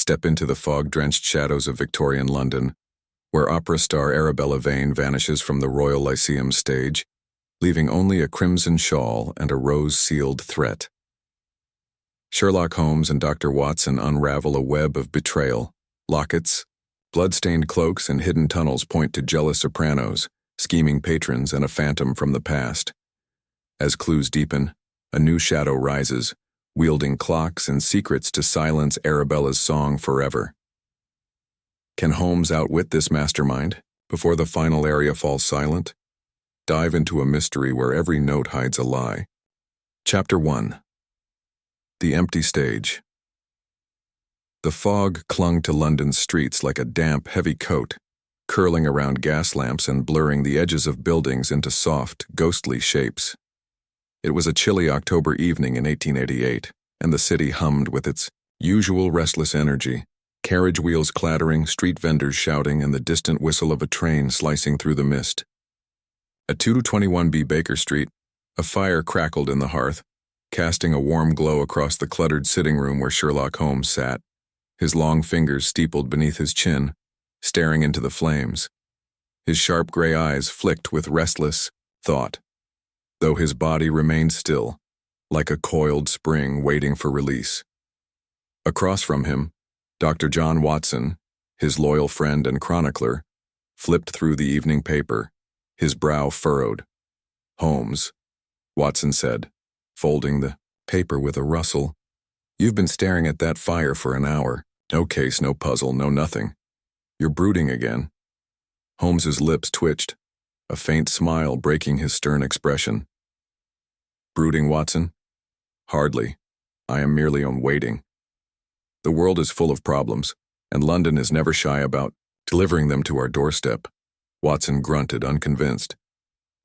step into the fog-drenched shadows of Victorian London, where opera star Arabella Vane vanishes from the Royal Lyceum stage, leaving only a crimson shawl and a rose-sealed threat. Sherlock Holmes and Dr. Watson unravel a web of betrayal. Lockets, blood-stained cloaks, and hidden tunnels point to jealous sopranos, scheming patrons, and a phantom from the past. As clues deepen, a new shadow rises, wielding clocks and secrets to silence Arabella's song forever. Can Holmes outwit this mastermind before the final area falls silent? Dive into a mystery where every note hides a lie. Chapter 1. The Empty Stage. The fog clung to London's streets like a damp, heavy coat, curling around gas lamps and blurring the edges of buildings into soft, ghostly shapes. It was a chilly October evening in 1888, and the city hummed with its usual restless energy, carriage wheels clattering, street vendors shouting, and the distant whistle of a train slicing through the mist. At 221B Baker Street, a fire crackled in the hearth, casting a warm glow across the cluttered sitting room where Sherlock Holmes sat, his long fingers steepled beneath his chin, staring into the flames. His sharp gray eyes flicked with restless thought, though his body remained still, like a coiled spring waiting for release. Across from him, Dr. John Watson, his loyal friend and chronicler, flipped through the evening paper, his brow furrowed. "Holmes," Watson said, folding the paper with a rustle. "You've been staring at that fire for an hour. No case, no puzzle, no nothing. You're brooding again." Holmes's lips twitched, a faint smile breaking his stern expression. "Brooding, Watson? Hardly. I am merely on waiting. The world is full of problems, and London is never shy about delivering them to our doorstep." Watson grunted, unconvinced.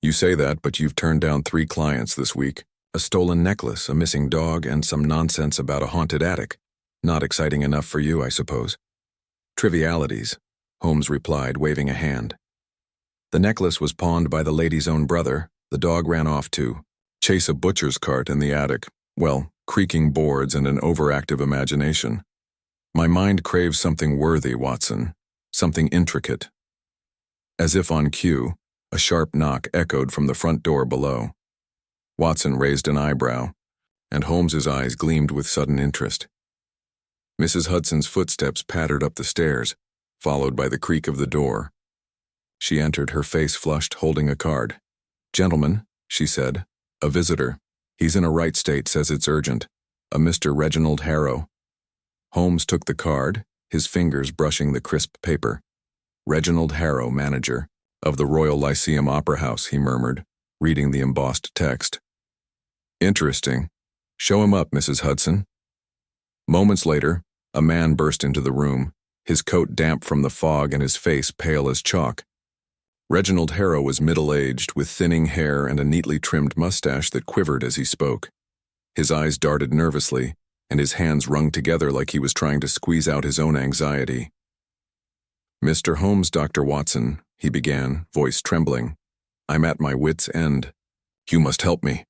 "You say that, but you've turned down 3 clients this week. A stolen necklace, a missing dog, and some nonsense about a haunted attic. Not exciting enough for you, I suppose." "Trivialities," Holmes replied, waving a hand. "The necklace was pawned by the lady's own brother. The dog ran off to chase a butcher's cart in the attic. Well, creaking boards and an overactive imagination. My mind craves something worthy, Watson. Something intricate." As if on cue, a sharp knock echoed from the front door below. Watson raised an eyebrow, and Holmes's eyes gleamed with sudden interest. Mrs. Hudson's footsteps pattered up the stairs, followed by the creak of the door. She entered, her face flushed, holding a card. "Gentlemen," she said, "a visitor. He's in a right state, says it's urgent. A Mr. Reginald Harrow." Holmes took the card, his fingers brushing the crisp paper. "Reginald Harrow, manager of the Royal Lyceum Opera House," he murmured, reading the embossed text. "Interesting. Show him up, Mrs. Hudson." Moments later, a man burst into the room, his coat damp from the fog and his face pale as chalk. Reginald Harrow was middle-aged, with thinning hair and a neatly trimmed mustache that quivered as he spoke. His eyes darted nervously, and his hands wrung together like he was trying to squeeze out his own anxiety. "Mr. Holmes, Dr. Watson," he began, voice trembling. "I'm at my wit's end. You must help me.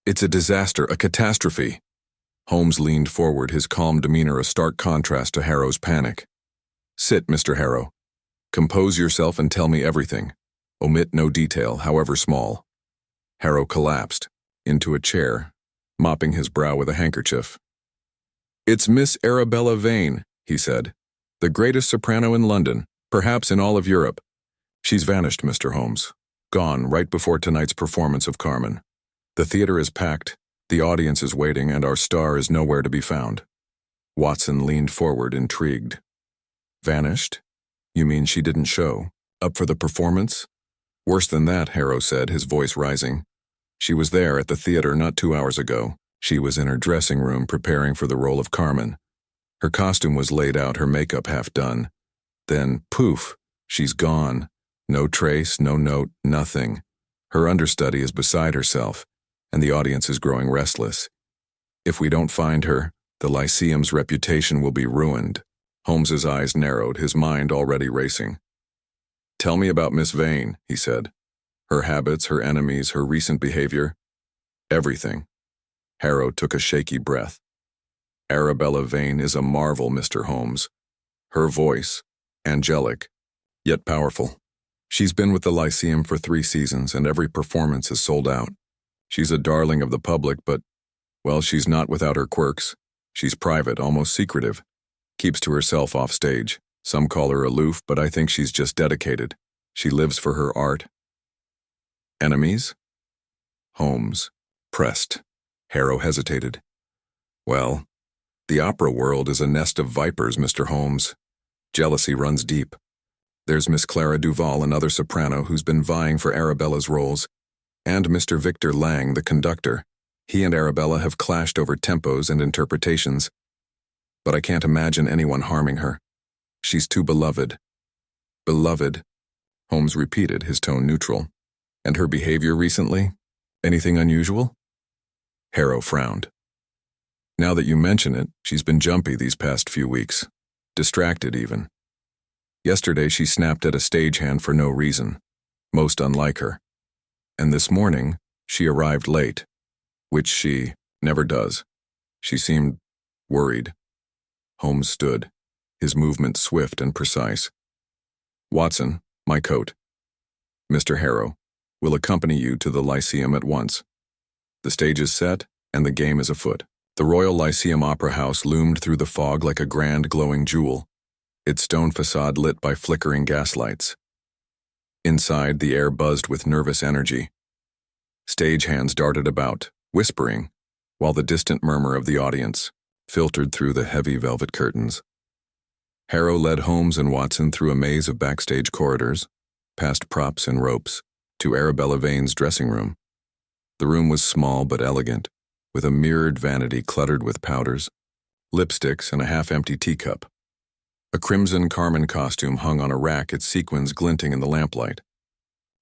It's a disaster, a catastrophe." Holmes leaned forward, his calm demeanor a stark contrast to Harrow's panic. "Sit, Mr. Harrow. Compose yourself and tell me everything. Omit no detail, however small." Harrow collapsed into a chair, mopping his brow with a handkerchief. "It's Miss Arabella Vane," he said. "The greatest soprano in London, perhaps in all of Europe. She's vanished, Mr. Holmes. Gone right before tonight's performance of Carmen. The theater is packed, the audience is waiting, and our star is nowhere to be found." Watson leaned forward, intrigued. "Vanished? You mean she didn't show? Up for the performance?" "Worse than that," Harrow said, his voice rising. "She was there at the theater not 2 hours ago. She was in her dressing room preparing for the role of Carmen. Her costume was laid out, her makeup half done. Then, poof, she's gone. No trace, no note, nothing. Her understudy is beside herself, and the audience is growing restless. If we don't find her, the Lyceum's reputation will be ruined." Holmes's eyes narrowed, his mind already racing. "Tell me about Miss Vane," he said. "Her habits, her enemies, her recent behavior." "Everything." Harrow took a shaky breath. Arabella Vane is a marvel, Mr. Holmes. Her voice, angelic, yet powerful. She's been with the Lyceum for 3 seasons, and every performance is sold out. She's a darling of the public, but, well, she's not without her quirks. She's private, almost secretive. Keeps to herself off stage. Some call her aloof, but I think she's just dedicated. She lives for her art. Enemies? Holmes pressed. Harrow hesitated. Well, the opera world is a nest of vipers, Mr. Holmes. Jealousy runs deep. There's Miss Clara Duval, another soprano who's been vying for Arabella's roles, and Mr. Victor Lang, the conductor. He and Arabella have clashed over tempos and interpretations, but I can't imagine anyone harming her. She's too beloved. Beloved, Holmes repeated, his tone neutral. And her behavior recently? Anything unusual? Harrow frowned. Now that you mention it, she's been jumpy these past few weeks. Distracted, even. Yesterday she snapped at a stagehand for no reason, most unlike her. And this morning, she arrived late, which she never does. She seemed worried. Holmes stood, his movement swift and precise. Watson, my coat. Mr. Harrow will accompany you to the Lyceum at once. The stage is set, and the game is afoot. The Royal Lyceum Opera House loomed through the fog like a grand glowing jewel, its stone facade lit by flickering gaslights. Inside, the air buzzed with nervous energy. Stagehands darted about, whispering, while the distant murmur of the audience filtered through the heavy velvet curtains. Harrow led Holmes and Watson through a maze of backstage corridors, past props and ropes, to Arabella Vane's dressing room. The room was small but elegant, with a mirrored vanity cluttered with powders, lipsticks, and a half-empty teacup. A crimson carmine costume hung on a rack, its sequins glinting in the lamplight.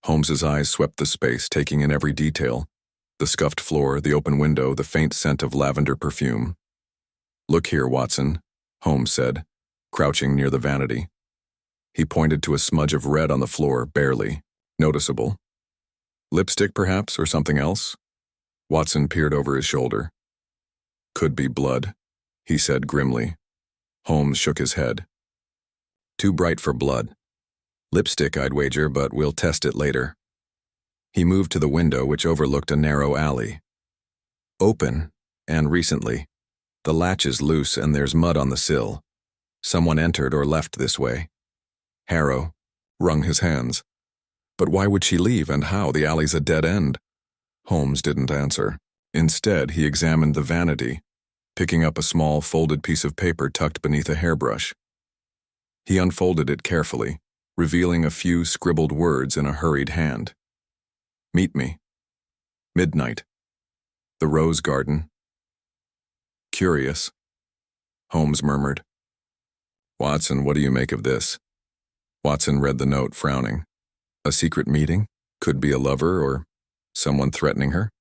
Holmes's eyes swept the space, taking in every detail: the scuffed floor, the open window, the faint scent of lavender perfume. "Look here, Watson," Holmes said, crouching near the vanity. He pointed to a smudge of red on the floor, barely noticeable. Lipstick, perhaps, or something else? Watson peered over his shoulder. Could be blood, he said grimly. Holmes shook his head. Too bright for blood. Lipstick, I'd wager, but we'll test it later. He moved to the window, which overlooked a narrow alley. Open, and recently. The latch is loose and there's mud on the sill. Someone entered or left this way. Harrow wrung his hands. But why would she leave, and how? The alley's a dead end. Holmes didn't answer. Instead, he examined the vanity, picking up a small folded piece of paper tucked beneath a hairbrush. He unfolded it carefully, revealing a few scribbled words in a hurried hand. Meet me. Midnight. The Rose Garden. Curious, Holmes murmured. Watson, what do you make of this? Watson read the note, frowning. A secret meeting? Could be a lover or someone threatening her?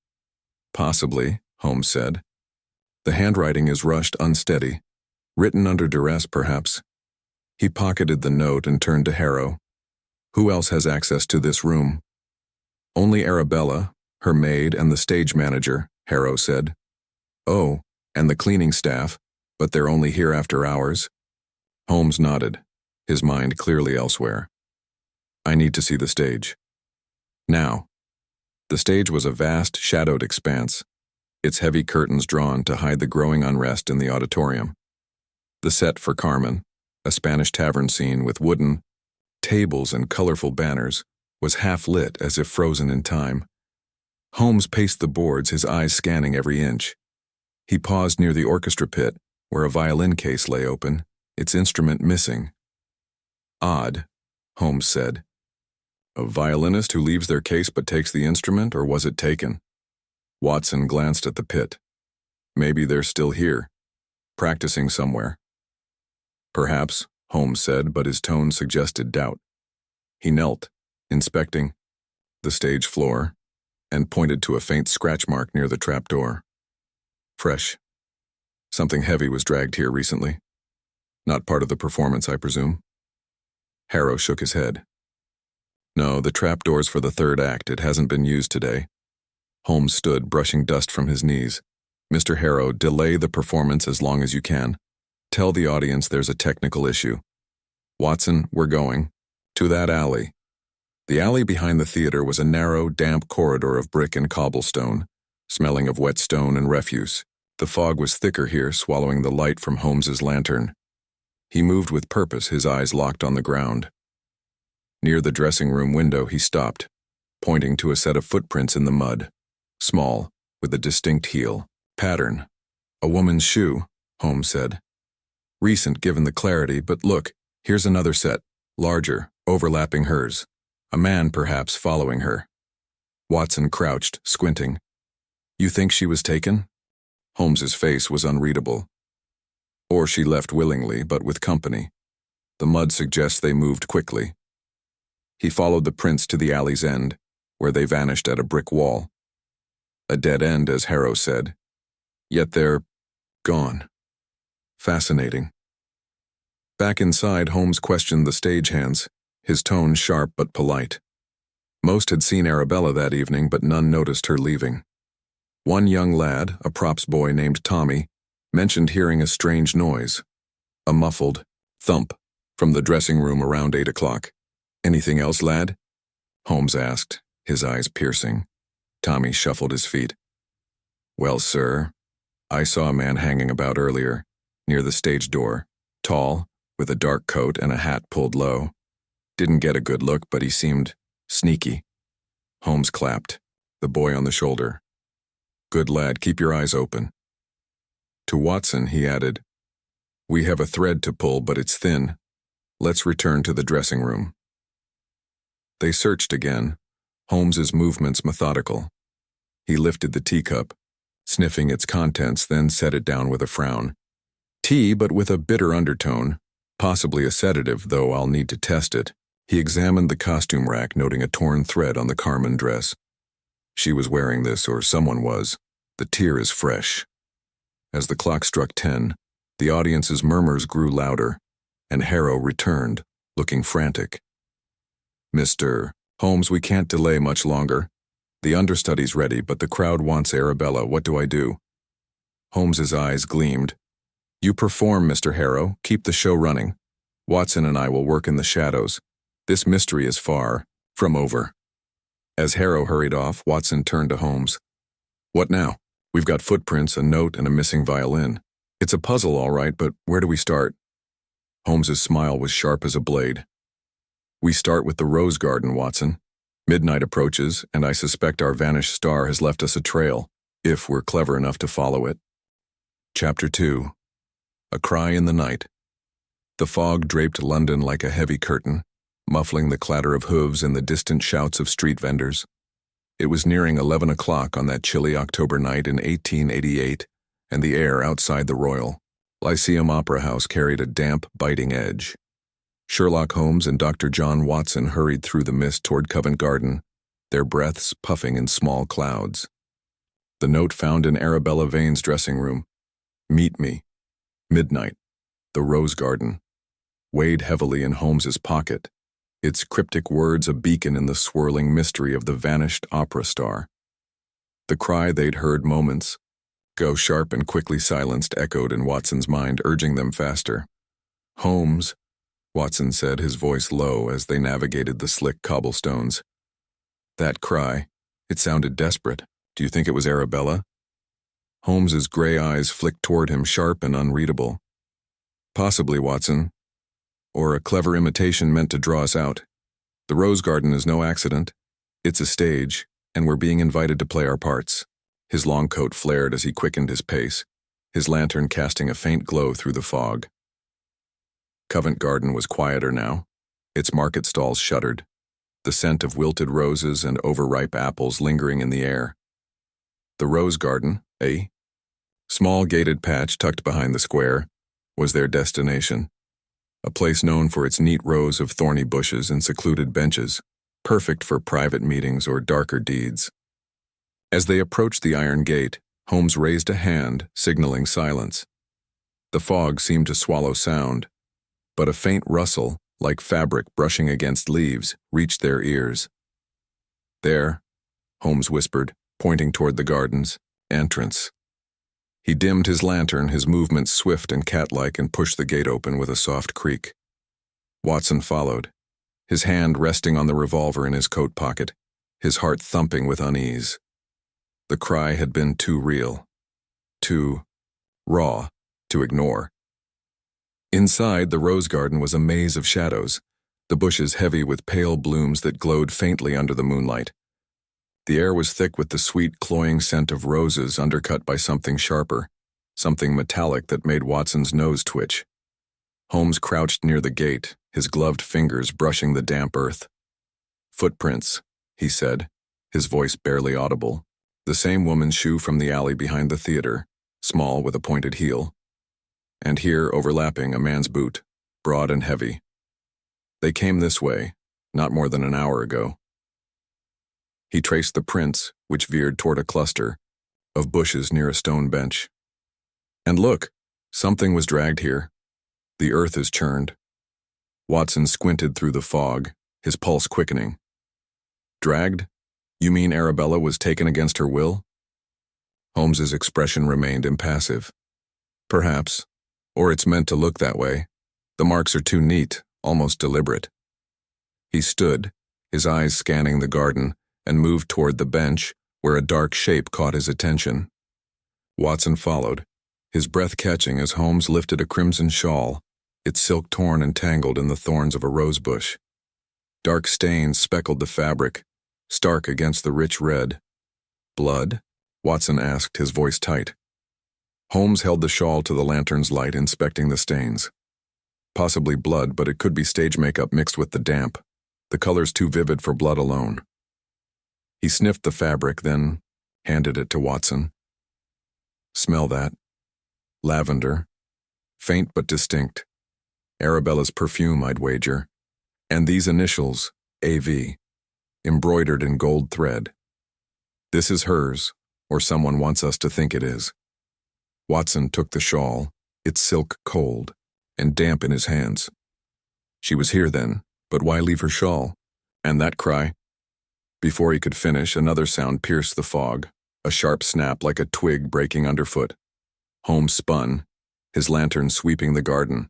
Possibly, Holmes said. The handwriting is rushed, unsteady. Written under duress, perhaps. He pocketed the note and turned to Harrow. Who else has access to this room? Only Arabella, her maid, and the stage manager, Harrow said. Oh, and the cleaning staff, but they're only here after hours. Holmes nodded, his mind clearly elsewhere. I need to see the stage. Now. The stage was a vast, shadowed expanse, its heavy curtains drawn to hide the growing unrest in the auditorium. The set for Carmen, a Spanish tavern scene with wooden tables and colorful banners, was half lit as if frozen in time. Holmes paced the boards, his eyes scanning every inch. He paused near the orchestra pit, where a violin case lay open, its instrument missing. Odd, Holmes said. A violinist who leaves their case but takes the instrument, or was it taken? Watson glanced at the pit. Maybe they're still here, practicing somewhere. Perhaps, Holmes said, but his tone suggested doubt. He knelt, inspecting the stage floor, and pointed to a faint scratch mark near the trapdoor. Fresh. Something heavy was dragged here recently. Not part of the performance, I presume. Harrow shook his head. No, the trapdoor's for the third act. It hasn't been used today. Holmes stood, brushing dust from his knees. Mr. Harrow, delay the performance as long as you can. Tell the audience there's a technical issue. Watson, we're going. To that alley. The alley behind the theater was a narrow, damp corridor of brick and cobblestone, smelling of wet stone and refuse. The fog was thicker here, swallowing the light from Holmes's lantern. He moved with purpose, his eyes locked on the ground. Near the dressing room window, he stopped, pointing to a set of footprints in the mud, small, with a distinct heel. Pattern. A woman's shoe, Holmes said. Recent given the clarity, but look, here's another set, larger, overlapping hers. A man, perhaps, following her. Watson crouched, squinting. You think she was taken? Holmes's face was unreadable. Or she left willingly, but with company. The mud suggests they moved quickly. He followed the prints to the alley's end, where they vanished at a brick wall. A dead end, as Harrow said. Yet they're gone. Fascinating. Back inside, Holmes questioned the stagehands, his tone sharp but polite. Most had seen Arabella that evening, but none noticed her leaving. One young lad, a props boy named Tommy, mentioned hearing a strange noise, a muffled thump from the dressing room around 8 o'clock. Anything else, lad? Holmes asked, his eyes piercing. Tommy shuffled his feet. Well, sir, I saw a man hanging about earlier, near the stage door, tall, with a dark coat and a hat pulled low. Didn't get a good look, but he seemed sneaky. Holmes clapped, the boy on the shoulder. Good lad, keep your eyes open. To Watson, he added, We have a thread to pull, but it's thin. Let's return to the dressing room. They searched again, Holmes's movements methodical. He lifted the teacup, sniffing its contents, then set it down with a frown. Tea, but with a bitter undertone, possibly a sedative, though I'll need to test it. He examined the costume rack, noting a torn thread on the Carmen dress. She was wearing this, or someone was. The tear is fresh. As the clock struck 10, the audience's murmurs grew louder, and Harrow returned, looking frantic. Mr. Holmes, we can't delay much longer. The understudy's ready, but the crowd wants Arabella. What do I do? Holmes's eyes gleamed. You perform, Mr. Harrow. Keep the show running. Watson and I will work in the shadows. This mystery is far from over. As Harrow hurried off, Watson turned to Holmes. What now? We've got footprints, a note, and a missing violin. It's a puzzle, all right, but where do we start? Holmes's smile was sharp as a blade. We start with the rose garden, Watson. Midnight approaches, and I suspect our vanished star has left us a trail, if we're clever enough to follow it. Chapter 2. A Cry in the Night. The fog draped London like a heavy curtain, muffling the clatter of hooves and the distant shouts of street vendors. It was nearing 11 o'clock on that chilly October night in 1888, and the air outside the Royal Lyceum Opera House carried a damp, biting edge. Sherlock Holmes and Dr. John Watson hurried through the mist toward Covent Garden, their breaths puffing in small clouds. The note found in Arabella Vane's dressing room. Meet me. Midnight. The Rose Garden. Weighed heavily in Holmes's pocket, its cryptic words a beacon in the swirling mystery of the vanished opera star. The cry they'd heard moments ago, sharp and quickly silenced, echoed in Watson's mind, urging them faster. Holmes, Watson said, his voice low as they navigated the slick cobblestones. That cry, it sounded desperate. Do you think it was Arabella? Holmes's gray eyes flicked toward him, sharp and unreadable. Possibly, Watson. Or a clever imitation meant to draw us out. The Rose Garden is no accident. It's a stage, and we're being invited to play our parts. His long coat flared as he quickened his pace, his lantern casting a faint glow through the fog. Covent Garden was quieter now. Its market stalls shuttered, the scent of wilted roses and overripe apples lingering in the air. The Rose Garden, a small gated patch tucked behind the square, was their destination. A place known for its neat rows of thorny bushes and secluded benches, perfect for private meetings or darker deeds. As they approached the iron gate, Holmes raised a hand, signaling silence. The fog seemed to swallow sound, but a faint rustle, like fabric brushing against leaves, reached their ears. There, Holmes whispered, pointing toward the garden's entrance. He dimmed his lantern, his movements swift and cat-like, and pushed the gate open with a soft creak. Watson followed, his hand resting on the revolver in his coat pocket, his heart thumping with unease. The cry had been too real, too raw, to ignore. Inside, the rose garden was a maze of shadows, the bushes heavy with pale blooms that glowed faintly under the moonlight. The air was thick with the sweet, cloying scent of roses undercut by something sharper, something metallic that made Watson's nose twitch. Holmes crouched near the gate, his gloved fingers brushing the damp earth. "Footprints," he said, his voice barely audible. "The same woman's shoe from the alley behind the theater, small with a pointed heel. And here, overlapping, a man's boot, broad and heavy. They came this way, not more than an hour ago." He traced the prints, which veered toward a cluster of bushes near a stone bench. "And look, something was dragged here. The earth is churned." Watson squinted through the fog, his pulse quickening. "Dragged? You mean Arabella was taken against her will?" Holmes's expression remained impassive. "Perhaps, or it's meant to look that way. The marks are too neat, almost deliberate." He stood, his eyes scanning the garden, and moved toward the bench, where a dark shape caught his attention. Watson followed, his breath catching as Holmes lifted a crimson shawl, its silk torn and tangled in the thorns of a rose bush. Dark stains speckled the fabric, stark against the rich red. "Blood?" Watson asked, his voice tight. Holmes held the shawl to the lantern's light, inspecting the stains. Possibly blood, but it could be stage makeup mixed with the damp, the colors too vivid for blood alone. He sniffed the fabric, then handed it to Watson. "Smell that. Lavender. Faint but distinct. Arabella's perfume, I'd wager. And these initials, AV, embroidered in gold thread. This is hers, or someone wants us to think it is." Watson took the shawl, its silk cold, and damp in his hands. "She was here then, but why leave her shawl? And that cry?" Before he could finish, another sound pierced the fog, a sharp snap like a twig breaking underfoot. Holmes spun, his lantern sweeping the garden.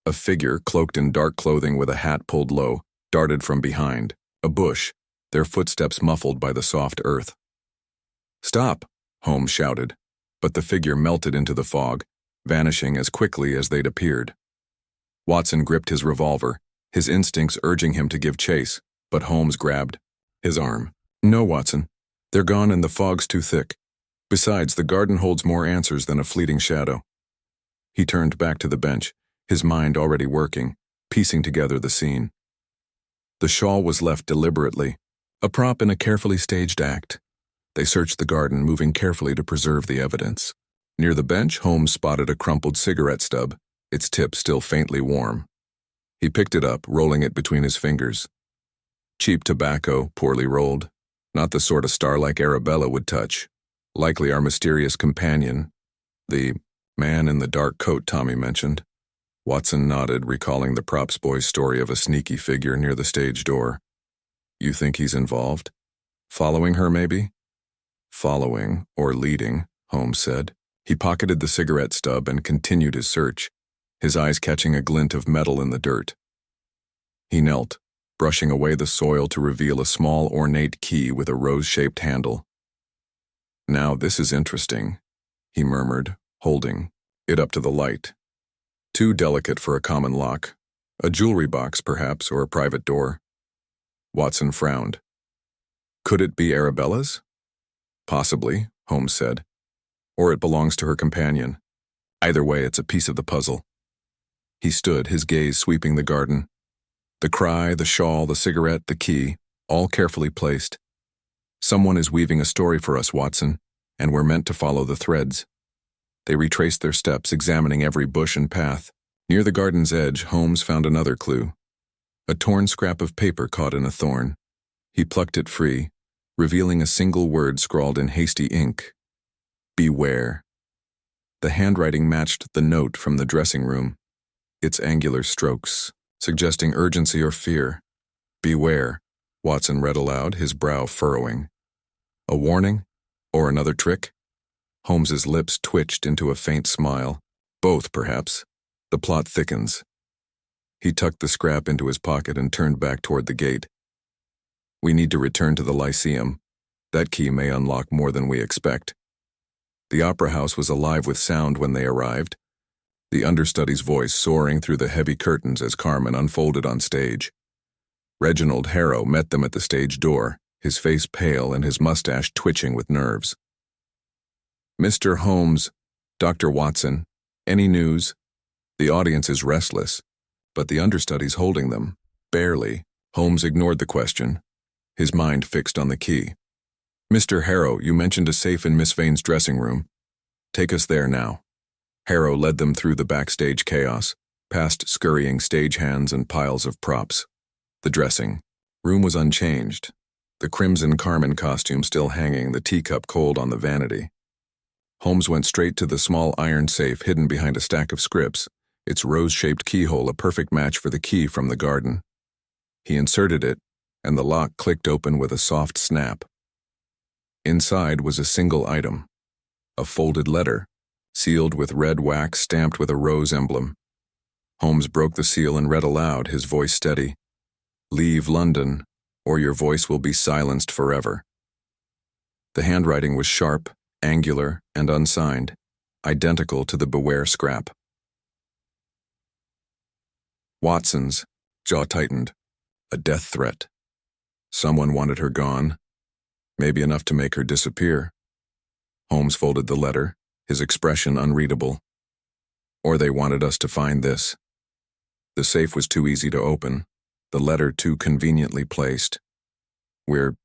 A figure, cloaked in dark clothing with a hat pulled low, darted from behind, a bush, their footsteps muffled by the soft earth. "Stop!" Holmes shouted, but the figure melted into the fog, vanishing as quickly as they'd appeared. Watson gripped his revolver, his instincts urging him to give chase, but Holmes grabbed his arm. "No, Watson. They're gone and the fog's too thick. Besides, the garden holds more answers than a fleeting shadow." He turned back to the bench, his mind already working, piecing together the scene. The shawl was left deliberately, a prop in a carefully staged act. They searched the garden, moving carefully to preserve the evidence. Near the bench, Holmes spotted a crumpled cigarette stub, its tip still faintly warm. He picked it up, rolling it between his fingers. Cheap tobacco, poorly rolled. Not the sort a star like Arabella would touch. Likely our mysterious companion, the man in the dark coat Tommy mentioned. Watson nodded, recalling the props boy's story of a sneaky figure near the stage door. "You think he's involved? Following her, maybe?" "Following, or leading," Holmes said. He pocketed the cigarette stub and continued his search, his eyes catching a glint of metal in the dirt. He knelt, brushing away the soil to reveal a small ornate key with a rose-shaped handle. "Now this is interesting," he murmured, holding it up to the light. "Too delicate for a common lock. A jewelry box, perhaps, or a private door." Watson frowned. "Could it be Arabella's?" "Possibly," Holmes said. "Or it belongs to her companion. Either way, it's a piece of the puzzle." He stood, his gaze sweeping the garden. The cry, the shawl, the cigarette, the key, all carefully placed. "Someone is weaving a story for us, Watson, and we're meant to follow the threads." They retraced their steps, examining every bush and path. Near the garden's edge, Holmes found another clue. A torn scrap of paper caught in a thorn. He plucked it free, revealing a single word scrawled in hasty ink. "Beware." The handwriting matched the note from the dressing room, its angular strokes suggesting urgency or fear. "Beware," Watson read aloud, his brow furrowing. A warning? Or another trick? Holmes's lips twitched into a faint smile. Both, perhaps. The plot thickens. He tucked the scrap into his pocket and turned back toward the gate. We need to return to the Lyceum. That key may unlock more than we expect. The opera house was alive with sound when they arrived, the understudy's voice soaring through the heavy curtains as Carmen unfolded on stage. Reginald Harrow met them at the stage door, his face pale and his mustache twitching with nerves. "Mr. Holmes, Dr. Watson, any news?" The audience is restless, but the understudy's holding them. Barely. Holmes ignored the question, his mind fixed on the key. "Mr. Harrow, you mentioned a safe in Miss Vane's dressing room. Take us there now." Harrow led them through the backstage chaos, past scurrying stagehands and piles of props. The dressing room was unchanged, the crimson Carmen costume still hanging, the teacup cold on the vanity. Holmes went straight to the small iron safe hidden behind a stack of scripts, its rose-shaped keyhole a perfect match for the key from the garden. He inserted it, and the lock clicked open with a soft snap. Inside was a single item, a folded letter, sealed with red wax stamped with a rose emblem. Holmes broke the seal and read aloud, his voice steady. "Leave London, or your voice will be silenced forever." The handwriting was sharp, angular, and unsigned, identical to the Beware scrap. Watson's jaw tightened. A death threat. Someone wanted her gone, maybe enough to make her disappear. Holmes folded the letter, his expression unreadable. Or they wanted us to find this. The safe was too easy to open, the letter too conveniently placed. "We're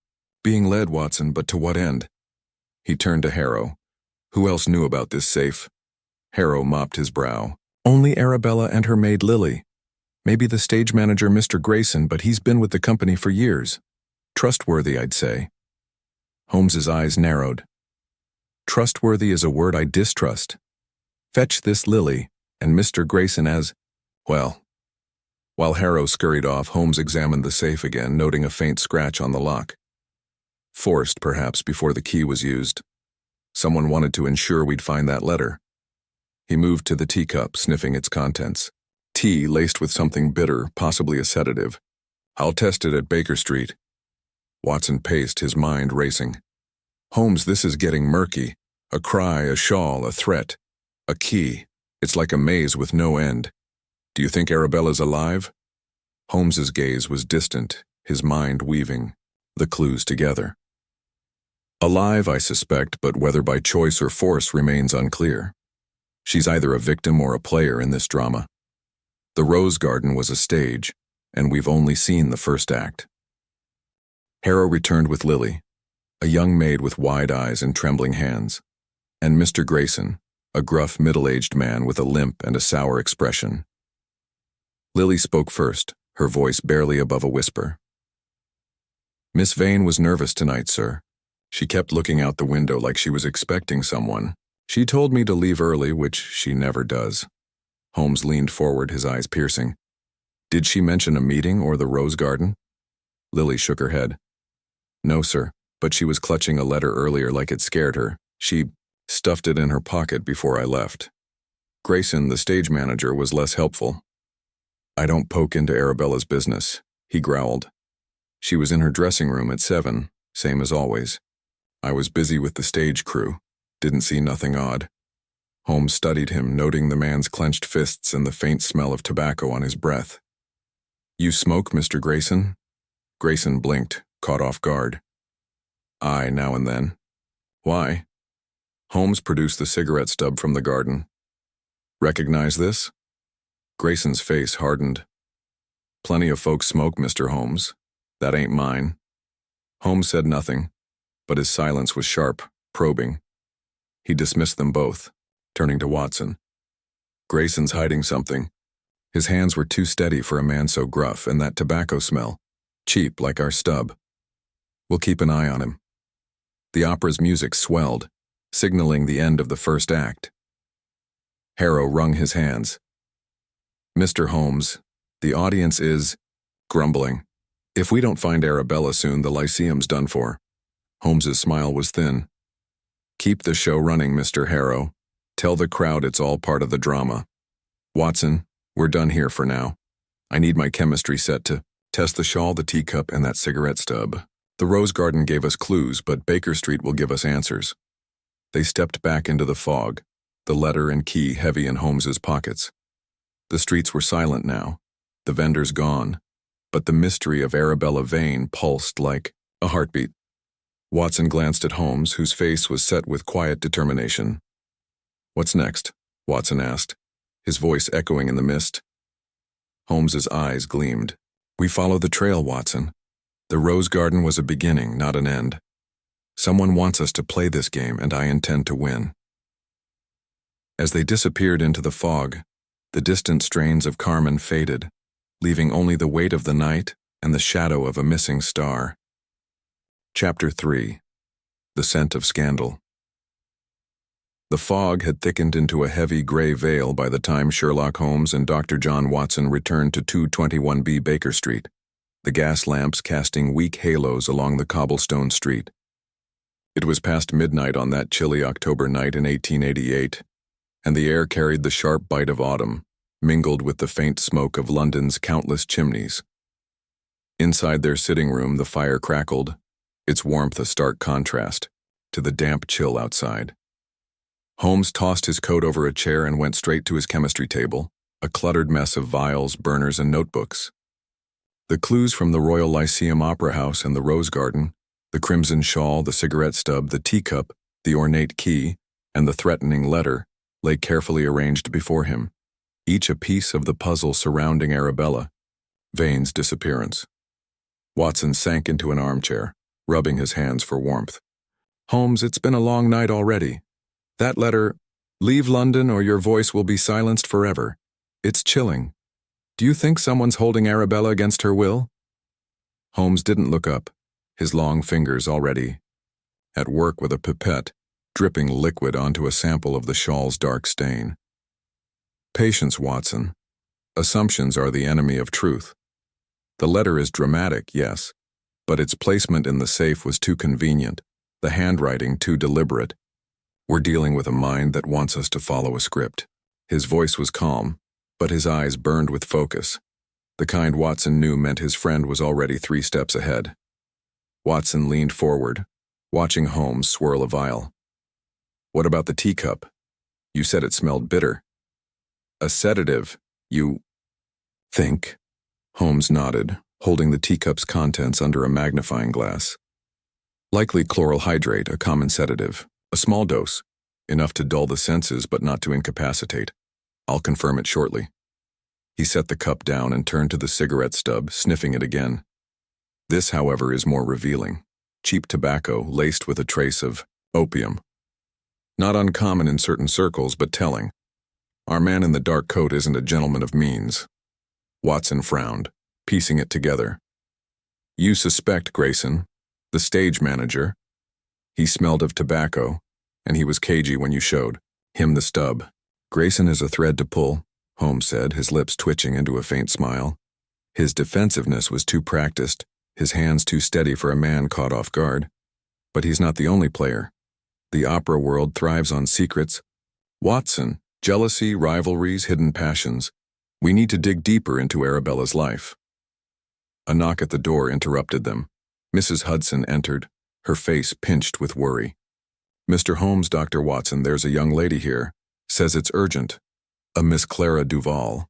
being led, Watson, but to what end?" He turned to Harrow. Who else knew about this safe? Harrow mopped his brow. "Only Arabella and her maid Lily. Maybe the stage manager, Mr. Grayson, but he's been with the company for years. Trustworthy, I'd say." Holmes's eyes narrowed. "Trustworthy is a word I distrust. Fetch this Lily, and Mr. Grayson as, well." While Harrow scurried off, Holmes examined the safe again, noting a faint scratch on the lock. Forced, perhaps, before the key was used. Someone wanted to ensure we'd find that letter. He moved to the teacup, sniffing its contents. Tea laced with something bitter, possibly a sedative. "I'll test it at Baker Street." Watson paced, his mind racing. "Holmes, this is getting murky. A cry, a shawl, a threat. A key. It's like a maze with no end. Do you think Arabella's alive?" Holmes's gaze was distant, his mind weaving the clues together. "Alive, I suspect, but whether by choice or force remains unclear. She's either a victim or a player in this drama. The Rose Garden was a stage, and we've only seen the first act." Harrow returned with Lily, a young maid with wide eyes and trembling hands, and Mr. Grayson, a gruff middle-aged man with a limp and a sour expression. Lily spoke first, her voice barely above a whisper. "Miss Vane was nervous tonight, sir. She kept looking out the window like she was expecting someone. She told me to leave early, which she never does." Holmes leaned forward, his eyes piercing. "Did she mention a meeting or the Rose Garden?" Lily shook her head. "No, sir, but she was clutching a letter earlier like it scared her. She stuffed it in her pocket before I left. Grayson, the stage manager, was less helpful." "I don't poke into Arabella's business," he growled. "She was in her dressing room at 7, same as always. I was busy with the stage crew, didn't see nothing odd." Holmes studied him, noting the man's clenched fists and the faint smell of tobacco on his breath. "You smoke, Mr. Grayson?" Grayson blinked, caught off guard. "Aye, now and then." "Why?" Holmes produced the cigarette stub from the garden. "Recognize this?" Grayson's face hardened. "Plenty of folks smoke, Mr. Holmes. That ain't mine." Holmes said nothing, but his silence was sharp, probing. He dismissed them both, turning to Watson. "Grayson's hiding something. His hands were too steady for a man so gruff, and that tobacco smell, cheap like our stub. We'll keep an eye on him." The opera's music swelled, signaling the end of the first act. Harrow wrung his hands. "Mr. Holmes, the audience is grumbling. If we don't find Arabella soon, the Lyceum's done for." Holmes's smile was thin. Keep the show running, Mr. Harrow. Tell the crowd it's all part of the drama. Watson, we're done here for now. I need my chemistry set to test the shawl, the teacup, and that cigarette stub. The rose garden gave us clues, but Baker Street will give us answers. They stepped back into the fog, the letter and key heavy in Holmes's pockets. The streets were silent now, the vendors gone, but the mystery of Arabella Vane pulsed like a heartbeat. Watson glanced at Holmes, whose face was set with quiet determination. "What's next?" Watson asked, his voice echoing in the mist. Holmes's eyes gleamed. "We follow the trail, Watson. The rose garden was a beginning, not an end. Someone wants us to play this game, and I intend to win." As they disappeared into the fog, the distant strains of Carmen faded, leaving only the weight of the night and the shadow of a missing star. Chapter 3. The Scent of Scandal. The fog had thickened into a heavy gray veil by the time Sherlock Holmes and Dr. John Watson returned to 221B Baker Street, the gas lamps casting weak halos along the cobblestone street. It was past midnight on that chilly October night in 1888, and the air carried the sharp bite of autumn, mingled with the faint smoke of London's countless chimneys. Inside their sitting room, the fire crackled, its warmth a stark contrast to the damp chill outside. Holmes tossed his coat over a chair and went straight to his chemistry table, a cluttered mess of vials, burners, and notebooks. The clues from the Royal Lyceum Opera House and the Rose Garden, the crimson shawl, the cigarette stub, the teacup, the ornate key, and the threatening letter, lay carefully arranged before him, each a piece of the puzzle surrounding Arabella Vane's disappearance. Watson sank into an armchair, rubbing his hands for warmth. "Holmes, it's been a long night already. That letter, 'Leave London or your voice will be silenced forever.' It's chilling. Do you think someone's holding Arabella against her will?" Holmes didn't look up, his long fingers already at work with a pipette, dripping liquid onto a sample of the shawl's dark stain. "Patience, Watson. Assumptions are the enemy of truth. The letter is dramatic, yes, but its placement in the safe was too convenient, the handwriting too deliberate. We're dealing with a mind that wants us to follow a script." His voice was calm, but his eyes burned with focus, the kind Watson knew meant his friend was already 3 steps ahead. Watson leaned forward, watching Holmes swirl a vial. "What about the teacup? You said it smelled bitter." "A sedative, you think?" Holmes nodded, holding the teacup's contents under a magnifying glass. "Likely chloral hydrate, a common sedative. A small dose, enough to dull the senses but not to incapacitate. I'll confirm it shortly." He set the cup down and turned to the cigarette stub, sniffing it again. "This, however, is more revealing. Cheap tobacco laced with a trace of opium. Not uncommon in certain circles, but telling. Our man in the dark coat isn't a gentleman of means." Watson frowned, piecing it together. "You suspect Grayson, the stage manager. He smelled of tobacco, and he was cagey when you showed him the stub." "Grayson is a thread to pull," Holmes said, his lips twitching into a faint smile. "His defensiveness was too practiced, his hands too steady for a man caught off guard. But he's not the only player. The opera world thrives on secrets. Watson, jealousy, rivalries, hidden passions. We need to dig deeper into Arabella's life." A knock at the door interrupted them. Mrs. Hudson entered, her face pinched with worry. "Mr. Holmes, Dr. Watson, there's a young lady here. Says it's urgent. A Miss Clara Duval."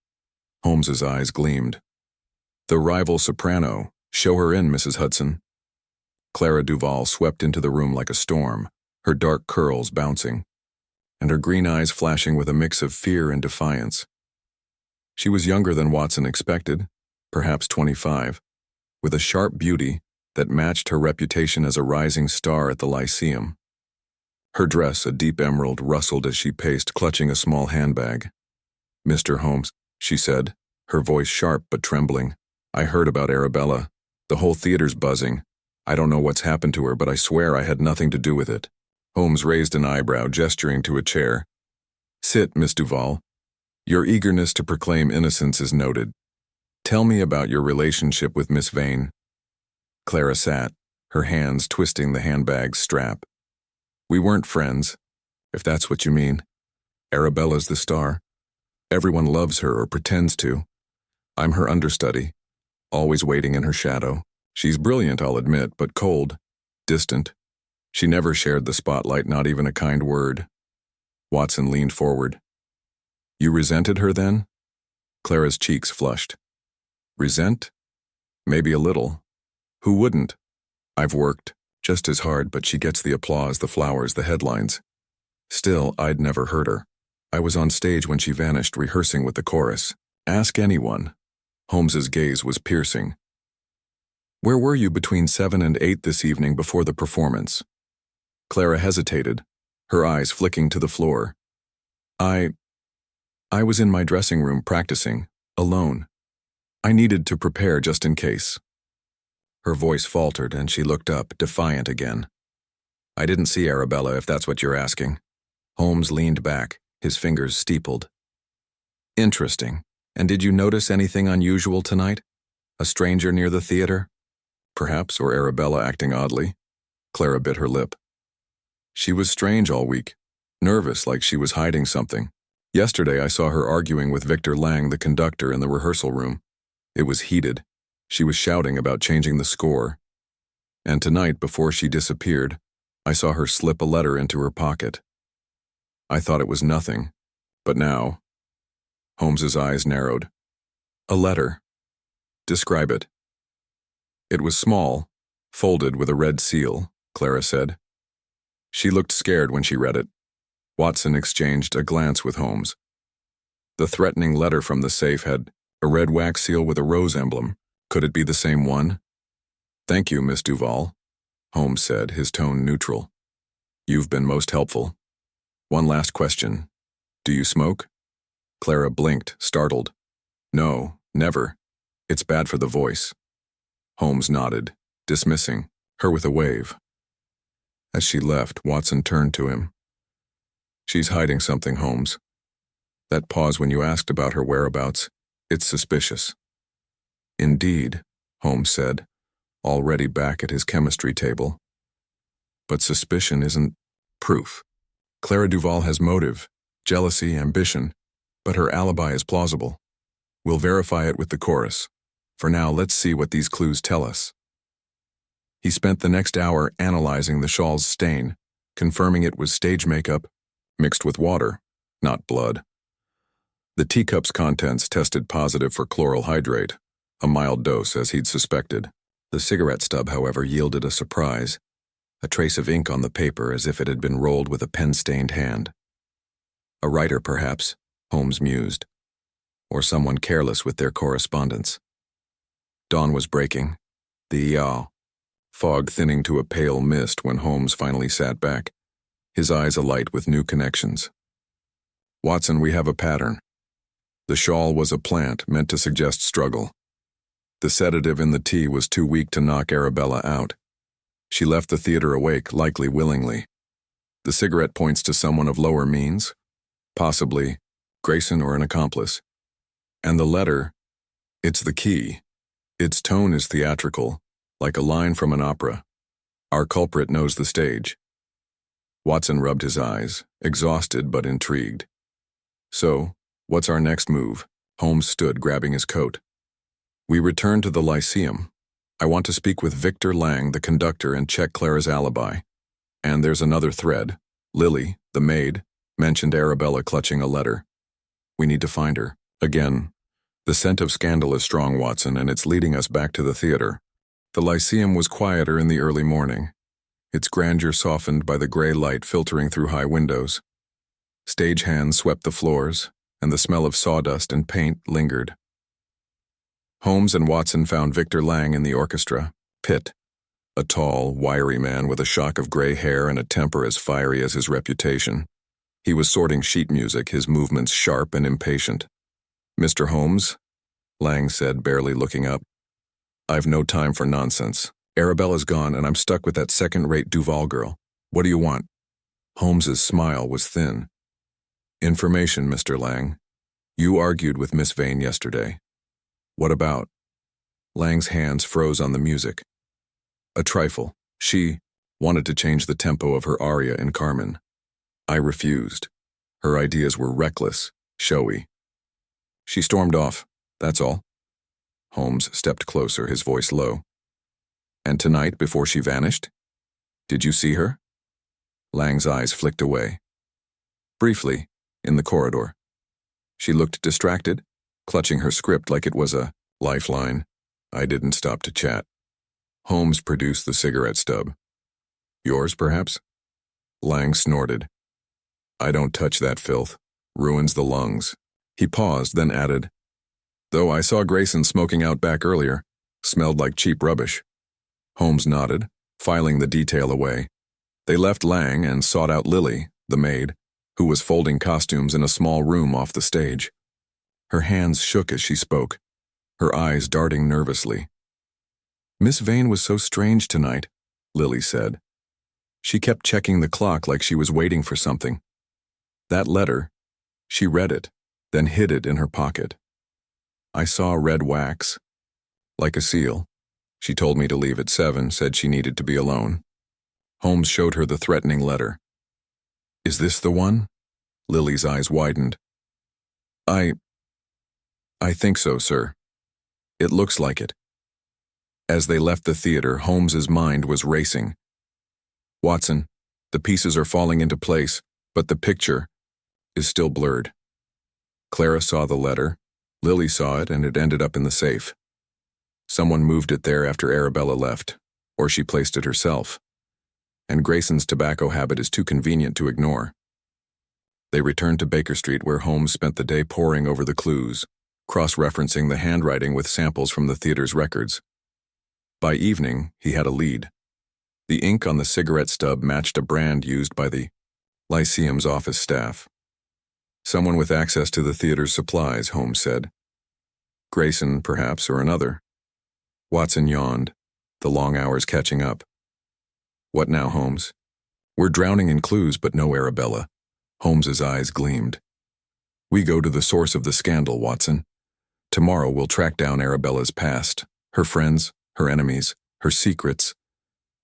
Holmes's eyes gleamed. "The rival soprano. Show her in, Mrs. Hudson." Clara Duval swept into the room like a storm, her dark curls bouncing, and her green eyes flashing with a mix of fear and defiance. She was younger than Watson expected, perhaps 25, with a sharp beauty that matched her reputation as a rising star at the Lyceum. Her dress, a deep emerald, rustled as she paced, clutching a small handbag. "Mr. Holmes," she said, her voice sharp but trembling, "I heard about Arabella. The whole theater's buzzing. I don't know what's happened to her, but I swear I had nothing to do with it." Holmes raised an eyebrow, gesturing to a chair. "Sit, Miss Duval. Your eagerness to proclaim innocence is noted. Tell me about your relationship with Miss Vane." Clara sat, her hands twisting the handbag's strap. We weren't friends, if that's what you mean. Arabella's the star. Everyone loves her or pretends to. I'm her understudy, always waiting in her shadow. She's brilliant, I'll admit, but cold, distant. She never shared the spotlight, not even a kind word. Watson leaned forward. You resented her then? Clara's cheeks flushed. Resent? Maybe a little. Who wouldn't? I've worked just as hard, but she gets the applause, the flowers, the headlines. Still, I'd never heard her. I was on stage when she vanished, rehearsing with the chorus. Ask anyone. Holmes's gaze was piercing. Where were you between 7 and 8 this evening before the performance? Clara hesitated, her eyes flicking to the floor. I was in my dressing room practicing, alone. I needed to prepare just in case. Her voice faltered and she looked up, defiant again. I didn't see Arabella, if that's what you're asking. Holmes leaned back, his fingers steepled. Interesting. And did you notice anything unusual tonight? A stranger near the theater? Perhaps, or Arabella acting oddly. Clara bit her lip. She was strange all week, nervous like she was hiding something. Yesterday I saw her arguing with Victor Lang, the conductor, in the rehearsal room. It was heated. She was shouting about changing the score. And tonight, before she disappeared, I saw her slip a letter into her pocket. I thought it was nothing, but now... Holmes's eyes narrowed. A letter. Describe it. It was small, folded with a red seal, Clara said. She looked scared when she read it. Watson exchanged a glance with Holmes. The threatening letter from the safe had a red wax seal with a rose emblem. Could it be the same one? Thank you, Miss Duval, Holmes said, his tone neutral. You've been most helpful. One last question. Do you smoke? Clara blinked, startled. No, never. It's bad for the voice. Holmes nodded, dismissing her with a wave. As she left, Watson turned to him. She's hiding something, Holmes. That pause when you asked about her whereabouts, it's suspicious. Indeed, Holmes said, already back at his chemistry table. But suspicion isn't proof. Clara Duval has motive, jealousy, ambition, but her alibi is plausible. We'll verify it with the chorus. For now, let's see what these clues tell us. He spent the next hour analyzing the shawl's stain, confirming it was stage makeup, mixed with water, not blood. The teacup's contents tested positive for chloral hydrate, a mild dose as he'd suspected. The cigarette stub, however, yielded a surprise, a trace of ink on the paper as if it had been rolled with a pen-stained hand. A writer, perhaps, Holmes mused, or someone careless with their correspondence. Dawn was breaking, the fog thinning to a pale mist when Holmes finally sat back, his eyes alight with new connections. Watson, we have a pattern. The shawl was a plant meant to suggest struggle. The sedative in the tea was too weak to knock Arabella out. She left the theater awake, likely willingly. The cigarette points to someone of lower means, possibly Grayson or an accomplice. And the letter, it's the key. Its tone is theatrical, like a line from an opera. Our culprit knows the stage. Watson rubbed his eyes, exhausted but intrigued. So, what's our next move? Holmes stood, grabbing his coat. We return to the Lyceum. I want to speak with Victor Lang, the conductor, and check Clara's alibi. And there's another thread. Lily, the maid, mentioned Arabella clutching a letter. We need to find her. Again, the scent of scandal is strong, Watson, and it's leading us back to the theater. The Lyceum was quieter in the early morning, its grandeur softened by the gray light filtering through high windows. Stagehands swept the floors, and the smell of sawdust and paint lingered. Holmes and Watson found Victor Lang in the orchestra, pit, a tall, wiry man with a shock of gray hair and a temper as fiery as his reputation. He was sorting sheet music, his movements sharp and impatient. Mr. Holmes, Lang said, barely looking up. I've no time for nonsense. Arabella's gone, and I'm stuck with that second-rate Duval girl. What do you want? Holmes's smile was thin. Information, Mr. Lang. You argued with Miss Vane yesterday. What about? Lang's hands froze on the music. A trifle. She... wanted to change the tempo of her aria in Carmen. I refused. Her ideas were reckless, showy. She stormed off, that's all. Holmes stepped closer, his voice low. And tonight, before she vanished? Did you see her? Lang's eyes flicked away. Briefly, in the corridor. She looked distracted, clutching her script like it was a lifeline. I didn't stop to chat. Holmes produced the cigarette stub. Yours, perhaps? Lang snorted. I don't touch that filth. Ruins the lungs. He paused, then added, though I saw Grayson smoking out back earlier. Smelled like cheap rubbish. Holmes nodded, filing the detail away. They left Lang and sought out Lily, the maid, who was folding costumes in a small room off the stage. Her hands shook as she spoke, her eyes darting nervously. Miss Vane was so strange tonight, Lily said. She kept checking the clock like she was waiting for something. That letter, she read it, then hid it in her pocket. I saw red wax, like a seal. She told me to leave at 7, said she needed to be alone. Holmes showed her the threatening letter. Is this the one? Lily's eyes widened. I think so, sir. It looks like it. As they left the theater, Holmes's mind was racing. Watson, the pieces are falling into place, but the picture is still blurred. Clara saw the letter, Lily saw it, and it ended up in the safe. Someone moved it there after Arabella left, or she placed it herself. And Grayson's tobacco habit is too convenient to ignore. They returned to Baker Street, where Holmes spent the day poring over the clues, cross-referencing the handwriting with samples from the theater's records. By evening, he had a lead. The ink on the cigarette stub matched a brand used by the Lyceum's office staff. Someone with access to the theater's supplies, Holmes said. Grayson, perhaps, or another. Watson yawned, the long hours catching up. What now, Holmes? We're drowning in clues, but no Arabella. Holmes's eyes gleamed. We go to the source of the scandal, Watson. Tomorrow we'll track down Arabella's past, her friends, her enemies, her secrets.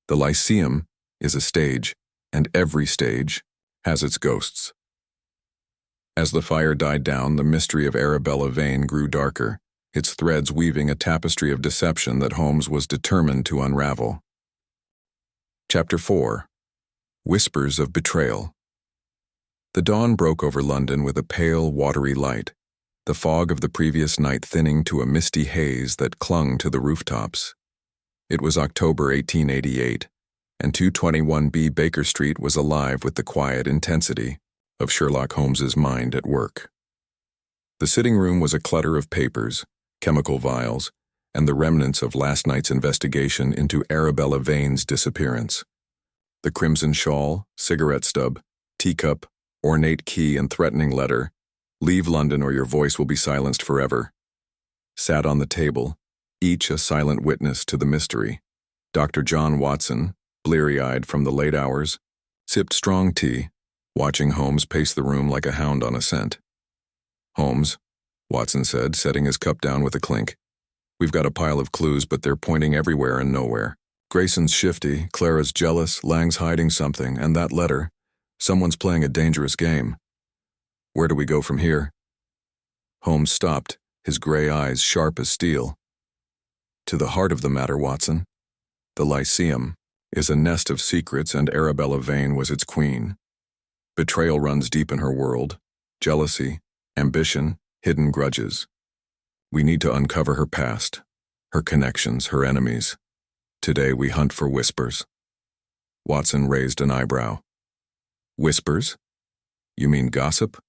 The Lyceum is a stage, and every stage has its ghosts. As the fire died down, the mystery of Arabella Vane grew darker, its threads weaving a tapestry of deception that Holmes was determined to unravel. Chapter 4. Whispers of Betrayal. The dawn broke over London with a pale, watery light, the fog of the previous night thinning to a misty haze that clung to the rooftops. It was October 1888, and 221B Baker Street was alive with the quiet intensity of Sherlock Holmes's mind at work. The sitting room was a clutter of papers, chemical vials, and the remnants of last night's investigation into Arabella Vane's disappearance. The crimson shawl, cigarette stub, teacup, ornate key, and threatening letter, "Leave London or your voice will be silenced forever," sat on the table, each a silent witness to the mystery. Dr. John Watson, bleary-eyed from the late hours, sipped strong tea, watching Holmes pace the room like a hound on a scent. Holmes, Watson said, setting his cup down with a clink. We've got a pile of clues, but they're pointing everywhere and nowhere. Grayson's shifty, Clara's jealous, Lang's hiding something, and that letter. Someone's playing a dangerous game. Where do we go from here? Holmes stopped, his gray eyes sharp as steel. To the heart of the matter, Watson. The Lyceum is a nest of secrets, and Arabella Vane was its queen. Betrayal runs deep in her world. Jealousy, ambition, hidden grudges. We need to uncover her past, her connections, her enemies. Today we hunt for whispers. Watson raised an eyebrow. Whispers? You mean gossip?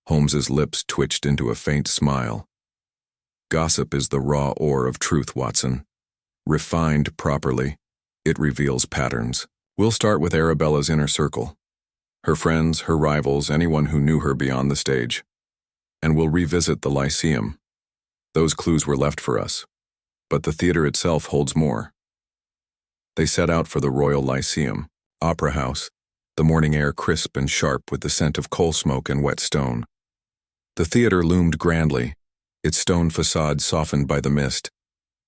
Holmes's lips twitched into a faint smile. Gossip is the raw ore of truth, Watson. Refined properly, it reveals patterns. We'll start with Arabella's inner circle. Her friends, her rivals, anyone who knew her beyond the stage. And we'll revisit the Lyceum. Those clues were left for us, but the theater itself holds more. They set out for the Royal Lyceum, Opera House, the morning air crisp and sharp with the scent of coal smoke and wet stone. The theater loomed grandly, its stone facade softened by the mist,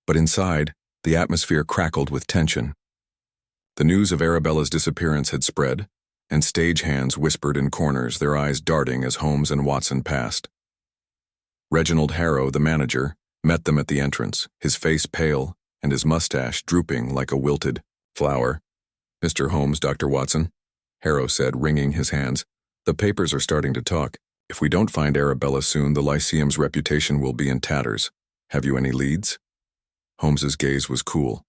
but inside, the atmosphere crackled with tension. The news of Arabella's disappearance had spread, and stagehands whispered in corners, their eyes darting as Holmes and Watson passed. Reginald Harrow, the manager, met them at the entrance, his face pale and his mustache drooping like a wilted flower. "Mr. Holmes, Dr. Watson," Harrow said, wringing his hands. "The papers are starting to talk. If we don't find Arabella soon, the Lyceum's reputation will be in tatters. Have you any leads?" Holmes's gaze was cool.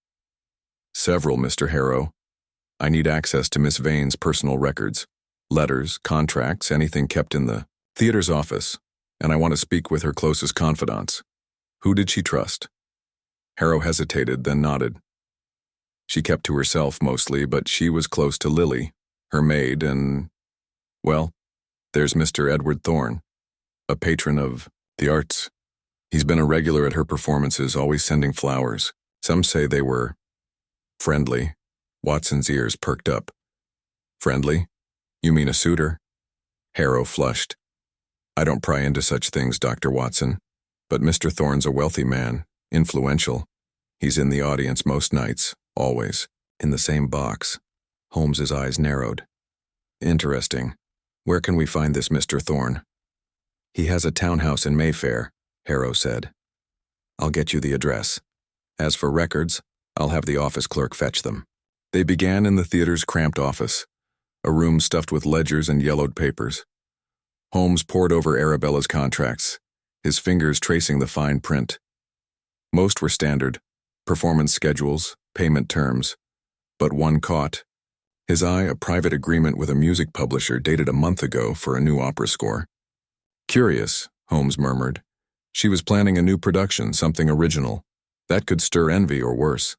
"Several, Mr. Harrow. I need access to Miss Vane's personal records, letters, contracts, anything kept in the theater's office, and I want to speak with her closest confidants. Who did she trust?" Harrow hesitated, then nodded. "She kept to herself mostly, but she was close to Lily, her maid, and, well, there's Mr. Edward Thorne, a patron of the arts. He's been a regular at her performances, always sending flowers. Some say they were friendly." Watson's ears perked up. "Friendly? You mean a suitor?" Harrow flushed. "I don't pry into such things, Dr. Watson, but Mr. Thorne's a wealthy man, influential. He's in the audience most nights, always, in the same box." Holmes's eyes narrowed. "Interesting. Where can we find this Mr. Thorne?" "He has a townhouse in Mayfair," Harrow said. "I'll get you the address. As for records, I'll have the office clerk fetch them." They began in the theater's cramped office, a room stuffed with ledgers and yellowed papers. Holmes pored over Arabella's contracts, his fingers tracing the fine print. Most were standard, performance schedules, payment terms, but one caught his eye: a private agreement with a music publisher dated a month ago for a new opera score. "Curious," Holmes murmured. "She was planning a new production, something original. That could stir envy or worse."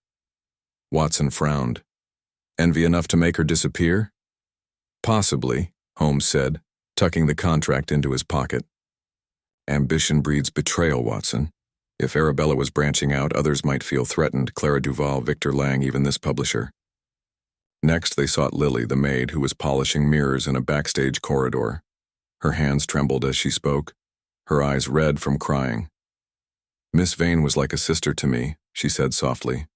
Watson frowned. "Envy enough to make her disappear?" "Possibly," Holmes said, tucking the contract into his pocket. "Ambition breeds betrayal, Watson. If Arabella was branching out, others might feel threatened: Clara Duval, Victor Lang, even this publisher." Next they sought Lily, the maid, who was polishing mirrors in a backstage corridor. Her hands trembled as she spoke, her eyes red from crying. "Miss Vane was like a sister to me," she said softly.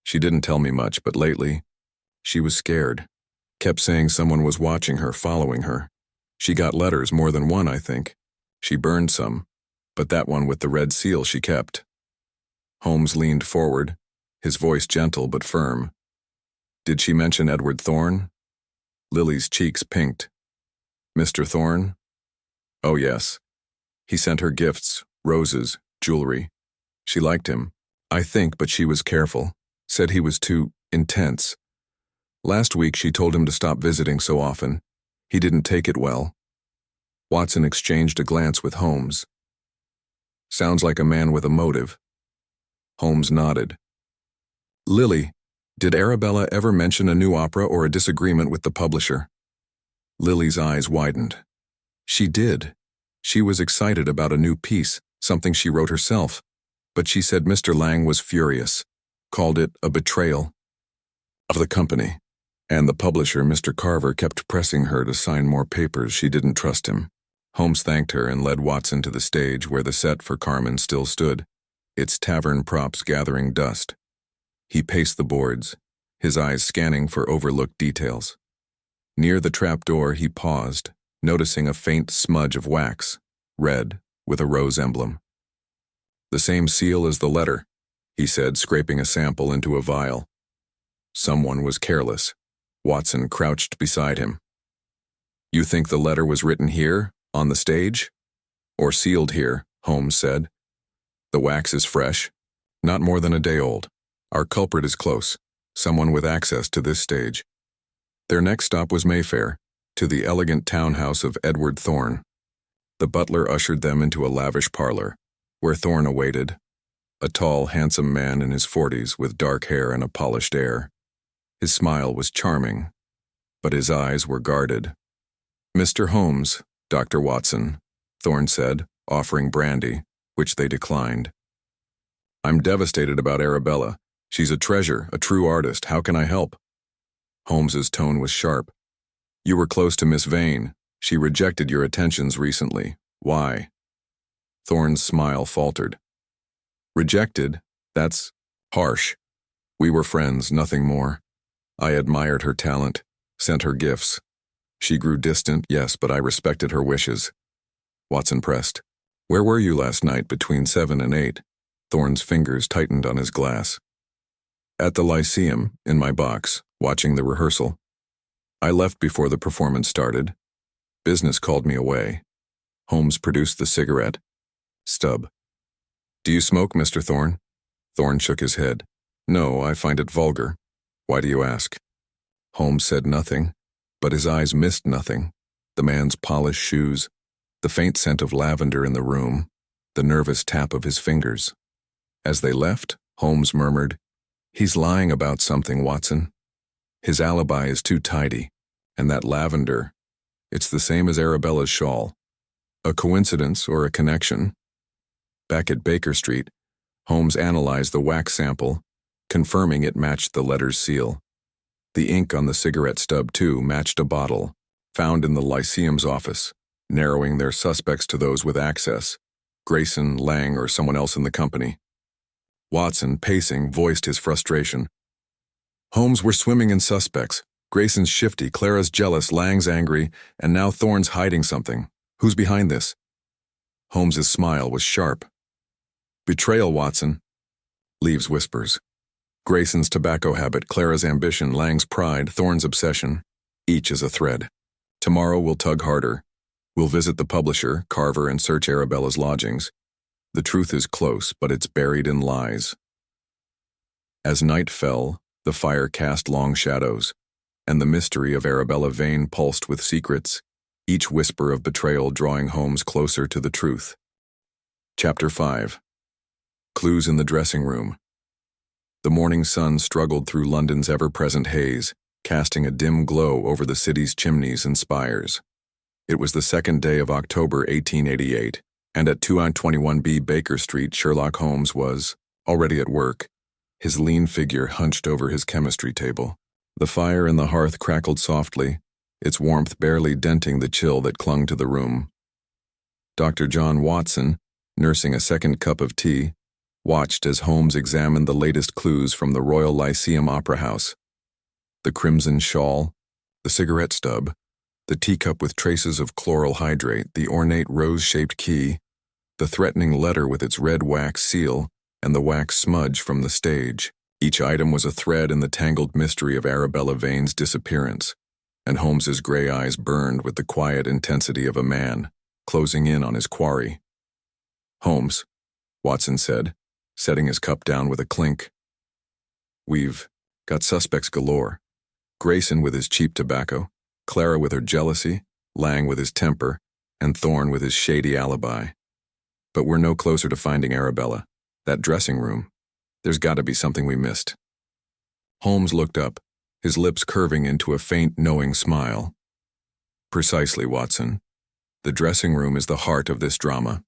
"She didn't tell me much, but lately, she was scared. Kept saying someone was watching her, following her. She got letters, more than one, I think. She burned some, but that one with the red seal she kept." Holmes leaned forward, his voice gentle but firm. "Did she mention Edward Thorne?" Lily's cheeks pinked. "Mr. Thorne? Oh, yes. He sent her gifts, roses, jewelry. She liked him, I think, but she was careful. Said he was too intense. Last week she told him to stop visiting so often. He didn't take it well." Watson exchanged a glance with Holmes. "Sounds like a man with a motive." Holmes nodded. "Lily, did Arabella ever mention a new opera or a disagreement with the publisher?" Lily's eyes widened. "She did. She was excited about a new piece, something she wrote herself, but she said Mr. Lang was furious, called it a betrayal of the company, and the publisher, Mr. Carver, kept pressing her to sign more papers. She didn't trust him." Holmes thanked her and led Watson to the stage where the set for Carmen still stood, its tavern props gathering dust. He paced the boards, his eyes scanning for overlooked details. Near the trapdoor he paused, noticing a faint smudge of wax, red, with a rose emblem. "The same seal as the letter," he said, scraping a sample into a vial. Someone was careless. Watson crouched beside him. "You think the letter was written here, on the stage?" "Or sealed here," Holmes said. "The wax is fresh, not more than a day old. Our culprit is close, someone with access to this stage." Their next stop was Mayfair, to the elegant townhouse of Edward Thorne. The butler ushered them into a lavish parlor, where Thorne awaited, a tall, handsome man in his 40s with dark hair and a polished air. His smile was charming, but his eyes were guarded. "Mr. Holmes, Dr. Watson," Thorne said, offering brandy, which they declined. "I'm devastated about Arabella. She's a treasure, a true artist. How can I help?" Holmes's tone was sharp. "You were close to Miss Vane. She rejected your attentions recently. Why?" Thorne's smile faltered. "Rejected? That's harsh. We were friends, nothing more. I admired her talent, sent her gifts. She grew distant, yes, but I respected her wishes. Watson pressed. Where were you last night between 7 and 8? Thorne's fingers tightened on his glass. At the Lyceum, in my box, watching the rehearsal. I left before the performance started. Business called me away. Holmes produced the cigarette. Stub. Do you smoke, Mr. Thorne? Thorne shook his head. No, I find it vulgar. Why do you ask? Holmes said nothing, but his eyes missed nothing. The man's polished shoes, the faint scent of lavender in the room, the nervous tap of his fingers. As they left, Holmes murmured, He's lying about something, Watson. His alibi is too tidy, and that lavender, it's the same as Arabella's shawl. A coincidence or a connection? Back at Baker Street, Holmes analyzed the wax sample, confirming it matched the letter's seal. The ink on the cigarette stub, too, matched a bottle, found in the Lyceum's office, narrowing their suspects to those with access, Grayson, Lang, or someone else in the company. Watson, pacing, voiced his frustration. Holmes, we're swimming in suspects. Grayson's shifty, Clara's jealous, Lang's angry, and now Thorne's hiding something. Who's behind this? Holmes's smile was sharp. Betrayal, Watson. Leaves whispers. Grayson's tobacco habit, Clara's ambition, Lang's pride, Thorne's obsession. Each is a thread. Tomorrow we'll tug harder. We'll visit the publisher, Carver, and search Arabella's lodgings. The truth is close, but it's buried in lies. As night fell, the fire cast long shadows, and the mystery of Arabella Vane pulsed with secrets, each whisper of betrayal drawing Holmes closer to the truth. Chapter 5. Clues in the dressing room. The morning sun struggled through London's ever-present haze, casting a dim glow over the city's chimneys and spires. It was the second day of October 1888, and at 221B Baker Street, Sherlock Holmes was, already at work, his lean figure hunched over his chemistry table. The fire in the hearth crackled softly, its warmth barely denting the chill that clung to the room. Dr. John Watson, nursing a second cup of tea, watched as Holmes examined the latest clues from the Royal Lyceum Opera House. The crimson shawl, the cigarette stub, the teacup with traces of chloral hydrate, the ornate rose-shaped key, the threatening letter with its red wax seal, and the wax smudge from the stage. Each item was a thread in the tangled mystery of Arabella Vane's disappearance, and Holmes's gray eyes burned with the quiet intensity of a man, closing in on his quarry. Holmes, Watson said, setting his cup down with a clink. We've got suspects galore. Grayson with his cheap tobacco, Clara with her jealousy, Lang with his temper, and Thorne with his shady alibi. But we're no closer to finding Arabella. That dressing room. There's got to be something we missed. Holmes looked up, his lips curving into a faint, knowing smile. Precisely, Watson. The dressing room is the heart of this drama.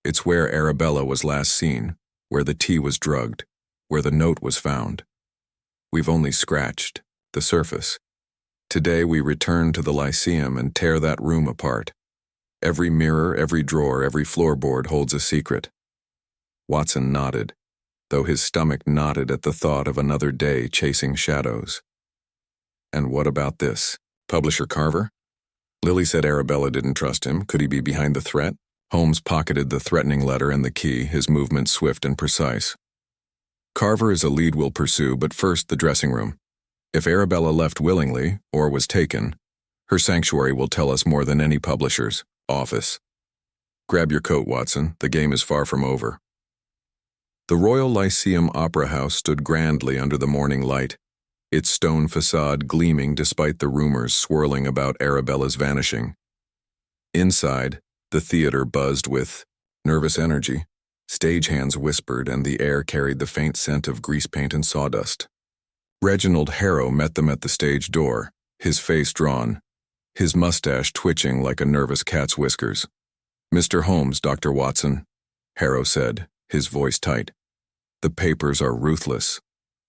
It's where Arabella was last seen, where the tea was drugged, where the note was found. We've only scratched the surface. Today we return to the Lyceum and tear that room apart. Every mirror, every drawer, every floorboard holds a secret. Watson nodded, though his stomach knotted at the thought of another day chasing shadows. And what about this? Publisher Carver? Lily said Arabella didn't trust him. Could he be behind the threat? Holmes pocketed the threatening letter and the key, his movements swift and precise. Carver is a lead we'll pursue, but first the dressing room. If Arabella left willingly, or was taken, her sanctuary will tell us more than any publisher's office. Grab your coat, Watson. The game is far from over. The Royal Lyceum Opera House stood grandly under the morning light, its stone facade gleaming despite the rumors swirling about Arabella's vanishing. Inside, the theater buzzed with nervous energy. Stagehands whispered, and the air carried the faint scent of grease paint and sawdust. Reginald Harrow met them at the stage door, his face drawn, his mustache twitching like a nervous cat's whiskers. "Mr. Holmes, Dr. Watson," Harrow said, his voice tight. "The papers are ruthless.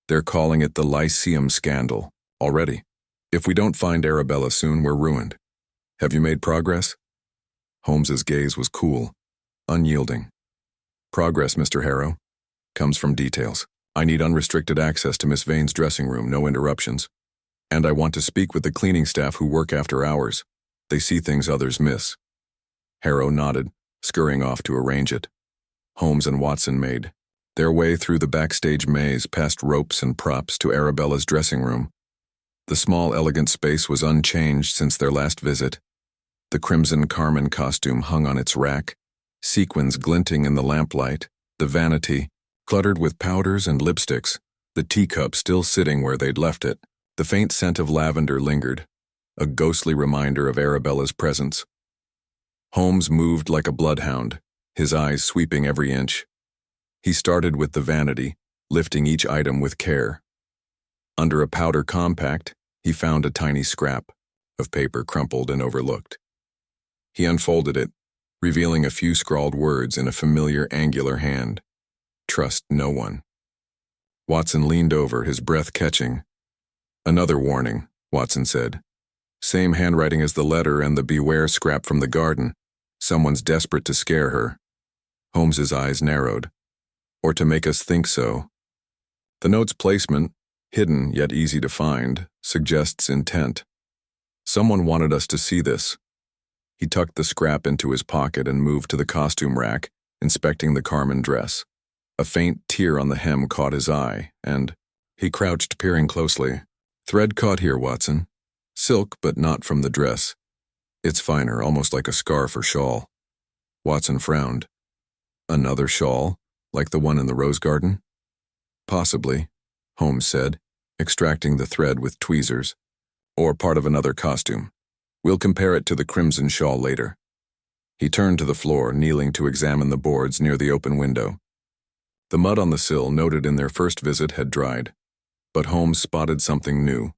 They're calling it the Lyceum scandal, already. If we don't find Arabella soon, we're ruined. Have you made progress?" Holmes's gaze was cool, unyielding. "Progress, Mr. Harrow, comes from details. I need unrestricted access to Miss Vane's dressing room, no interruptions. And I want to speak with the cleaning staff who work after hours. They see things others miss." Harrow nodded, scurrying off to arrange it. Holmes and Watson made their way through the backstage maze past ropes and props to Arabella's dressing room. The small, elegant space was unchanged since their last visit. The crimson carmine costume hung on its rack, sequins glinting in the lamplight, the vanity, cluttered with powders and lipsticks, the teacup still sitting where they'd left it. The faint scent of lavender lingered, a ghostly reminder of Arabella's presence. Holmes moved like a bloodhound, his eyes sweeping every inch. He started with the vanity, lifting each item with care. Under a powder compact, he found a tiny scrap of paper crumpled and overlooked. He unfolded it, revealing a few scrawled words in a familiar angular hand. "Trust no one." Watson leaned over, his breath catching. "Another warning," Watson said. "Same handwriting as the letter and the beware scrap from the garden. Someone's desperate to scare her." Holmes's eyes narrowed. "Or to make us think so." The note's placement, hidden yet easy to find, suggests intent. Someone wanted us to see this. He tucked the scrap into his pocket and moved to the costume rack, inspecting the carmine dress. A faint tear on the hem caught his eye, and he crouched, peering closely. "Thread caught here, Watson. Silk, but not from the dress. It's finer, almost like a scarf or shawl." Watson frowned. "Another shawl, like the one in the rose garden?" "Possibly," Holmes said, extracting the thread with tweezers. "Or part of another costume. We'll compare it to the crimson shawl later." He turned to the floor, kneeling to examine the boards near the open window. The mud on the sill, noted in their first visit, had dried, but Holmes spotted something new,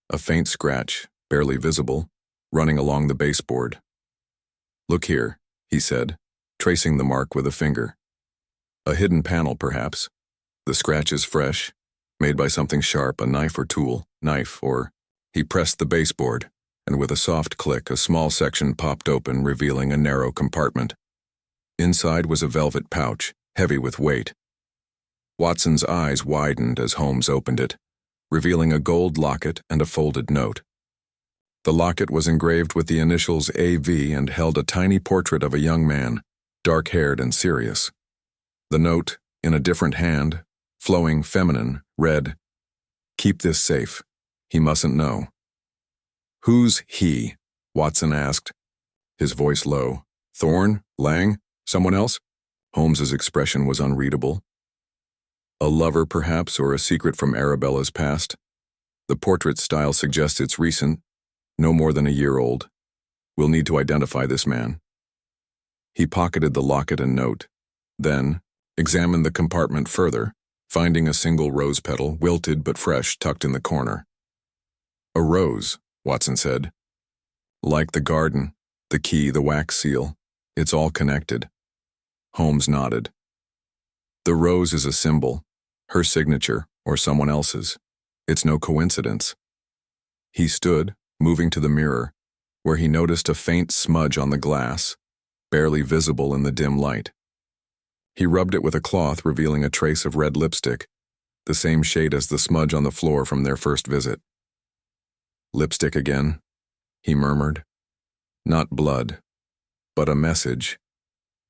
a faint scratch, barely visible, running along the baseboard. "Look here," he said, tracing the mark with a finger. "A hidden panel, perhaps. The scratch is fresh, made by something sharp, a knife or tool, or—" He pressed the baseboard, and with a soft click, a small section popped open, revealing a narrow compartment. Inside was a velvet pouch, heavy with weight. Watson's eyes widened as Holmes opened it, revealing a gold locket and a folded note. The locket was engraved with the initials AV and held a tiny portrait of a young man, dark-haired and serious. The note, in a different hand, flowing feminine, read, "Keep this safe. He mustn't know." "Who's he?" Watson asked, his voice low. "Thorne? Lang? Someone else?" Holmes's expression was unreadable. "A lover, perhaps, or a secret from Arabella's past. The portrait style suggests it's recent, no more than a year old. We'll need to identify this man." He pocketed the locket and note, then examined the compartment further, finding a single rose petal, wilted but fresh, tucked in the corner. "A rose," Watson said. "Like the garden, the key, the wax seal. It's all connected." Holmes nodded. "The rose is a symbol, her signature or someone else's. It's no coincidence." He stood, moving to the mirror, where he noticed a faint smudge on the glass, barely visible in the dim light. He rubbed it with a cloth, revealing a trace of red lipstick, the same shade as the smudge on the floor from their first visit. "Lipstick again," he murmured. "Not blood, but a message."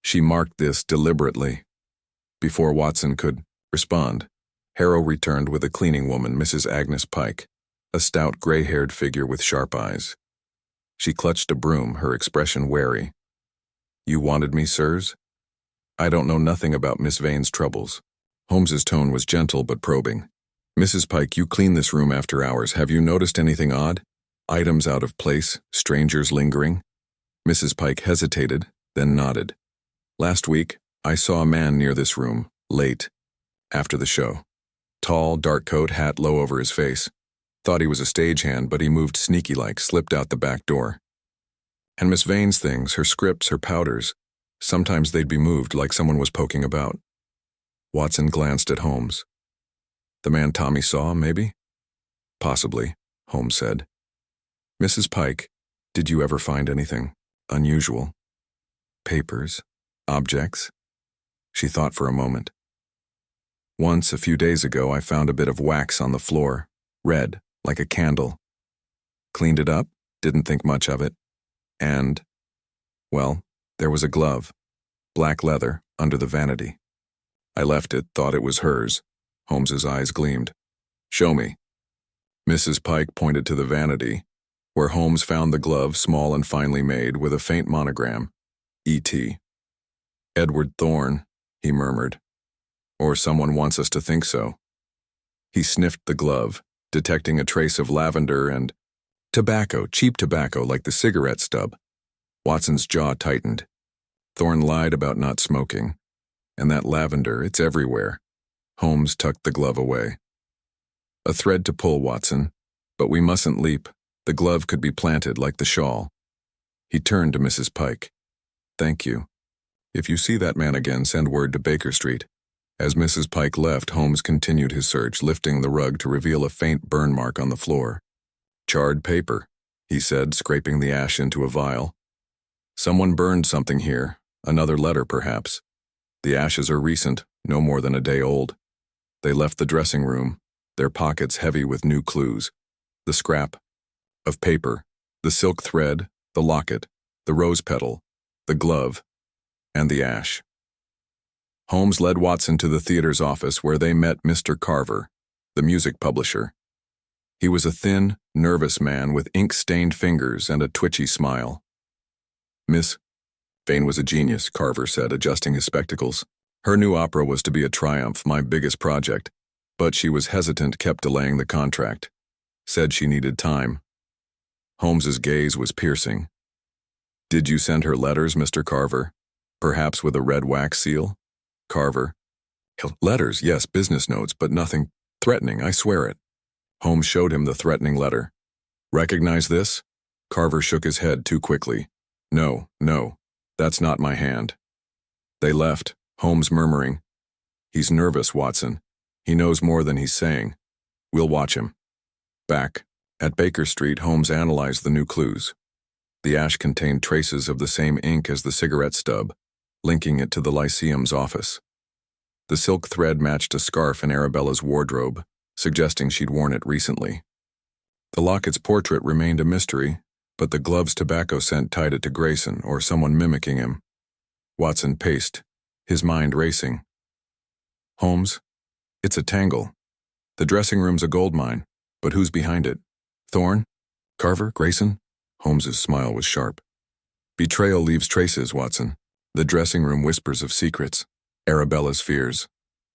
She marked this deliberately. Before Watson could respond, Harrow returned with a cleaning woman, Mrs. Agnes Pike, a stout gray-haired figure with sharp eyes. She clutched a broom, her expression wary. "You wanted me, sirs? I don't know nothing about Miss Vane's troubles." Holmes's tone was gentle but probing. "Mrs. Pike, you clean this room after hours. Have you noticed anything odd? Items out of place, strangers lingering?" Mrs. Pike hesitated, then nodded. "Last week, I saw a man near this room, late, after the show. Tall, dark coat, hat low over his face. Thought he was a stagehand, but he moved sneaky-like, slipped out the back door. And Miss Vane's things, her scripts, her powders, sometimes they'd be moved like someone was poking about." Watson glanced at Holmes. "The man Tommy saw, maybe?" "Possibly," Holmes said. "Mrs. Pike, did you ever find anything unusual? Papers? Objects?" She thought for a moment. Once, a few days ago, I found a bit of wax on the floor, red, like a candle. Cleaned it up, didn't think much of it, and, well, there was a glove, black leather, under the vanity. I left it, thought it was hers. Holmes's eyes gleamed. "Show me." Mrs. Pike pointed to the vanity, where Holmes found the glove, small and finely made, with a faint monogram, E.T. "Edward Thorne," he murmured. "Or someone wants us to think so." He sniffed the glove, detecting a trace of lavender and tobacco, cheap tobacco like the cigarette stub. Watson's jaw tightened. Thorne lied about not smoking. And that lavender, it's everywhere. Holmes tucked the glove away. "A thread to pull, Watson. But we mustn't leap. The glove could be planted like the shawl." He turned to Mrs. Pike. "Thank you. If you see that man again, send word to Baker Street." As Mrs. Pike left, Holmes continued his search, lifting the rug to reveal a faint burn mark on the floor. "Charred paper," he said, scraping the ash into a vial. "Someone burned something here, another letter perhaps. The ashes are recent, no more than a day old. They left the dressing room, their pockets heavy with new clues. The scrap of paper, the silk thread, the locket, the rose petal, the glove, and the ash." Holmes led Watson to the theater's office, where they met Mr. Carver, the music publisher. He was a thin, nervous man with ink-stained fingers and a twitchy smile. "Miss Vane was a genius," Carver said, adjusting his spectacles. "Her new opera was to be a triumph, my biggest project, but she was hesitant, kept delaying the contract. Said she needed time." Holmes's gaze was piercing. "Did you send her letters, Mr. Carver? Perhaps with a red wax seal?" Carver: "Letters, yes, business notes, but nothing threatening, I swear it." Holmes showed him the threatening letter. "Recognize this?" Carver shook his head too quickly. No, that's not my hand." They left, Holmes murmuring, "He's nervous, Watson. He knows more than he's saying. We'll watch him." Back at Baker Street, Holmes analyzed the new clues. The ash contained traces of the same ink as the cigarette stub, linking it to the Lyceum's office. The silk thread matched a scarf in Arabella's wardrobe, suggesting she'd worn it recently. The locket's portrait remained a mystery, but the glove's tobacco scent tied it to Grayson or someone mimicking him. Watson paced, his mind racing. "Holmes, it's a tangle. The dressing room's a gold mine, but who's behind it? Thorne? Carver? Grayson?" Holmes's smile was sharp. "Betrayal leaves traces, Watson. The dressing room whispers of secrets, Arabella's fears,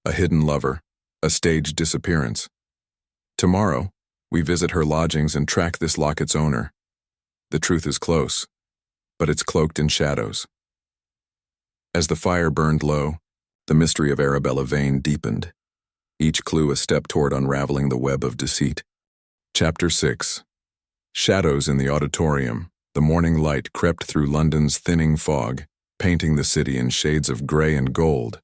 a hidden lover, a staged disappearance. Tomorrow, we visit her lodgings and track this locket's owner. The truth is close, but it's cloaked in shadows." As the fire burned low, the mystery of Arabella Vane deepened, each clue a step toward unraveling the web of deceit. Chapter 6. Shadows in the auditorium. The morning light crept through London's thinning fog, painting the city in shades of gray and gold.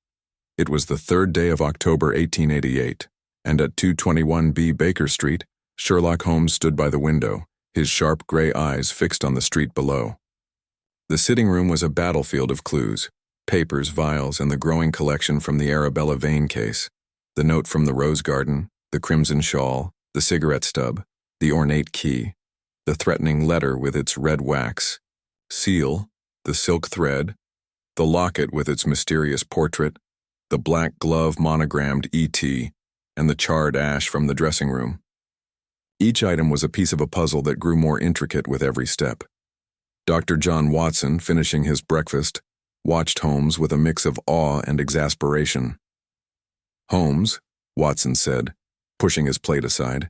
It was the 3rd day of October 1888, and at 221B Baker Street, Sherlock Holmes stood by the window, his sharp gray eyes fixed on the street below. The sitting room was a battlefield of clues, papers, vials, and the growing collection from the Arabella Vane case, the note from the rose garden, the crimson shawl, the cigarette stub, the ornate key, the threatening letter with its red wax, seal, the silk thread, the locket with its mysterious portrait, the black glove monogrammed E.T., and the charred ash from the dressing room. Each item was a piece of a puzzle that grew more intricate with every step. Dr. John Watson, finishing his breakfast, watched Holmes with a mix of awe and exasperation. "Holmes," Watson said, pushing his plate aside,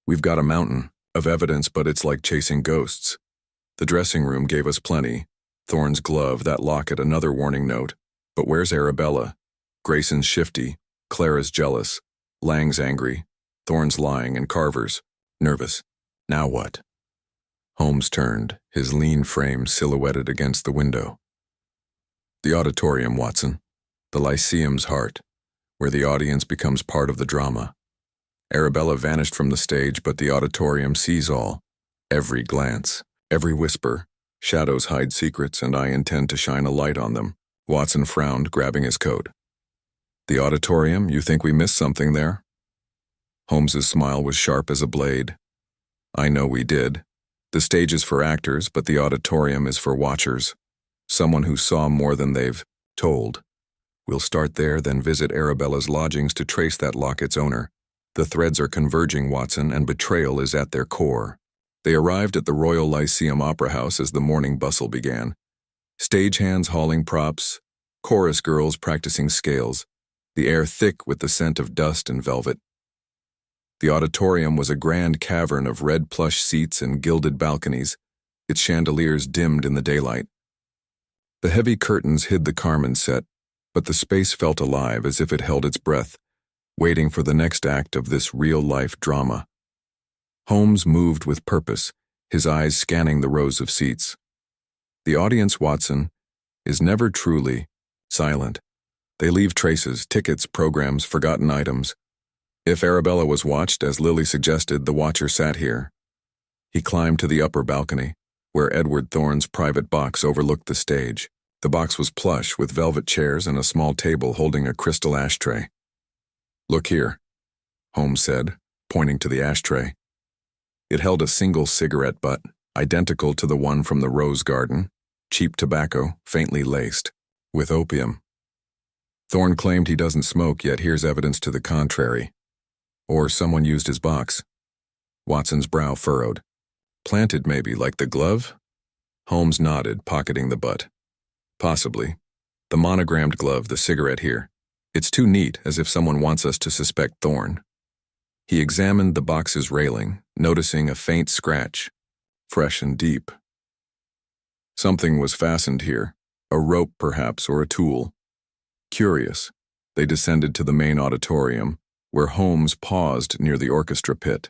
"we've got a mountain of evidence, but it's like chasing ghosts. The dressing room gave us plenty. Thorne's glove, that locket, another warning note. But where's Arabella? Grayson's shifty, Clara's jealous, Lang's angry, Thorne's lying, and Carver's nervous. Now what?" Holmes turned, his lean frame silhouetted against the window. "The auditorium, Watson. The Lyceum's heart, where the audience becomes part of the drama. Arabella vanished from the stage, but the auditorium sees all. Every glance, every whisper. Shadows hide secrets, and I intend to shine a light on them." Watson frowned, grabbing his coat. The auditorium, you think we missed something there? Holmes's smile was sharp as a blade. I know we did. The stage is for actors, but the auditorium is for watchers. Someone who saw more than they've told. We'll start there, then visit Arabella's lodgings to trace that locket's owner. The threads are converging, Watson, and betrayal is at their core. They arrived at the Royal Lyceum Opera House as the morning bustle began. Stagehands hauling props, chorus girls practicing scales, the air thick with the scent of dust and velvet. The auditorium was a grand cavern of red plush seats and gilded balconies, its chandeliers dimmed in the daylight. The heavy curtains hid the Carmen set, but the space felt alive as if it held its breath, waiting for the next act of this real-life drama. Holmes moved with purpose, his eyes scanning the rows of seats. The audience, Watson, is never truly silent. They leave traces, tickets, programs, forgotten items. If Arabella was watched, as Lily suggested, the watcher sat here. He climbed to the upper balcony, where Edward Thorne's private box overlooked the stage. The box was plush, with velvet chairs and a small table holding a crystal ashtray. Look here, Holmes said, pointing to the ashtray. It held a single cigarette butt, identical to the one from the rose garden, cheap tobacco, faintly laced, with opium. Thorne claimed he doesn't smoke, yet here's evidence to the contrary. Or someone used his box. Watson's brow furrowed. Planted, maybe, like the glove? Holmes nodded, pocketing the butt. Possibly. The monogrammed glove, the cigarette here. It's too neat, as if someone wants us to suspect Thorne. He examined the box's railing, noticing a faint scratch, fresh and deep. Something was fastened here, a rope perhaps, or a tool. Curious, they descended to the main auditorium, where Holmes paused near the orchestra pit.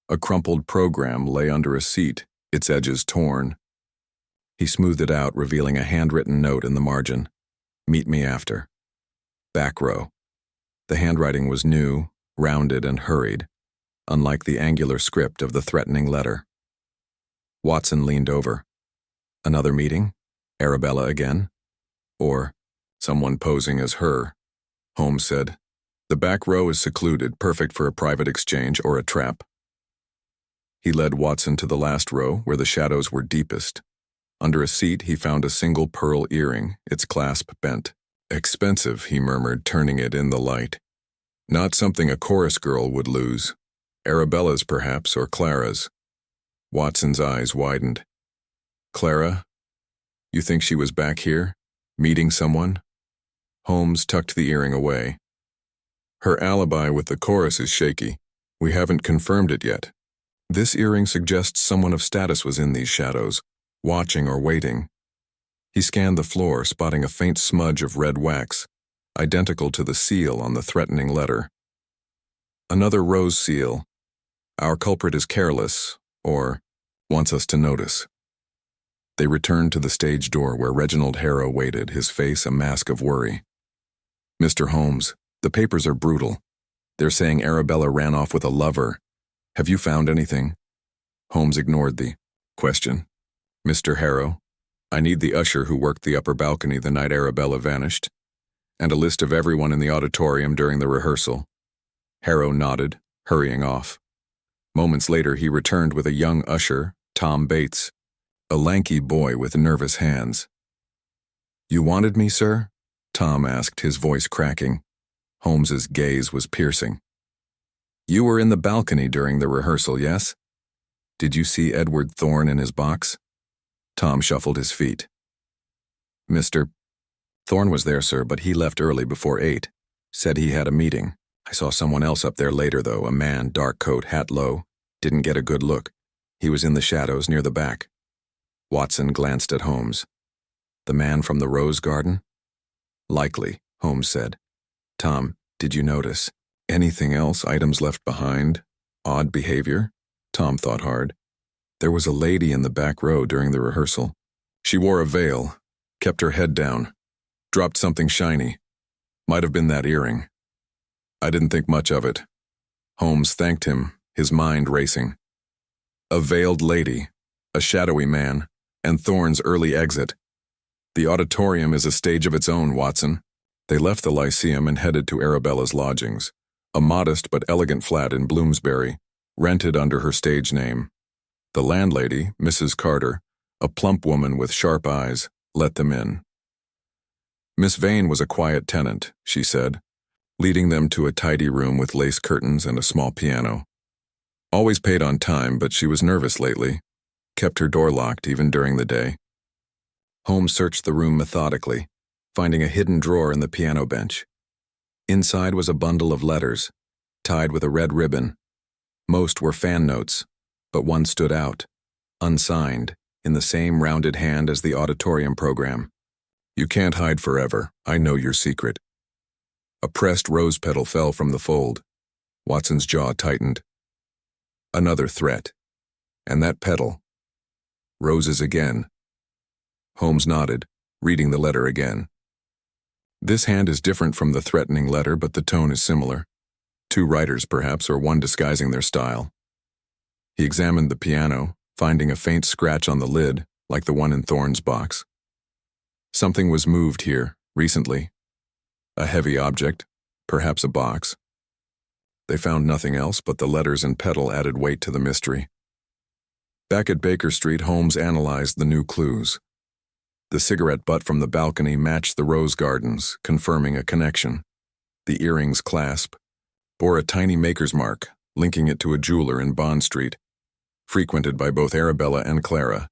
A crumpled program lay under a seat, its edges torn. He smoothed it out, revealing a handwritten note in the margin. Meet me after. Back row. The handwriting was new, rounded and hurried, unlike the angular script of the threatening letter. Watson leaned over. Another meeting? Arabella again? Or someone posing as her? Holmes said. The back row is secluded, perfect for a private exchange or a trap. He led Watson to the last row, where the shadows were deepest. Under a seat, he found a single pearl earring, its clasp bent. Expensive, he murmured, turning it in the light. Not something a chorus girl would lose. Arabella's, perhaps, or Clara's. Watson's eyes widened. Clara? You think she was back here, meeting someone? Holmes tucked the earring away. Her alibi with the chorus is shaky. We haven't confirmed it yet. This earring suggests someone of status was in these shadows, watching or waiting. He scanned the floor, spotting a faint smudge of red wax, identical to the seal on the threatening letter. Another rose seal. Our culprit is careless, or wants us to notice. They returned to the stage door where Reginald Harrow waited, his face a mask of worry. Mr. Holmes, the papers are brutal. They're saying Arabella ran off with a lover. Have you found anything? Holmes ignored the question. Mr. Harrow, I need the usher who worked the upper balcony the night Arabella vanished, and a list of everyone in the auditorium during the rehearsal. Harrow nodded, hurrying off. Moments later, he returned with a young usher, Tom Bates, a lanky boy with nervous hands. You wanted me, sir? Tom asked, his voice cracking. Holmes's gaze was piercing. You were in the balcony during the rehearsal, yes? Did you see Edward Thorne in his box? Tom shuffled his feet. Mr. Thorne was there, sir, but he left early before 8. Said he had a meeting. I saw someone else up there later, though, a man, dark coat, hat low. Didn't get a good look. He was in the shadows near the back. Watson glanced at Holmes. The man from the rose garden? Likely, Holmes said. Tom, did you notice? Anything else, items left behind? Odd behavior? Tom thought hard. There was a lady in the back row during the rehearsal. She wore a veil, kept her head down, dropped something shiny. Might have been that earring. I didn't think much of it. Holmes thanked him, his mind racing. A veiled lady, a shadowy man, and Thorne's early exit. The auditorium is a stage of its own, Watson. They left the Lyceum and headed to Arabella's lodgings, a modest but elegant flat in Bloomsbury, rented under her stage name. The landlady, Mrs. Carter, a plump woman with sharp eyes, let them in. Miss Vane was a quiet tenant, she said, leading them to a tidy room with lace curtains and a small piano. Always paid on time, but she was nervous lately, kept her door locked even during the day. Holmes searched the room methodically, finding a hidden drawer in the piano bench. Inside was a bundle of letters, tied with a red ribbon. Most were fan notes, but one stood out, unsigned, in the same rounded hand as the auditorium program. "You can't hide forever. I know your secret." A pressed rose petal fell from the fold. Watson's jaw tightened. Another threat. And that petal. Roses again. Holmes nodded, reading the letter again. "This hand is different from the threatening letter, but the tone is similar. Two writers, perhaps, or one disguising their style." He examined the piano, finding a faint scratch on the lid, like the one in Thorne's box. Something was moved here, recently. A heavy object, perhaps a box. They found nothing else, but the letters and petal added weight to the mystery. Back at Baker Street, Holmes analyzed the new clues. The cigarette butt from the balcony matched the rose gardens, confirming a connection. The earring's clasp bore a tiny maker's mark, linking it to a jeweler in Bond Street, frequented by both Arabella and Clara.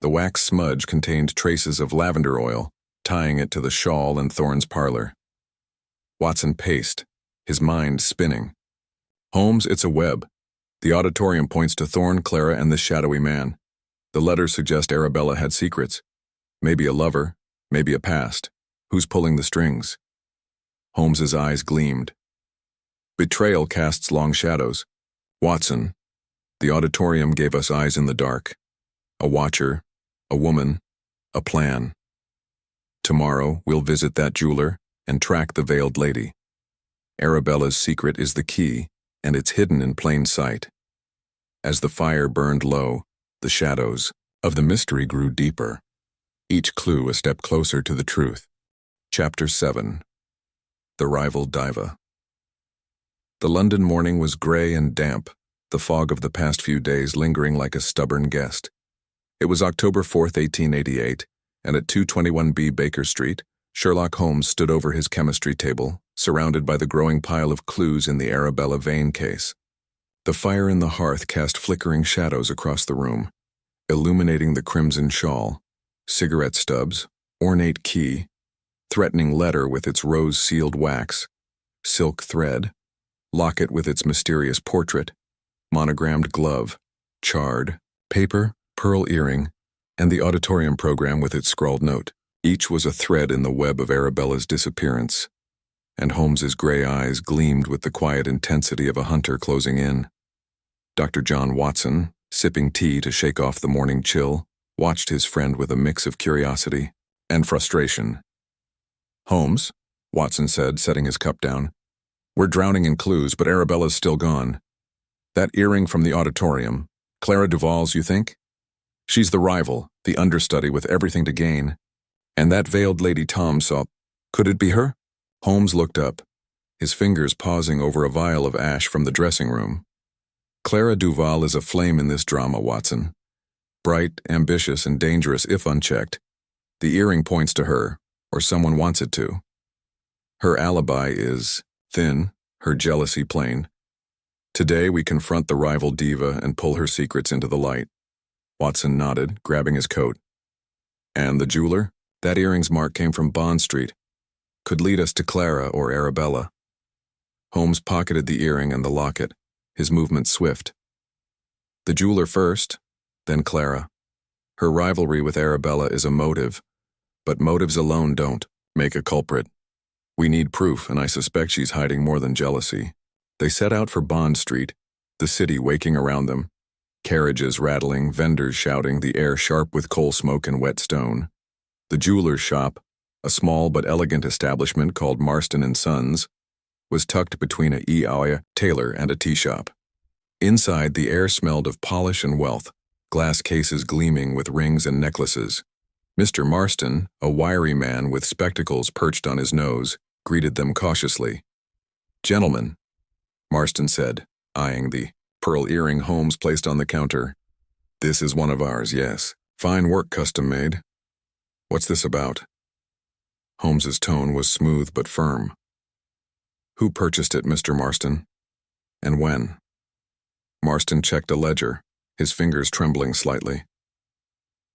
The wax smudge contained traces of lavender oil, tying it to the shawl in Thorne's parlor. Watson paced, his mind spinning. "Holmes, it's a web. The auditorium points to Thorne, Clara, and this shadowy man. The letters suggest Arabella had secrets. Maybe a lover, maybe a past. Who's pulling the strings?" Holmes's eyes gleamed. "Betrayal casts long shadows. Watson, the auditorium gave us eyes in the dark. A watcher, a woman, a plan. Tomorrow we'll visit that jeweler and track the veiled lady. Arabella's secret is the key, and it's hidden in plain sight." As the fire burned low, the shadows of the mystery grew deeper, each clue a step closer to the truth. Chapter 7. The Rival Diva. The London morning was gray and damp, the fog of the past few days lingering like a stubborn guest. It was October 4th, 1888, and at 221B Baker Street, Sherlock Holmes stood over his chemistry table, surrounded by the growing pile of clues in the Arabella Vane case. The fire in the hearth cast flickering shadows across the room, illuminating the crimson shawl, cigarette stubs, ornate key, threatening letter with its rose-sealed wax, silk thread, locket with its mysterious portrait, monogrammed glove, charred, paper, pearl earring, and the auditorium program with its scrawled note. Each was a thread in the web of Arabella's disappearance, and Holmes's gray eyes gleamed with the quiet intensity of a hunter closing in. Dr. John Watson, sipping tea to shake off the morning chill, watched his friend with a mix of curiosity and frustration. "Holmes," Watson said, setting his cup down, "we're drowning in clues, but Arabella's still gone. That earring from the auditorium, Clara Duval's, you think? She's the rival, the understudy with everything to gain. And that veiled lady Tom saw, could it be her?" Holmes looked up, his fingers pausing over a vial of ash from the dressing room. "Clara Duval is a flame in this drama, Watson. Bright, ambitious, and dangerous if unchecked. The earring points to her, or someone wants it to. Her alibi is thin, her jealousy plain. Today we confront the rival diva and pull her secrets into the light." Watson nodded, grabbing his coat. "And the jeweler? That earring's mark came from Bond Street. Could lead us to Clara or Arabella." Holmes pocketed the earring and the locket, his movement swift. "The jeweler first, then Clara. Her rivalry with Arabella is a motive, but motives alone don't make a culprit. We need proof, and I suspect she's hiding more than jealousy." They set out for Bond Street, the city waking around them. Carriages rattling, vendors shouting, the air sharp with coal smoke and wet stone. The jeweler's shop, a small but elegant establishment called Marston & Sons, was tucked between a E.I. tailor and a tea shop. Inside, the air smelled of polish and wealth, glass cases gleaming with rings and necklaces. Mr. Marston, a wiry man with spectacles perched on his nose, greeted them cautiously. "Gentlemen," Marston said, eyeing the pearl earring Holmes placed on the counter. "This is one of ours, yes. Fine work, custom-made. What's this about?" Holmes's tone was smooth but firm. "Who purchased it, Mr. Marston? And when?" Marston checked a ledger, his fingers trembling slightly.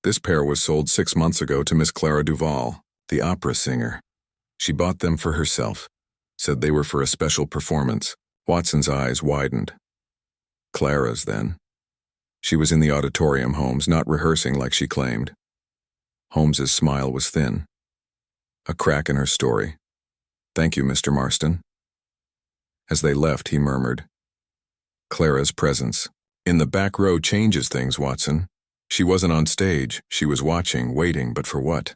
"This pair was sold 6 months ago to Miss Clara Duval, the opera singer. She bought them for herself, said they were for a special performance." Watson's eyes widened. "Clara's, then. She was in the auditorium, Holmes, not rehearsing like she claimed." Holmes's smile was thin. "A crack in her story. Thank you, Mr. Marston." As they left, he murmured, "Clara's presence in the back row changes things, Watson. She wasn't on stage, she was watching, waiting, but for what?"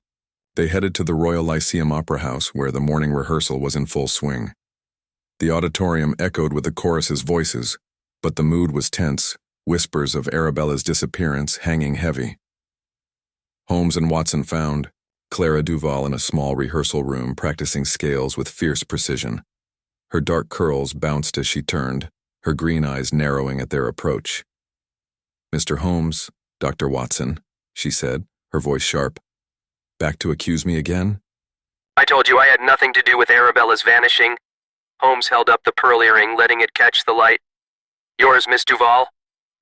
They headed to the Royal Lyceum Opera House, where the morning rehearsal was in full swing. The auditorium echoed with the chorus's voices, but the mood was tense, whispers of Arabella's disappearance hanging heavy. Holmes and Watson found Clara Duval in a small rehearsal room practicing scales with fierce precision. Her dark curls bounced as she turned, her green eyes narrowing at their approach. "Mr. Holmes, Dr. Watson," she said, her voice sharp. "Back to accuse me again?" "I told you I had nothing to do with Arabella's vanishing." Holmes held up the pearl earring, letting it catch the light. "Yours, Miss Duval,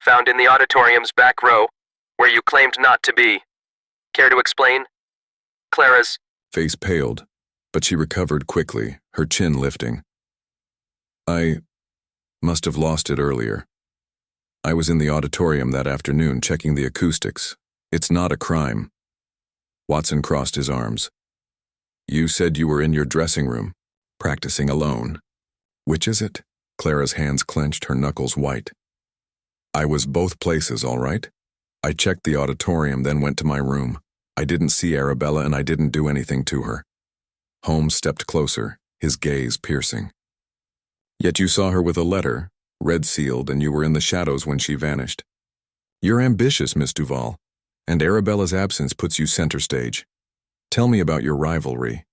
found in the auditorium's back row, where you claimed not to be. Care to explain?" Clara's face paled, but she recovered quickly, her chin lifting. "I must have lost it earlier. I was in the auditorium that afternoon checking the acoustics. It's not a crime." Watson crossed his arms. "You said you were in your dressing room, practicing alone. Which is it?" Clara's hands clenched, her knuckles white. "I was both places, all right. I checked the auditorium, then went to my room. I didn't see Arabella and I didn't do anything to her." Holmes stepped closer, his gaze piercing. "Yet you saw her with a letter, red-sealed, and you were in the shadows when she vanished. You're ambitious, Miss Duval, and Arabella's absence puts you center stage. Tell me about your rivalry."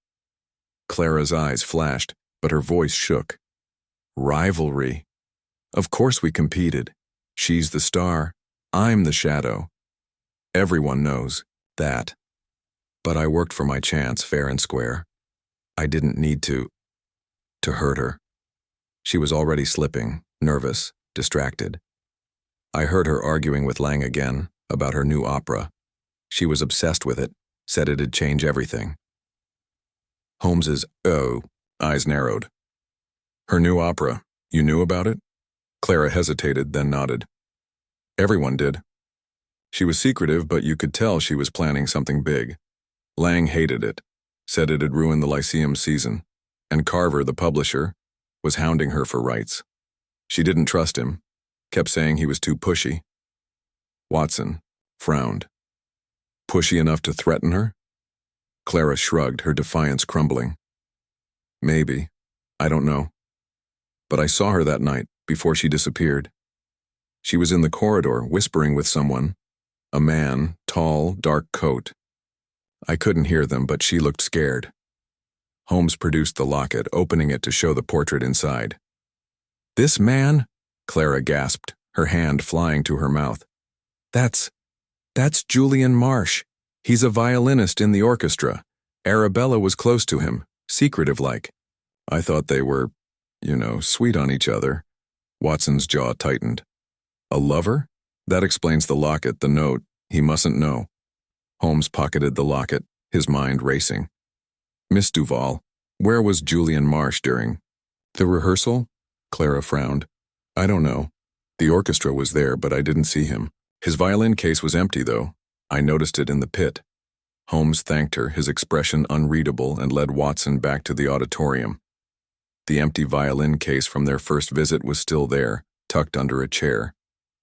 Clara's eyes flashed, but her voice shook. "Rivalry? Of course we competed. She's the star, I'm the shadow. Everyone knows that. But I worked for my chance, fair and square. I didn't need to hurt her." She was already slipping, nervous, distracted. "I heard her arguing with Lang again about her new opera. She was obsessed with it, said it'd change everything." Holmes's eyes narrowed. "Her new opera, you knew about it?" Clara hesitated, then nodded. "Everyone did. She was secretive, but you could tell she was planning something big. Lang hated it, said it'd ruin the Lyceum season, and Carver, the publisher, was hounding her for rights. She didn't trust him, kept saying he was too pushy." Watson frowned. "Pushy enough to threaten her?" Clara shrugged, her defiance crumbling. "Maybe. I don't know. But I saw her that night, before she disappeared. She was in the corridor, whispering with someone. A man, tall, dark coat. I couldn't hear them, but she looked scared." Holmes produced the locket, opening it to show the portrait inside. "This man?" Clara gasped, her hand flying to her mouth. That's Julian Marsh. He's a violinist in the orchestra. Arabella was close to him, secretive-like. I thought they were, sweet on each other." Watson's jaw tightened. "A lover? That explains the locket, the note. He mustn't know." Holmes pocketed the locket, his mind racing. "Miss Duval, where was Julian Marsh during the rehearsal?" Clara frowned. "I don't know. The orchestra was there, but I didn't see him. His violin case was empty, though. I noticed it in the pit." Holmes thanked her, his expression unreadable, and led Watson back to the auditorium. The empty violin case from their first visit was still there, tucked under a chair.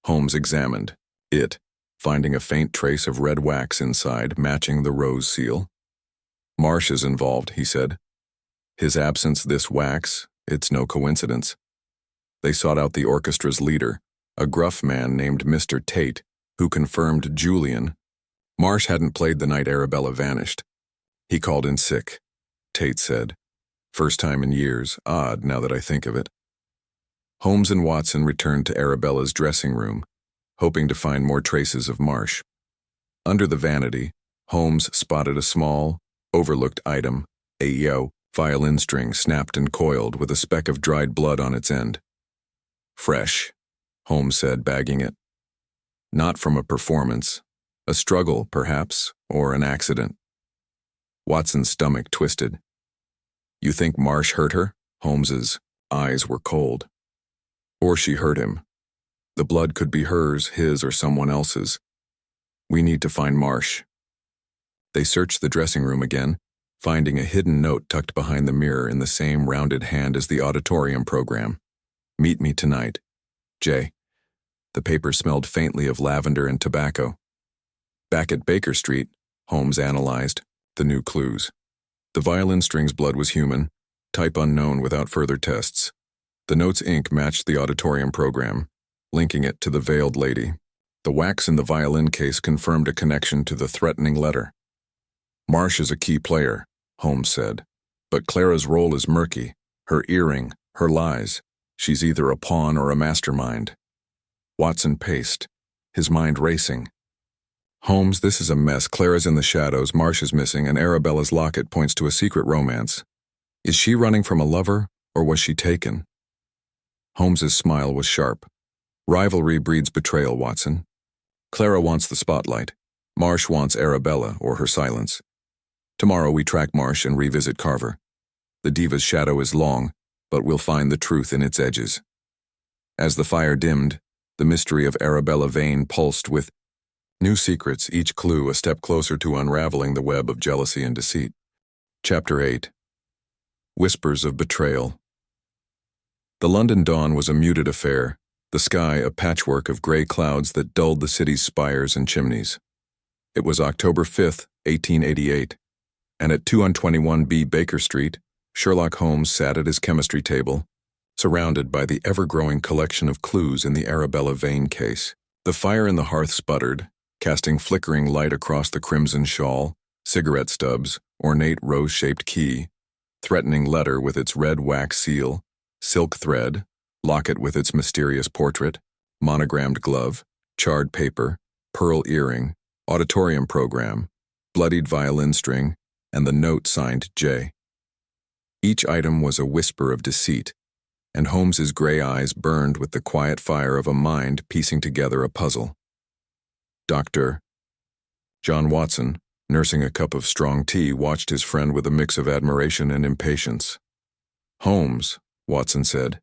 Holmes examined it, finding a faint trace of red wax inside, matching the rose seal. "Marsh is involved," he said. "His absence, this wax, it's no coincidence." They sought out the orchestra's leader, a gruff man named Mr. Tate, who confirmed Julian Marsh hadn't played the night Arabella vanished. He called in sick, Tate said. First time in years, odd now that I think of it. Holmes and Watson returned to Arabella's dressing room, hoping to find more traces of Marsh. Under the vanity, Holmes spotted a small, overlooked item, a violin string snapped and coiled with a speck of dried blood on its end. Fresh, Holmes said, bagging it. Not from a performance. A struggle, perhaps, or an accident. Watson's stomach twisted. You think Marsh hurt her? Holmes's eyes were cold. Or she hurt him. The blood could be hers, his, or someone else's. We need to find Marsh. They searched the dressing room again, finding a hidden note tucked behind the mirror in the same rounded hand as the auditorium program. Meet me tonight. J. The paper smelled faintly of lavender and tobacco. Back at Baker Street, Holmes analyzed the new clues. The violin string's blood was human, type unknown without further tests. The note's ink matched the auditorium program, linking it to the veiled lady. The wax in the violin case confirmed a connection to the threatening letter. Marsh is a key player, Holmes said, but Clara's role is murky. Her earring, her lies. She's either a pawn or a mastermind. Watson paced, his mind racing. Holmes, this is a mess. Clara's in the shadows, Marsh is missing, and Arabella's locket points to a secret romance. Is she running from a lover, or was she taken? Holmes's smile was sharp. Rivalry breeds betrayal, Watson. Clara wants the spotlight. Marsh wants Arabella, or her silence. Tomorrow we track Marsh and revisit Carver. The diva's shadow is long, but we'll find the truth in its edges. As the fire dimmed, the mystery of Arabella Vane pulsed with new secrets, each clue a step closer to unraveling the web of jealousy and deceit. Chapter 8. Whispers of Betrayal. The London dawn was a muted affair, the sky a patchwork of gray clouds that dulled the city's spires and chimneys. It was October 5th, 1888, and at 221B Baker Street, Sherlock Holmes sat at his chemistry table, surrounded by the ever-growing collection of clues in the Arabella Vane case. The fire in the hearth sputtered, casting flickering light across the crimson shawl, cigarette stubs, ornate rose-shaped key, threatening letter with its red wax seal, silk thread, locket with its mysterious portrait, monogrammed glove, charred paper, pearl earring, auditorium program, bloodied violin string, and the note signed J. Each item was a whisper of deceit, and Holmes's gray eyes burned with the quiet fire of a mind piecing together a puzzle. Dr. John Watson, nursing a cup of strong tea, watched his friend with a mix of admiration and impatience. Holmes, Watson said,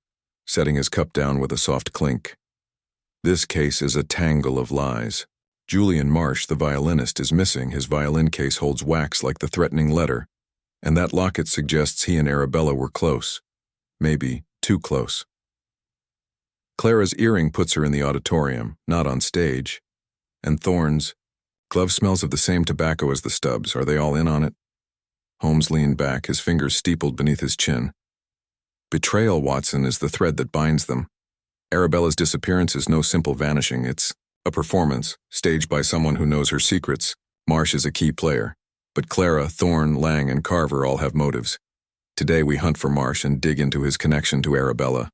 setting his cup down with a soft clink. This case is a tangle of lies. Julian Marsh, the violinist, is missing. His violin case holds wax like the threatening letter, and that locket suggests he and Arabella were close. Maybe too close. Clara's earring puts her in the auditorium, not on stage. And Thorne's glove smells of the same tobacco as the stubs. Are they all in on it? Holmes leaned back, his fingers steepled beneath his chin. Betrayal, Watson, is the thread that binds them. Arabella's disappearance is no simple vanishing. It's a performance, staged by someone who knows her secrets. Marsh is a key player. But Clara, Thorne, Lang, and Carver all have motives. Today we hunt for Marsh and dig into his connection to Arabella.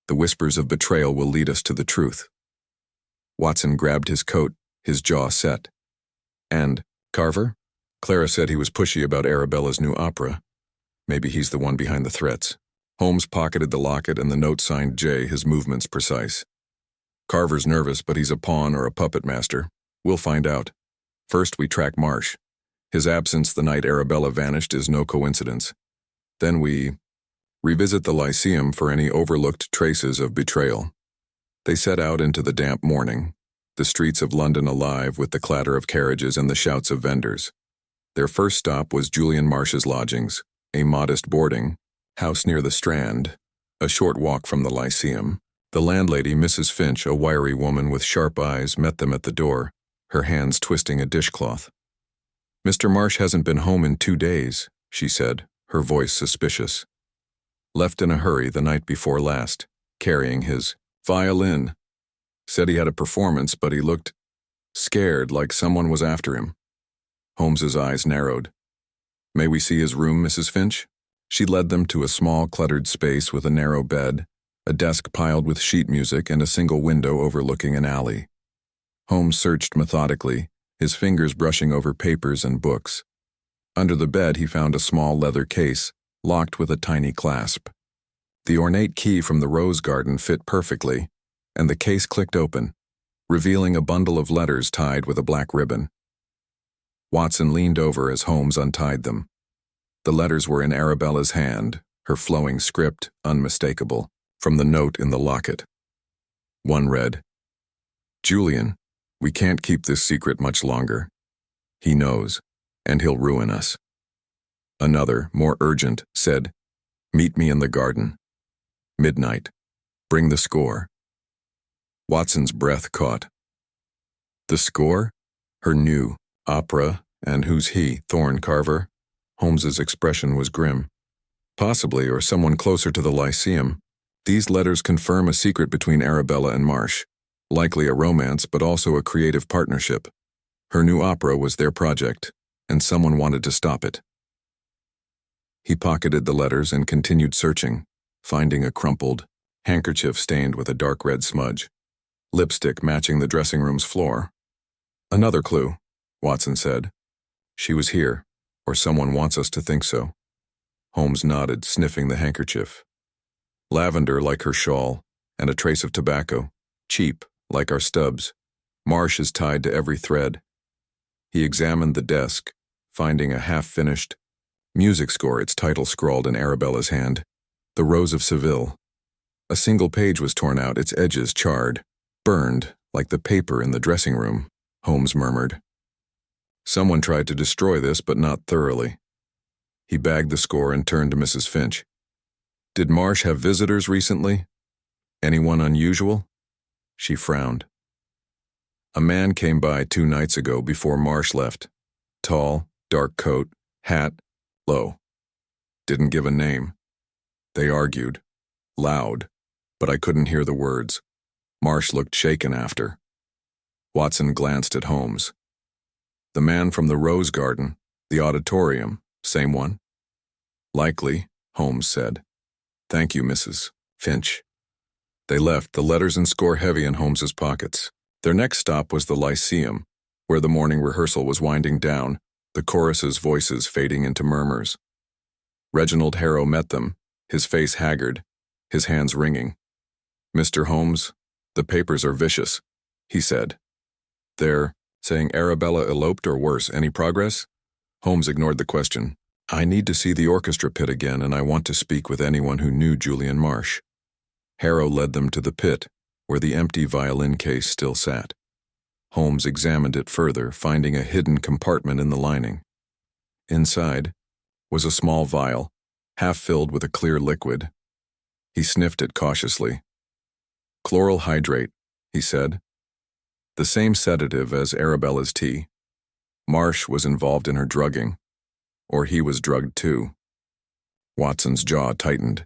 The whispers of betrayal will lead us to the truth. Watson grabbed his coat, his jaw set. And Carver? Clara said he was pushy about Arabella's new opera. Maybe he's the one behind the threats. Holmes pocketed the locket and the note signed J, his movements precise. Carver's nervous, but he's a pawn or a puppet master. We'll find out. First we track Marsh. His absence the night Arabella vanished is no coincidence. Then we revisit the Lyceum for any overlooked traces of betrayal. They set out into the damp morning, the streets of London alive with the clatter of carriages and the shouts of vendors. Their first stop was Julian Marsh's lodgings, a modest boarding house near the Strand, a short walk from the Lyceum. The landlady, Mrs. Finch, a wiry woman with sharp eyes, met them at the door, her hands twisting a dishcloth. Mr. Marsh hasn't been home in 2 days, she said, her voice suspicious. Left in a hurry the night before last, carrying his violin. Said he had a performance, but he looked scared like someone was after him. Holmes's eyes narrowed. "May we see his room, Mrs. Finch?" She led them to a small, cluttered space with a narrow bed, a desk piled with sheet music, and a single window overlooking an alley. Holmes searched methodically, his fingers brushing over papers and books. Under the bed he found a small leather case, locked with a tiny clasp. The ornate key from the rose garden fit perfectly, and the case clicked open, revealing a bundle of letters tied with a black ribbon. Watson leaned over as Holmes untied them. The letters were in Arabella's hand, her flowing script unmistakable, from the note in the locket. One read, "Julian, we can't keep this secret much longer. He knows, and he'll ruin us." Another, more urgent, said, "Meet me in the garden. Midnight. Bring the score." Watson's breath caught. The score? Her new opera, and who's he, Thorne Carver? Holmes's expression was grim. Possibly, or someone closer to the Lyceum. These letters confirm a secret between Arabella and Marsh. Likely a romance, but also a creative partnership. Her new opera was their project, and someone wanted to stop it. He pocketed the letters and continued searching, finding a crumpled handkerchief stained with a dark red smudge, lipstick matching the dressing room's floor. "Another clue," Watson said. "She was here, or someone wants us to think so." Holmes nodded, sniffing the handkerchief. Lavender like her shawl, and a trace of tobacco, cheap like our stubs. Marsh is tied to every thread. He examined the desk, finding a half-finished music score, its title scrawled in Arabella's hand, "The Rose of Seville." A single page was torn out, its edges charred, burned like the paper in the dressing room, Holmes murmured. Someone tried to destroy this, but not thoroughly. He bagged the score and turned to Mrs. Finch. "Did Marsh have visitors recently? Anyone unusual?" She frowned. "A man came by 2 nights ago before Marsh left. Tall, dark coat, hat, low. Didn't give a name. They argued. Loud, but I couldn't hear the words. Marsh looked shaken after." Watson glanced at Holmes. "The man from the rose garden, the auditorium, same one?" "Likely," Holmes said. "Thank you, Mrs. Finch." They left, the letters and score heavy in Holmes's pockets. Their next stop was the Lyceum, where the morning rehearsal was winding down, the chorus's voices fading into murmurs. Reginald Harrow met them, his face haggard, his hands wringing. "Mr. Holmes, the papers are vicious," he said. "They're saying Arabella eloped or worse. Any progress?" Holmes ignored the question. "I need to see the orchestra pit again, and I want to speak with anyone who knew Julian Marsh." Harrow led them to the pit, where the empty violin case still sat. Holmes examined it further, finding a hidden compartment in the lining. Inside was a small vial, half filled with a clear liquid. He sniffed it cautiously. "Chloral hydrate," he said. "The same sedative as Arabella's tea. Marsh was involved in her drugging. Or he was drugged too." Watson's jaw tightened.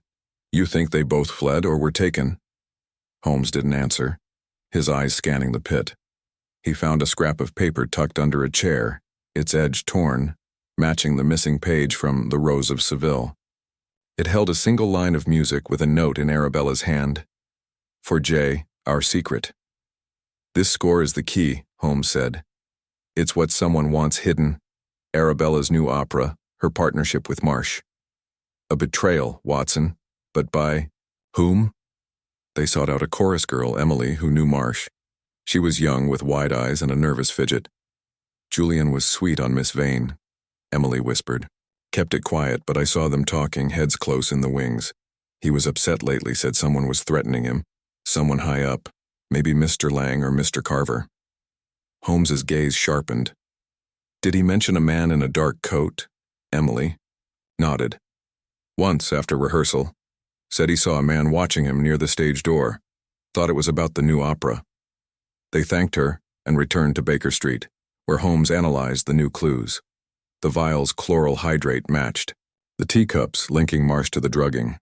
"You think they both fled or were taken?" Holmes didn't answer, his eyes scanning the pit. He found a scrap of paper tucked under a chair, its edge torn, matching the missing page from The Rose of Seville. It held a single line of music with a note in Arabella's hand. "For Jay, our secret." "This score is the key," Holmes said. "It's what someone wants hidden. Arabella's new opera, her partnership with Marsh. A betrayal, Watson, but by whom?" They sought out a chorus girl, Emily, who knew Marsh. She was young, with wide eyes and a nervous fidget. "Julian was sweet on Miss Vane," Emily whispered. "Kept it quiet, but I saw them talking, heads close in the wings. He was upset lately, said someone was threatening him. Someone high up, maybe Mr. Lang or Mr. Carver." Holmes's gaze sharpened. "Did he mention a man in a dark coat?" Emily nodded. "Once, after rehearsal. Said he saw a man watching him near the stage door. Thought it was about the new opera." They thanked her and returned to Baker Street, where Holmes analyzed the new clues. The vial's chloral hydrate matched. The teacups linking Marsh to the drugging.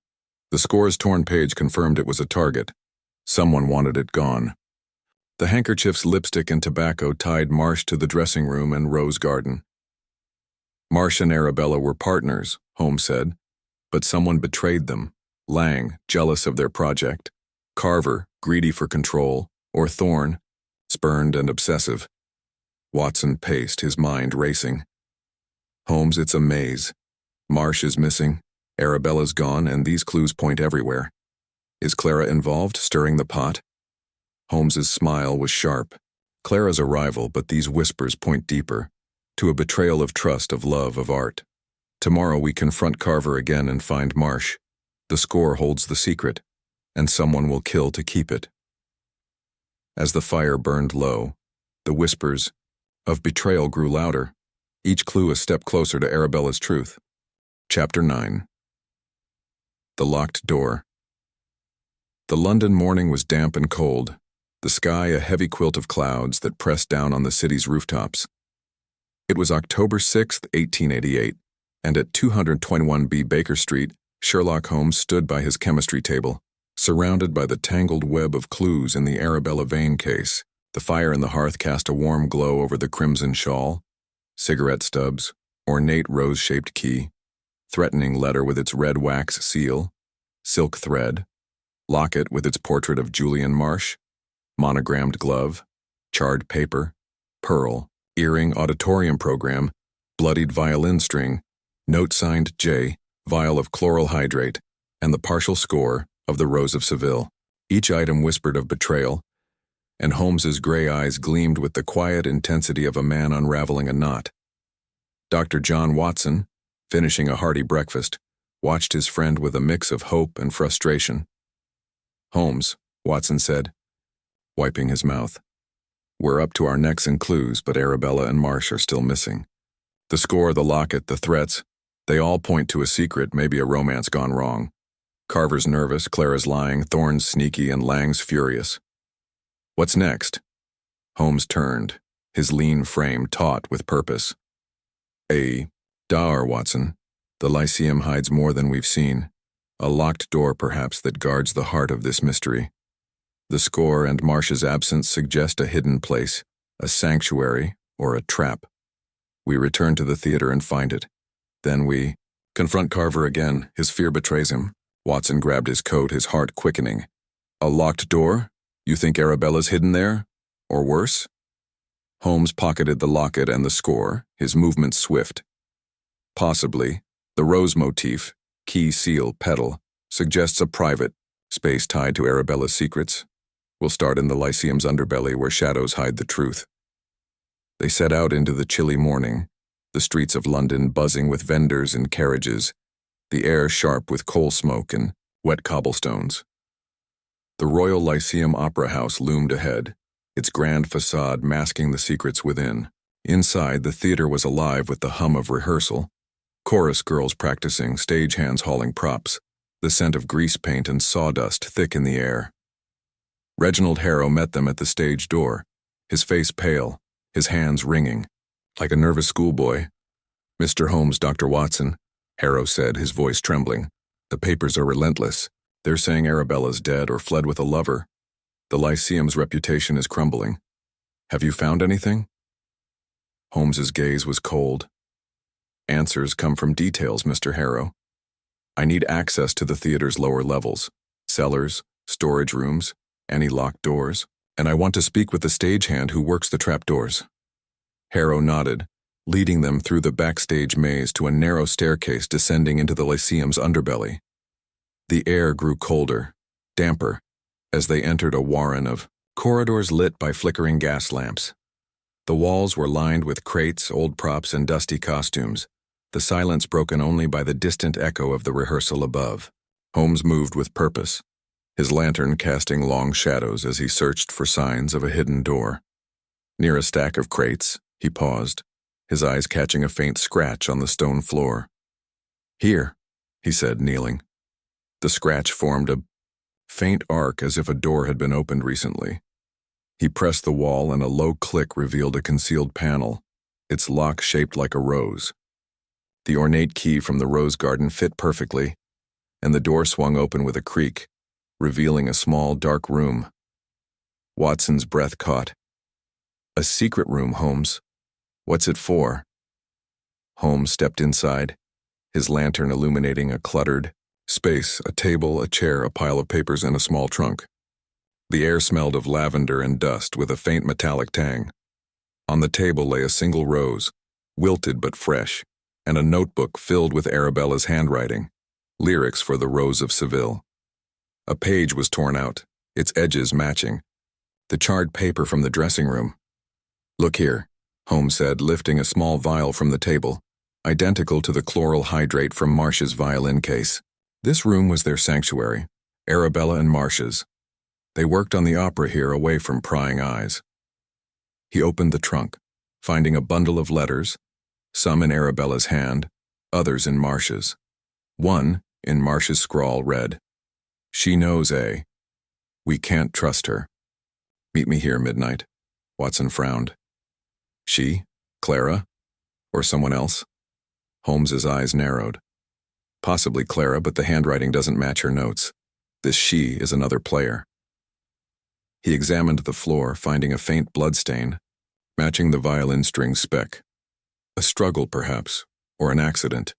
The score's torn page confirmed it was a target. Someone wanted it gone. The handkerchiefs, lipstick, and tobacco tied Marsh to the dressing room and rose garden. Marsh and Arabella were partners, Holmes said, but someone betrayed them. Lang, jealous of their project, Carver, greedy for control, or Thorne, spurned and obsessive. Watson paced, his mind racing. Holmes, it's a maze. Marsh is missing, Arabella's gone, and these clues point everywhere. Is Clara involved, stirring the pot? Holmes's smile was sharp. Clara's a rival, but these whispers point deeper, to a betrayal of trust, of love, of art. Tomorrow we confront Carver again and find Marsh. The score holds the secret, and someone will kill to keep it. As the fire burned low, the whispers of betrayal grew louder, each clue a step closer to Arabella's truth. Chapter 9. The Locked Door. The London morning was damp and cold, the sky a heavy quilt of clouds that pressed down on the city's rooftops. It was October 6, 1888, and at 221B Baker Street, Sherlock Holmes stood by his chemistry table, surrounded by the tangled web of clues in the Arabella Vane case. The fire in the hearth cast a warm glow over the crimson shawl, cigarette stubs, ornate rose-shaped key, threatening letter with its red wax seal, silk thread, locket with its portrait of Julian Marsh, monogrammed glove, charred paper, pearl, earring, auditorium program, bloodied violin string, note signed J, vial of chloral hydrate, and the partial score of the Rose of Seville. Each item whispered of betrayal, and Holmes's gray eyes gleamed with the quiet intensity of a man unraveling a knot. Dr. John Watson, finishing a hearty breakfast, watched his friend with a mix of hope and frustration. Holmes, Watson said, wiping his mouth. We're up to our necks in clues, but Arabella and Marsh are still missing. The score, the locket, the threats, they all point to a secret, maybe a romance gone wrong. Carver's nervous, Clara's lying, Thorne's sneaky, and Lang's furious. What's next? Holmes turned, his lean frame taut with purpose. A door, Watson. The Lyceum hides more than we've seen. A locked door, perhaps, that guards the heart of this mystery. The score and Marsh's absence suggest a hidden place, a sanctuary, or a trap. We return to the theater and find it. Then we confront Carver again. His fear betrays him. Watson grabbed his coat, his heart quickening. A locked door? You think Arabella's hidden there? Or worse? Holmes pocketed the locket and the score, his movements swift. Possibly. The rose motif, key, seal, petal, suggests a private space tied to Arabella's secrets. We'll start in the Lyceum's underbelly where shadows hide the truth. They set out into the chilly morning, the streets of London buzzing with vendors and carriages, the air sharp with coal smoke and wet cobblestones. The Royal Lyceum Opera House loomed ahead, its grand facade masking the secrets within. Inside, the theater was alive with the hum of rehearsal. Chorus girls practicing, stagehands hauling props, the scent of grease paint and sawdust thick in the air. Reginald Harrow met them at the stage door, his face pale, his hands wringing, like a nervous schoolboy. Mr. Holmes, Dr. Watson, Harrow said, his voice trembling. The papers are relentless. They're saying Arabella's dead or fled with a lover. The Lyceum's reputation is crumbling. Have you found anything? Holmes's gaze was cold. Answers come from details, Mr. Harrow. I need access to the theater's lower levels, cellars, storage rooms, any locked doors, and I want to speak with the stagehand who works the trapdoors. Harrow nodded, leading them through the backstage maze to a narrow staircase descending into the Lyceum's underbelly. The air grew colder, damper, as they entered a warren of corridors lit by flickering gas lamps. The walls were lined with crates, old props, and dusty costumes, the silence broken only by the distant echo of the rehearsal above. Holmes moved with purpose, his lantern casting long shadows as he searched for signs of a hidden door. Near a stack of crates, he paused, his eyes catching a faint scratch on the stone floor. Here, he said, kneeling. The scratch formed a faint arc as if a door had been opened recently. He pressed the wall and a low click revealed a concealed panel, its lock shaped like a rose. The ornate key from the rose garden fit perfectly, and the door swung open with a creak, revealing a small, dark room. Watson's breath caught. A secret room, Holmes. What's it for? Holmes stepped inside, his lantern illuminating a cluttered space, a table, a chair, a pile of papers, and a small trunk. The air smelled of lavender and dust with a faint metallic tang. On the table lay a single rose, wilted but fresh, and a notebook filled with Arabella's handwriting, lyrics for the Rose of Seville. A page was torn out, its edges matching. The charred paper from the dressing room. Look here, Holmes said, lifting a small vial from the table, identical to the chloral hydrate from Marsh's violin case. This room was their sanctuary, Arabella and Marsh's. They worked on the opera here away from prying eyes. He opened the trunk, finding a bundle of letters, some in Arabella's hand, others in Marsh's. One, in Marsh's scrawl, read, "She knows, eh? We can't trust her. Meet me here midnight." Watson frowned. She? Clara? Or someone else? Holmes's eyes narrowed. Possibly Clara, but the handwriting doesn't match her notes. This she is another player. He examined the floor, finding a faint bloodstain, matching the violin string speck. A struggle, perhaps, or an accident.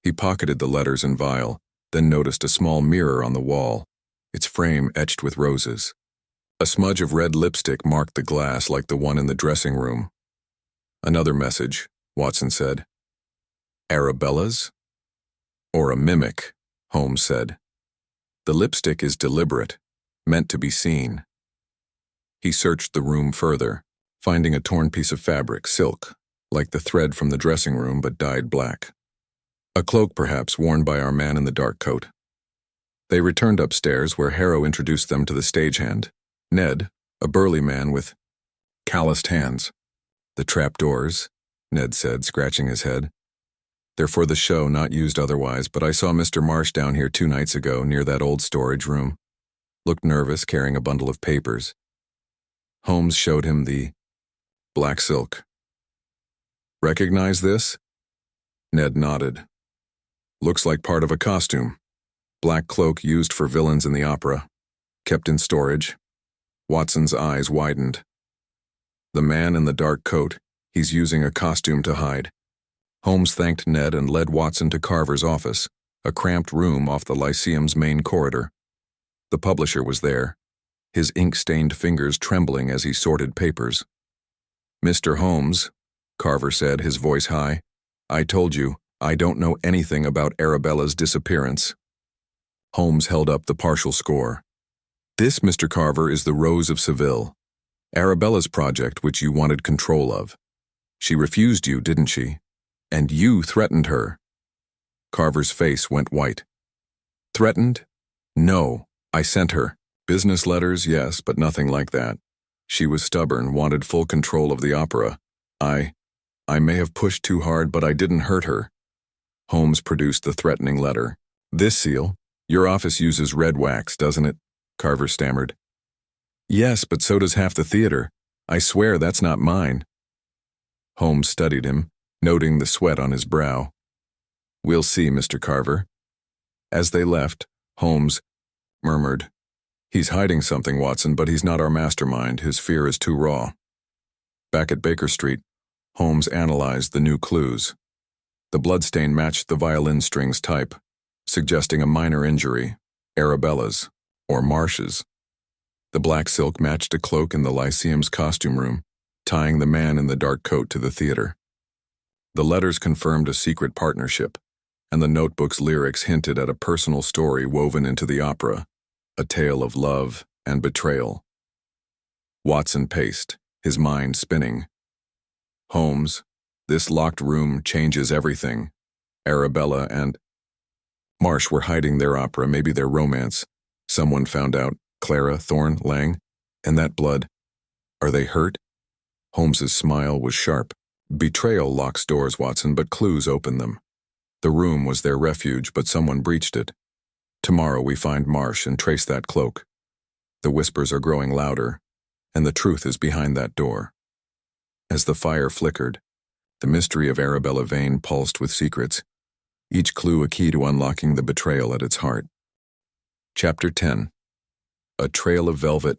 He pocketed the letters and vial, then noticed a small mirror on the wall, its frame etched with roses. A smudge of red lipstick marked the glass like the one in the dressing room. Another message, Watson said. Arabella's? Or a mimic, Holmes said. The lipstick is deliberate, meant to be seen. He searched the room further, finding a torn piece of fabric, silk, like the thread from the dressing room but dyed black. A cloak, perhaps, worn by our man in the dark coat. They returned upstairs, where Harrow introduced them to the stagehand, Ned, a burly man with calloused hands. The trapdoors, Ned said, scratching his head. They're for the show, not used otherwise, but I saw Mr. Marsh down here 2 nights ago, near that old storage room. Looked nervous, carrying a bundle of papers. Holmes showed him the black silk. Recognize this? Ned nodded. Looks like part of a costume. Black cloak used for villains in the opera. Kept in storage. Watson's eyes widened. The man in the dark coat, he's using a costume to hide. Holmes thanked Ned and led Watson to Carver's office, a cramped room off the Lyceum's main corridor. The publisher was there, his ink-stained fingers trembling as he sorted papers. Mr. Holmes, Carver said, his voice high, I told you, I don't know anything about Arabella's disappearance. Holmes held up the partial score. This, Mr. Carver, is the Rose of Seville, Arabella's project which you wanted control of. She refused you, didn't she? And you threatened her. Carver's face went white. Threatened? No, I sent her. Business letters, yes, but nothing like that. She was stubborn, wanted full control of the opera. I may have pushed too hard, but I didn't hurt her. Holmes produced the threatening letter. This seal? Your office uses red wax, doesn't it? Carver stammered. Yes, but so does half the theater. I swear that's not mine. Holmes studied him, noting the sweat on his brow. We'll see, Mr. Carver. As they left, Holmes murmured, He's hiding something, Watson, but he's not our mastermind. His fear is too raw. Back at Baker Street, Holmes analyzed the new clues. The bloodstain matched the violin string's type, suggesting a minor injury, Arabella's, or Marsh's. The black silk matched a cloak in the Lyceum's costume room, tying the man in the dark coat to the theater. The letters confirmed a secret partnership, and the notebook's lyrics hinted at a personal story woven into the opera, a tale of love and betrayal. Watson paced, his mind spinning. Holmes, this locked room changes everything. Arabella and Marsh were hiding their opera, maybe their romance. Someone found out. Clara, Thorne, Lang, and that blood. Are they hurt? Holmes's smile was sharp. Betrayal locks doors, Watson, but clues open them. The room was their refuge, but someone breached it. Tomorrow we find Marsh and trace that cloak. The whispers are growing louder, and the truth is behind that door. As the fire flickered, the mystery of Arabella Vane pulsed with secrets, each clue a key to unlocking the betrayal at its heart. Chapter 10. A Trail of Velvet.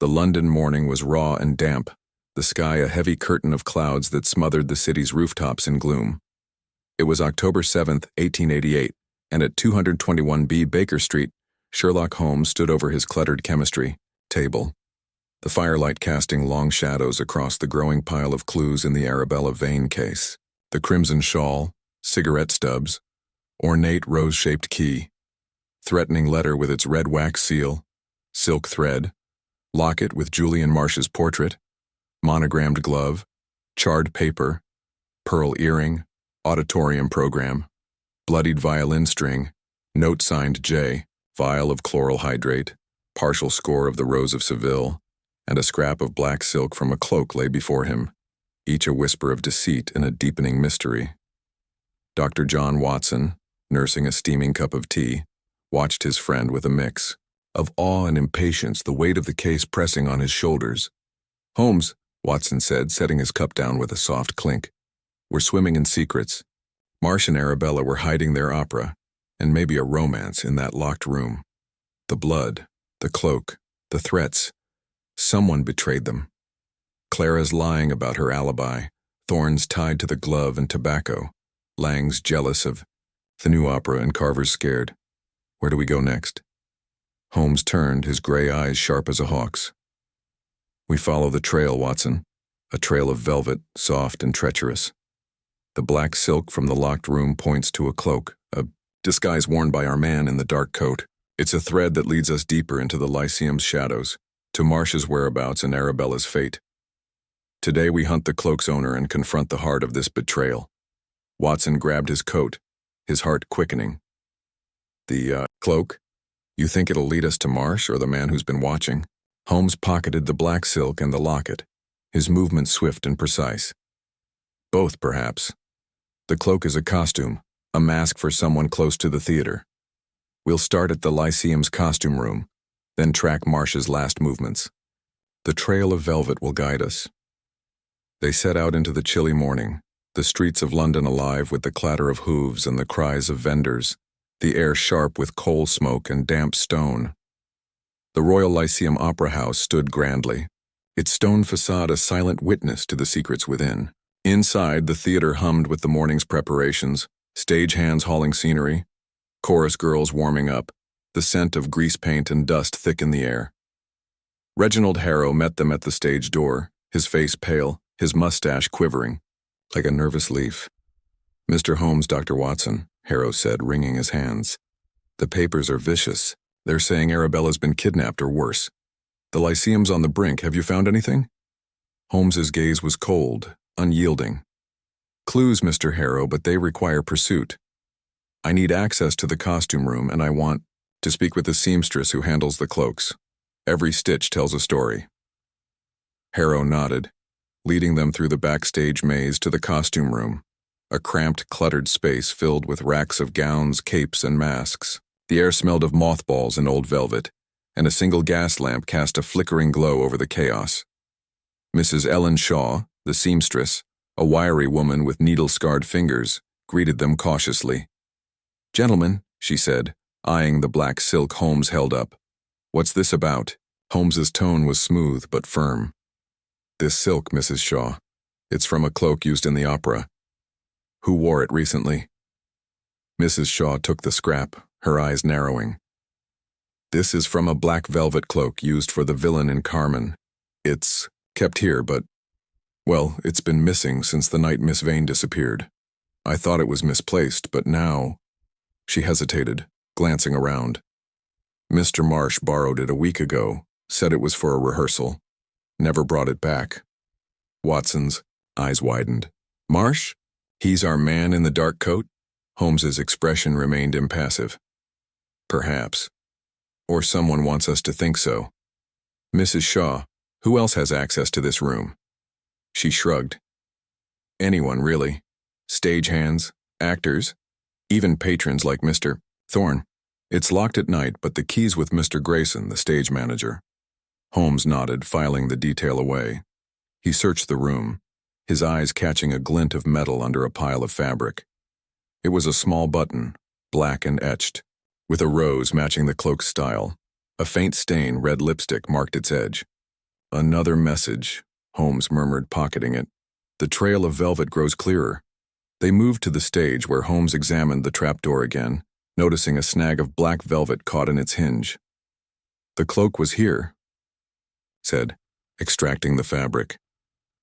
The London morning was raw and damp, the sky a heavy curtain of clouds that smothered the city's rooftops in gloom. It was October 7th, 1888, and at 221B Baker Street, Sherlock Holmes stood over his cluttered chemistry table, the firelight casting long shadows across the growing pile of clues in the Arabella Vane case. The crimson shawl, cigarette stubs, ornate rose-shaped key, threatening letter with its red wax seal, silk thread, locket with Julian Marsh's portrait, monogrammed glove, charred paper, pearl earring, auditorium program, bloodied violin string, note signed J, vial of chloral hydrate, partial score of the Rose of Seville, and a scrap of black silk from a cloak lay before him, each a whisper of deceit and a deepening mystery. Dr. John Watson, nursing a steaming cup of tea, watched his friend with a mix of awe and impatience, the weight of the case pressing on his shoulders. "Holmes," Watson said, setting his cup down with a soft clink. "We're swimming in secrets. Marsh and Arabella were hiding their opera, and maybe a romance, in that locked room. The blood, the cloak, the threats. Someone betrayed them. Clara's lying about her alibi, Thorne's tied to the glove and tobacco, Lang's jealous of the new opera, and Carver's scared. Where do we go next?" Holmes turned, his gray eyes sharp as a hawk's. "We follow the trail, Watson, a trail of velvet, soft and treacherous. The black silk from the locked room points to a cloak, a disguise worn by our man in the dark coat. It's a thread that leads us deeper into the Lyceum's shadows, to Marsh's whereabouts and Arabella's fate. Today we hunt the cloak's owner and confront the heart of this betrayal." Watson grabbed his coat, his heart quickening. "The cloak? You think it'll lead us to Marsh or the man who's been watching?" Holmes pocketed the black silk and the locket, his movements swift and precise. "Both, perhaps. The cloak is a costume, a mask for someone close to the theater. We'll start at the Lyceum's costume room, then track Marsh's last movements. The trail of velvet will guide us." They set out into the chilly morning, the streets of London alive with the clatter of hooves and the cries of vendors, the air sharp with coal smoke and damp stone. The Royal Lyceum Opera House stood grandly, its stone facade a silent witness to the secrets within. Inside, the theater hummed with the morning's preparations, stage hands hauling scenery, chorus girls warming up, the scent of grease paint and dust thick in the air. Reginald Harrow met them at the stage door, his face pale, his mustache quivering, like a nervous leaf. "Mr. Holmes, Dr. Watson," Harrow said, wringing his hands. "The papers are vicious. They're saying Arabella's been kidnapped or worse. The Lyceum's on the brink. Have you found anything?" Holmes's gaze was cold, unyielding. "Clues, Mr. Harrow, but they require pursuit. I need access to the costume room, and I want to speak with the seamstress who handles the cloaks. Every stitch tells a story." Harrow nodded, leading them through the backstage maze to the costume room, a cramped, cluttered space filled with racks of gowns, capes, and masks. The air smelled of mothballs and old velvet, and a single gas lamp cast a flickering glow over the chaos. Mrs. Ellen Shaw, the seamstress, a wiry woman with needle-scarred fingers, greeted them cautiously. "Gentlemen," she said, eyeing the black silk Holmes held up. "What's this about?" Holmes's tone was smooth but firm. "This silk, Mrs. Shaw. It's from a cloak used in the opera. Who wore it recently?" Mrs. Shaw took the scrap, her eyes narrowing. "This is from a black velvet cloak used for the villain in Carmen. It's kept here, but, well, it's been missing since the night Miss Vane disappeared. I thought it was misplaced, but now—" She hesitated, glancing around. "Mr. Marsh borrowed it a week ago, said it was for a rehearsal. Never brought it back." Watson's eyes widened. "Marsh? He's our man in the dark coat?" Holmes's expression remained impassive. "Perhaps. Or someone wants us to think so. Mrs. Shaw, who else has access to this room?" She shrugged. "Anyone, really. Stagehands, actors, even patrons like Mr. Thorne. It's locked at night, but the key's with Mr. Grayson, the stage manager." Holmes nodded, filing the detail away. He searched the room, his eyes catching a glint of metal under a pile of fabric. It was a small button, black and etched, with a rose matching the cloak's style. A faint stain, red lipstick, marked its edge. Another message, Holmes murmured, pocketing it. The trail of velvet grows clearer. They moved to the stage where Holmes examined the trapdoor again, noticing a snag of black velvet caught in its hinge. The cloak was here, said, extracting the fabric.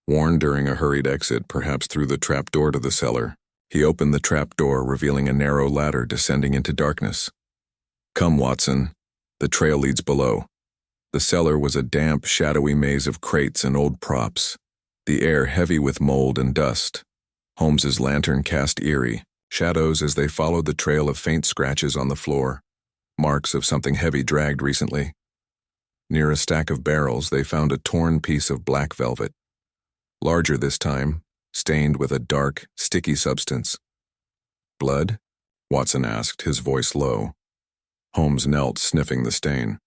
Worn during a hurried exit, perhaps through the trapdoor to the cellar. He opened the trapdoor, revealing a narrow ladder descending into darkness. Come, Watson. The trail leads below. The cellar was a damp, shadowy maze of crates and old props, the air heavy with mold and dust. Holmes's lantern cast eerie shadows as they followed the trail of faint scratches on the floor, marks of something heavy dragged recently. Near a stack of barrels, they found a torn piece of black velvet, larger this time, stained with a dark, sticky substance. Blood? Watson asked, his voice low. Holmes knelt, sniffing the stain.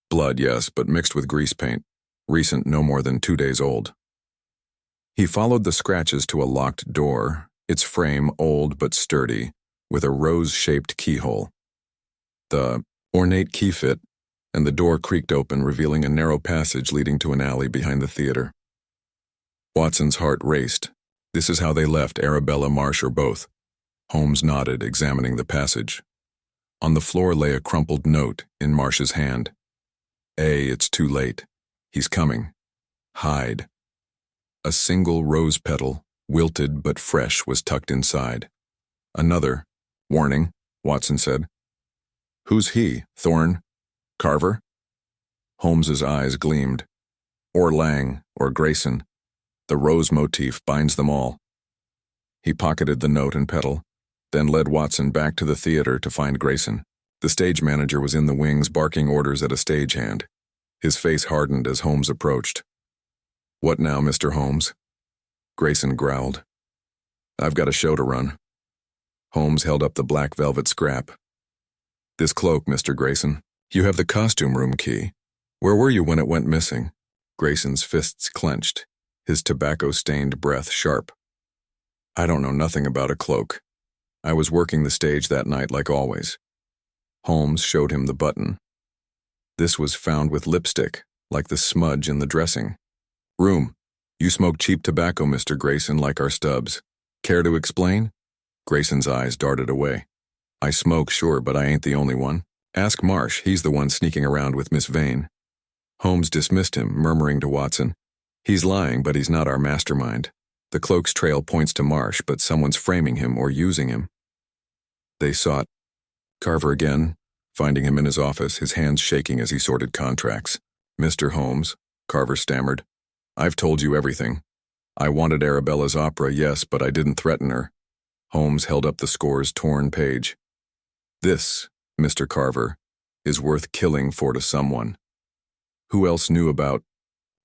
Blood, yes, but mixed with grease paint, recent, no more than 2 days old. He followed the scratches to a locked door, its frame old but sturdy, with a rose-shaped keyhole. The ornate key fit, and the door creaked open, revealing a narrow passage leading to an alley behind the theater. Watson's heart raced. This is how they left Arabella, Marsh, or both. Holmes nodded, examining the passage. On the floor lay a crumpled note in Marsh's hand. It's too late. He's coming. Hide. A single rose petal, wilted but fresh, was tucked inside. Another. Warning, Watson said. Who's he? Thorne? Carver? Holmes's eyes gleamed. Or Lang, or Grayson. The rose motif binds them all. He pocketed the note and petal, then led Watson back to the theater to find Grayson. The stage manager was in the wings, barking orders at a stagehand. His face hardened as Holmes approached. What now, Mr. Holmes? Grayson growled. I've got a show to run. Holmes held up the black velvet scrap. This cloak, Mr. Grayson. You have the costume room key. Where were you when it went missing? Grayson's fists clenched, his tobacco-stained breath sharp. I don't know nothing about a cloak. I was working the stage that night like always. Holmes showed him the button. This was found with lipstick, like the smudge in the dressing. Room. You smoke cheap tobacco, Mr. Grayson, like our stubs. Care to explain? Grayson's eyes darted away. I smoke, sure, but I ain't the only one. Ask Marsh, he's the one sneaking around with Miss Vane. Holmes dismissed him, murmuring to Watson. He's lying, but he's not our mastermind. The cloak's trail points to Marsh, but someone's framing him or using him. They sought Carver again, finding him in his office, his hands shaking as he sorted contracts. Mr. Holmes, Carver stammered. I've told you everything. I wanted Arabella's opera, yes, but I didn't threaten her. Holmes held up the score's torn page. This, Mr. Carver, is worth killing for to someone. Who else knew about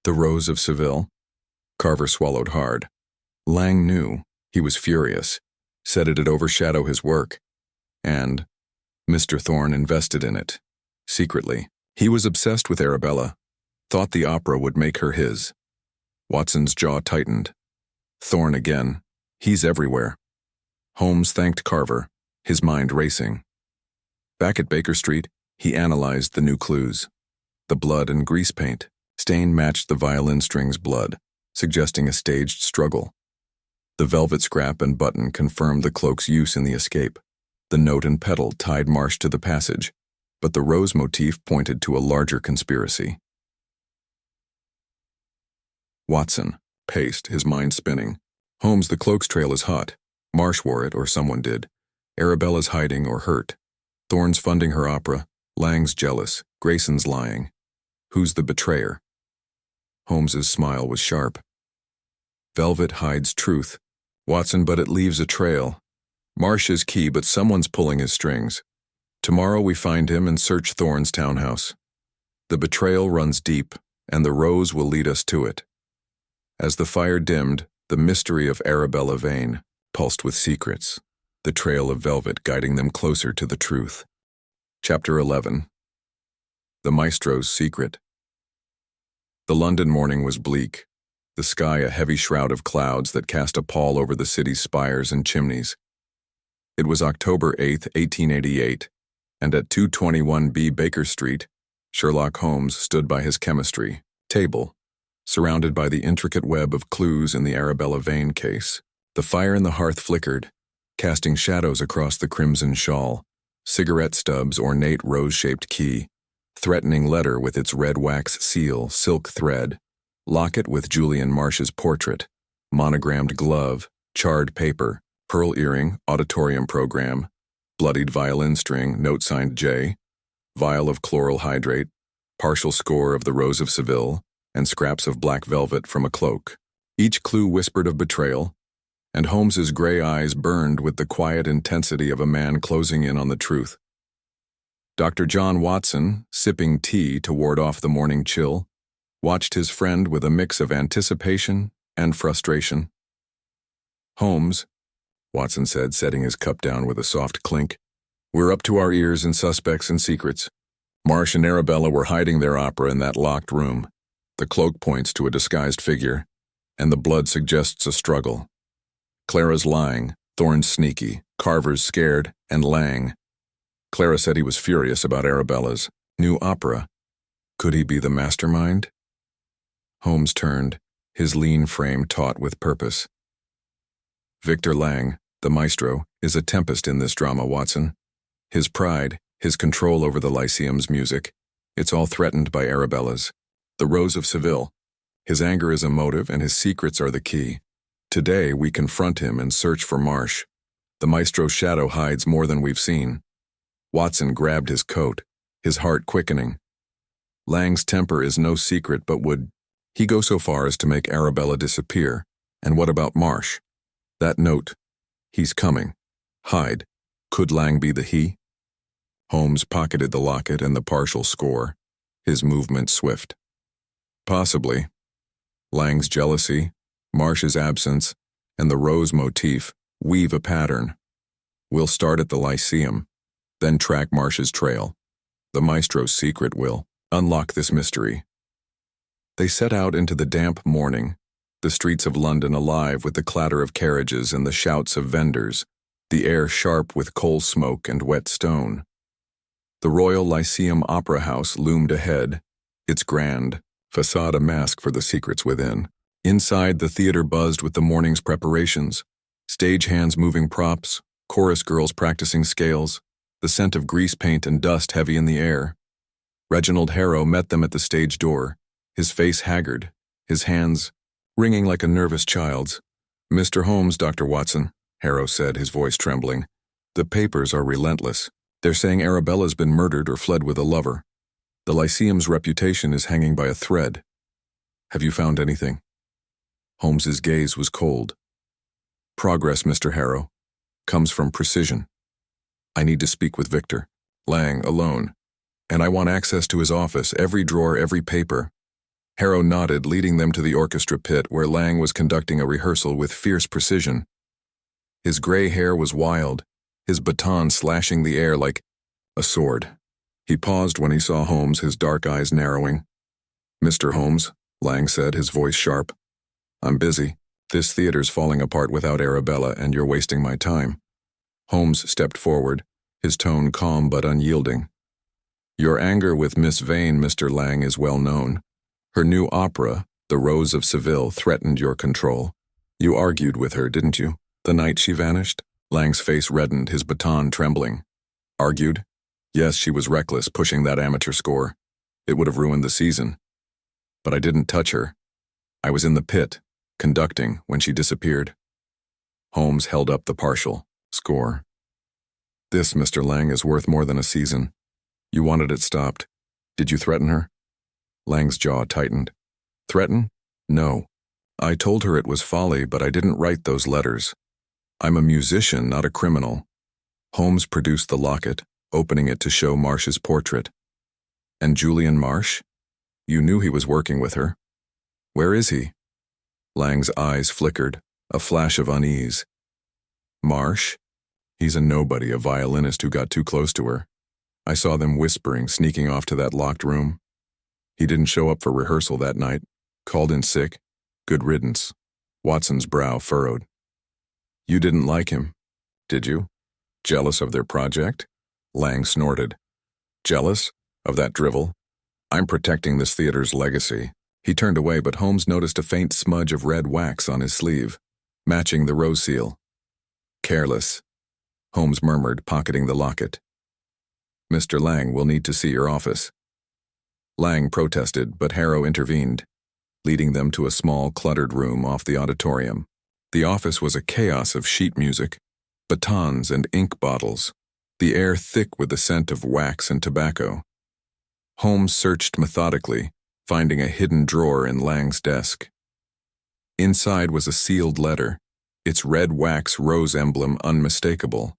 the Rose of Seville? Carver swallowed hard. Lang knew. He was furious. Said it'd overshadow his work. And Mr. Thorne invested in it. Secretly. He was obsessed with Arabella. Thought the opera would make her his. Watson's jaw tightened. Thorne again. He's everywhere. Holmes thanked Carver, his mind racing. Back at Baker Street, he analyzed the new clues. The blood and grease paint. Stain matched the violin string's blood, suggesting a staged struggle. The velvet scrap and button confirmed the cloak's use in the escape. The note and petal tied Marsh to the passage, but the rose motif pointed to a larger conspiracy. Watson paced, his mind spinning. Holmes, the cloak's trail is hot. Marsh wore it, or someone did. Arabella's hiding or hurt. Thorne's funding her opera. Lang's jealous. Grayson's lying. Who's the betrayer? Holmes's smile was sharp. Velvet hides truth. Watson, but it leaves a trail. Marsh is key, but someone's pulling his strings. Tomorrow we find him and search Thorne's townhouse. The betrayal runs deep, and the rose will lead us to it. As the fire dimmed, the mystery of Arabella Vane pulsed with secrets, the trail of velvet guiding them closer to the truth. Chapter 11. The Maestro's Secret. The London morning was bleak, the sky a heavy shroud of clouds that cast a pall over the city's spires and chimneys. It was October 8, 1888, and at 221B Baker Street, Sherlock Holmes stood by his chemistry table, surrounded by the intricate web of clues in the Arabella Vane case. The fire in the hearth flickered, casting shadows across the crimson shawl, cigarette stubs, ornate rose-shaped key, threatening letter with its red wax seal, silk thread, locket with Julian Marsh's portrait, monogrammed glove, charred paper, pearl earring, auditorium program, bloodied violin string, note signed J, vial of chloral hydrate, partial score of the Rose of Seville, and scraps of black velvet from a cloak. Each clue whispered of betrayal, and Holmes's gray eyes burned with the quiet intensity of a man closing in on the truth. Dr. John Watson, sipping tea to ward off the morning chill, watched his friend with a mix of anticipation and frustration. "Holmes," Watson said, setting his cup down with a soft clink, "we're up to our ears in suspects and secrets. Marsh and Arabella were hiding their opera in that locked room. The cloak points to a disguised figure, and the blood suggests a struggle. Clara's lying, Thorne's sneaky, Carver's scared, and Lang. Clara said he was furious about Arabella's new opera. Could he be the mastermind?" Holmes turned, his lean frame taut with purpose. "Victor Lang, the maestro, is a tempest in this drama, Watson. His pride, his control over the Lyceum's music, it's all threatened by Arabella's. The Rose of Seville. His anger is a motive and his secrets are the key. Today we confront him and search for Marsh. The maestro's shadow hides more than we've seen." Watson grabbed his coat, his heart quickening. Lang's temper is no secret, but would he go so far as to make Arabella disappear? And what about Marsh? That note. He's coming. Hide. Could Lang be the he? Holmes pocketed the locket and the partial score, his movement swift. Possibly. Lang's jealousy, Marsh's absence, and the rose motif weave a pattern. We'll start at the Lyceum, then track Marsh's trail. The maestro's secret will unlock this mystery. They set out into the damp morning, the streets of London alive with the clatter of carriages and the shouts of vendors, the air sharp with coal smoke and wet stone. The Royal Lyceum Opera House loomed ahead, its grand facade a mask for the secrets within. Inside, the theater buzzed with the morning's preparations, stagehands moving props, chorus girls practicing scales, the scent of grease paint and dust heavy in the air. Reginald Harrow met them at the stage door, his face haggard, his hands wringing like a nervous child's. "Mr. Holmes, Dr. Watson," Harrow said, his voice trembling. "The papers are relentless. They're saying Arabella's been murdered or fled with a lover. The Lyceum's reputation is hanging by a thread. Have you found anything?" Holmes's gaze was cold. "Progress, Mr. Harrow, comes from precision. I need to speak with Victor Lang alone, and I want access to his office, every drawer, every paper." Harrow nodded, leading them to the orchestra pit where Lang was conducting a rehearsal with fierce precision. His gray hair was wild, his baton slashing the air like a sword. He paused when he saw Holmes, his dark eyes narrowing. "Mr. Holmes," Lang said, his voice sharp, "I'm busy. This theater's falling apart without Arabella, and you're wasting my time." Holmes stepped forward, his tone calm but unyielding. "Your anger with Miss Vane, Mr. Lang, is well known. Her new opera, The Rose of Seville, threatened your control. You argued with her, didn't you, the night she vanished?" Lang's face reddened, his baton trembling. "Argued? Yes, she was reckless, pushing that amateur score. It would have ruined the season. But I didn't touch her. I was in the pit, conducting, when she disappeared." Holmes held up the partial score. "This, Mr. Lang, is worth more than a season. You wanted it stopped. Did you threaten her?" Lang's jaw tightened. "Threaten? No. I told her it was folly, but I didn't write those letters. I'm a musician, not a criminal." Holmes produced the locket, opening it to show Marsh's portrait. "And Julian Marsh? You knew he was working with her. Where is he?" Lang's eyes flickered, a flash of unease. "Marsh? He's a nobody, a violinist who got too close to her. I saw them whispering, sneaking off to that locked room. He didn't show up for rehearsal that night. Called in sick. Good riddance." Watson's brow furrowed. "You didn't like him, did you? Jealous of their project?" Lang snorted. "Jealous? Of that drivel? I'm protecting this theater's legacy. He turned away, but Holmes noticed a faint smudge of red wax on his sleeve, matching the rose seal. "Careless," Holmes murmured, pocketing the locket. "Mr. Lang will need to see your office." Lang protested, but Harrow intervened, leading them to a small, cluttered room off the auditorium. The office was a chaos of sheet music, batons and ink bottles, the air thick with the scent of wax and tobacco. Holmes searched methodically, finding a hidden drawer in Lang's desk. Inside was a sealed letter, its red wax rose emblem unmistakable.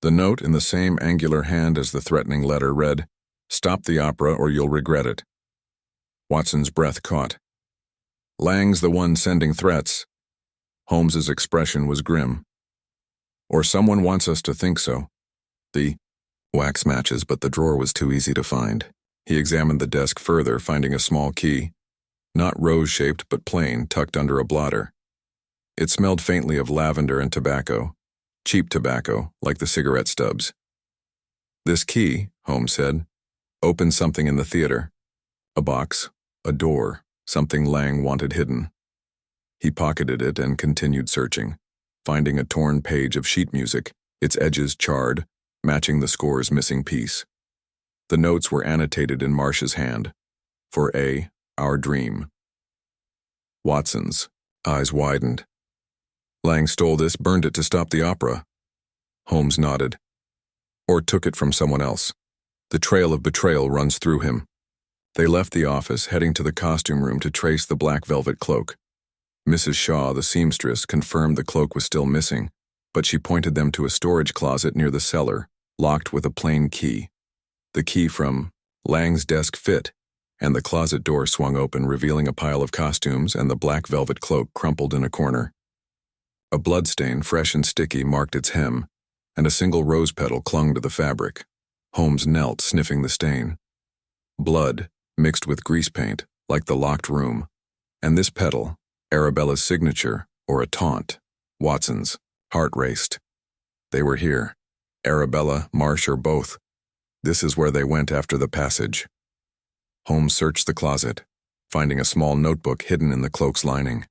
The note, in the same angular hand as the threatening letter, read, "Stop the opera or you'll regret it." Watson's breath caught. "Lang's the one sending threats." Holmes's expression was grim. "Or someone wants us to think so." The wax matches, but the drawer was too easy to find. He examined the desk further, finding a small key, not rose-shaped but plain, tucked under a blotter. It smelled faintly of lavender and tobacco, cheap tobacco, like the cigarette stubs. "This key," Holmes said, "opens something in the theater. A box, a door, something Lang wanted hidden." He pocketed it and continued searching, finding a torn page of sheet music, its edges charred, matching the score's missing piece. The notes were annotated in Marsh's hand. For A, our dream. Watson's eyes widened. "Lang stole this, burned it to stop the opera." Holmes nodded. "Or took it from someone else. The trail of betrayal runs through him." They left the office, heading to the costume room to trace the black velvet cloak. Mrs. Shaw, the seamstress, confirmed the cloak was still missing, but she pointed them to a storage closet near the cellar, locked with a plain key. The key from Lang's desk fit, and the closet door swung open, revealing a pile of costumes and the black velvet cloak crumpled in a corner. A bloodstain, fresh and sticky, marked its hem, and a single rose petal clung to the fabric. Holmes knelt, sniffing the stain. Blood, mixed with grease paint, like the locked room. And this petal, Arabella's signature, or a taunt, Watson's. Heart raced. They were here. Arabella, Marsh, or both. This is where they went after the passage. Holmes searched the closet, finding a small notebook hidden in the cloak's lining.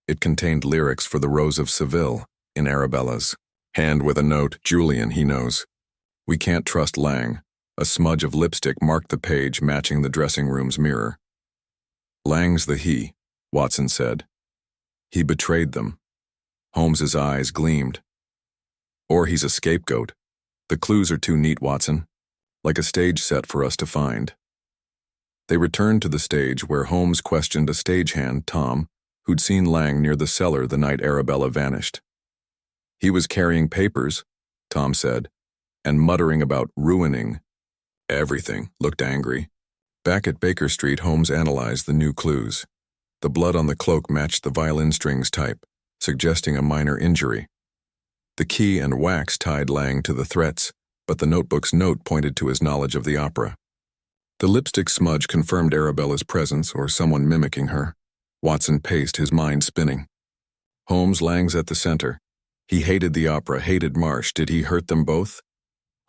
It contained lyrics for the Rose of Seville in Arabella's hand with a note, "Julian, he knows. We can't trust Lang." A smudge of lipstick marked the page, matching the dressing room's mirror. "Lang's the he," Watson said. "He betrayed them." Holmes's eyes gleamed. "Or he's a scapegoat. The clues are too neat, Watson. Like a stage set for us to find." They returned to the stage, where Holmes questioned a stagehand, Tom, who'd seen Lang near the cellar the night Arabella vanished. "He was carrying papers," Tom said, "and muttering about ruining everything," looked angry. Back at Baker Street, Holmes analyzed the new clues. The blood on the cloak matched the violin strings type, suggesting a minor injury. The key and wax tied Lang to the threats, but the notebook's note pointed to his knowledge of the opera. The lipstick smudge confirmed Arabella's presence, or someone mimicking her. Watson paced, his mind spinning. Holmes, Lang's at the center. He hated the opera, hated Marsh. Did he hurt them both?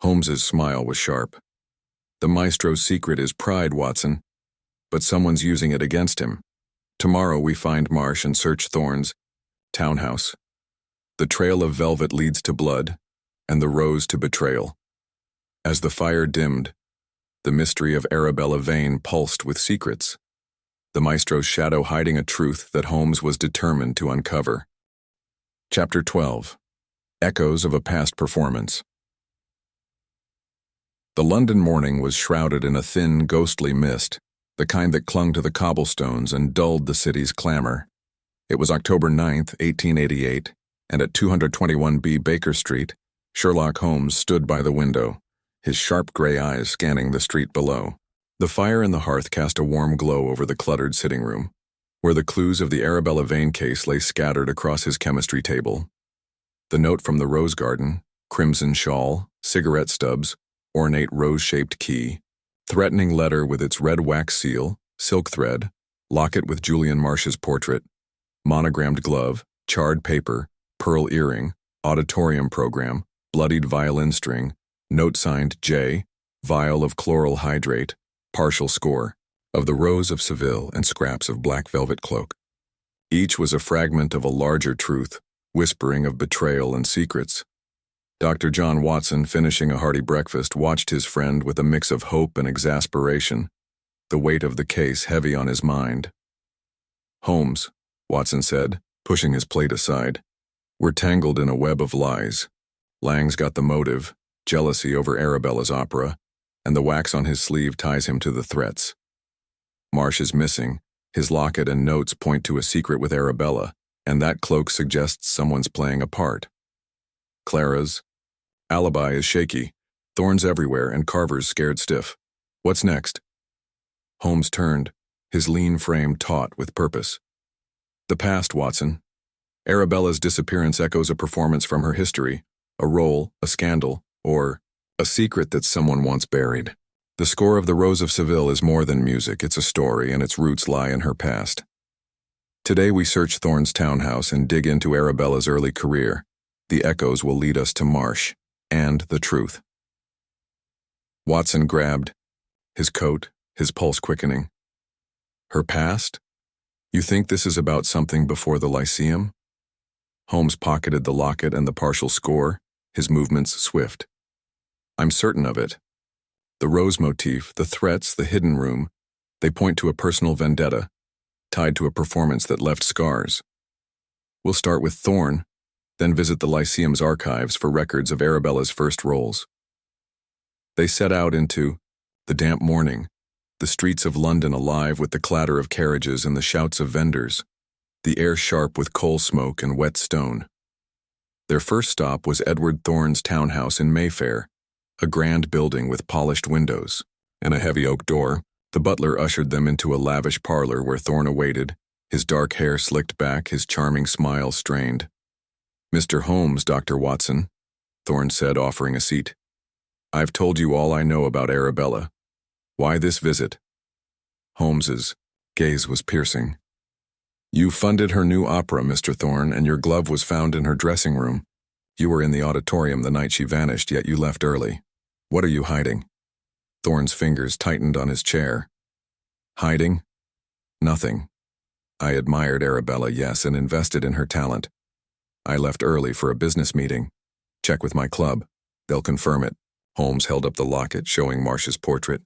Holmes's smile was sharp. "The maestro's secret is pride, Watson. But someone's using it against him. Tomorrow we find Marsh and search Thorne's townhouse. The trail of velvet leads to blood, and the rose to betrayal." As the fire dimmed, the mystery of Arabella Vane pulsed with secrets, the maestro's shadow hiding a truth that Holmes was determined to uncover. Chapter 12. Echoes of a Past Performance. The London morning was shrouded in a thin, ghostly mist, the kind that clung to the cobblestones and dulled the city's clamor. It was October 9th, 1888, and at 221B Baker Street, Sherlock Holmes stood by the window, his sharp gray eyes scanning the street below. The fire in the hearth cast a warm glow over the cluttered sitting room, where the clues of the Arabella Vane case lay scattered across his chemistry table. The note from the rose garden, crimson shawl, cigarette stubs, ornate rose-shaped key, threatening letter with its red wax seal, silk thread, locket with Julian Marsh's portrait, monogrammed glove, charred paper, pearl earring, auditorium program, bloodied violin string, note signed J, vial of chloral hydrate, partial score. of the Rose of Seville and scraps of black velvet cloak. Each was a fragment of a larger truth, whispering of betrayal and secrets. Dr. John Watson, finishing a hearty breakfast, watched his friend with a mix of hope and exasperation, the weight of the case heavy on his mind. "Holmes," Watson said, pushing his plate aside, "we're tangled in a web of lies. Lang's got the motive, jealousy over Arabella's opera, and the wax on his sleeve ties him to the threats. Marsh is missing, his locket and notes point to a secret with Arabella, and that cloak suggests someone's playing a part. Clara's alibi is shaky, thorns everywhere, and Carver's scared stiff. What's next?" Holmes turned, his lean frame taut with purpose. "The past, Watson. Arabella's disappearance echoes a performance from her history, a role, a scandal, or a secret that someone once buried. The score of the Rose of Seville is more than music, it's a story, and its roots lie in her past. Today we search Thorne's townhouse and dig into Arabella's early career. The echoes will lead us to Marsh, and the truth." Watson grabbed his coat, his pulse quickening. "Her past? You think this is about something before the Lyceum?" Holmes pocketed the locket and the partial score, his movements swift. "I'm certain of it. The rose motif, the threats, the hidden room, they point to a personal vendetta, tied to a performance that left scars. We'll start with Thorne, then visit the Lyceum's archives for records of Arabella's first roles." They set out into the damp morning, the streets of London alive with the clatter of carriages and the shouts of vendors, the air sharp with coal smoke and wet stone. Their first stop was Edward Thorne's townhouse in Mayfair, a grand building with polished windows and a heavy oak door. The butler ushered them into a lavish parlor where Thorne awaited, his dark hair slicked back, his charming smile strained. "Mr. Holmes, Dr. Watson," Thorne said, offering a seat. "I've told you all I know about Arabella. Why this visit?" Holmes's gaze was piercing. "You funded her new opera, Mr. Thorne, and your glove was found in her dressing room. You were in the auditorium the night she vanished, yet you left early. What are you hiding?" Thorne's fingers tightened on his chair. "Hiding? Nothing. I admired Arabella, yes, and invested in her talent. I left early for a business meeting. Check with my club. They'll confirm it." Holmes held up the locket, showing Marsh's portrait.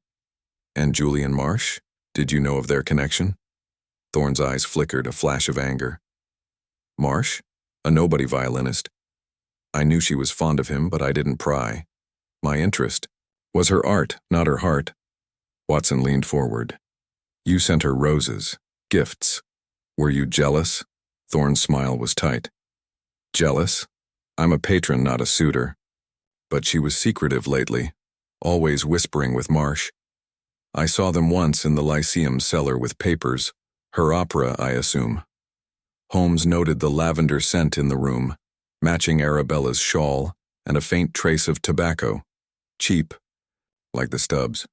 "And Julian Marsh? Did you know of their connection?" Thorne's eyes flickered, a flash of anger. "Marsh? A nobody violinist. I knew she was fond of him, but I didn't pry. My interest was her art, not her heart." Watson leaned forward. "You sent her roses, gifts. Were you jealous?" Thorne's smile was tight. "Jealous? I'm a patron, not a suitor. But she was secretive lately, always whispering with Marsh. I saw them once in the Lyceum cellar with papers. Her opera, I assume." Holmes noted the lavender scent in the room, matching Arabella's shawl, and a faint trace of tobacco. Cheap, like the stubs.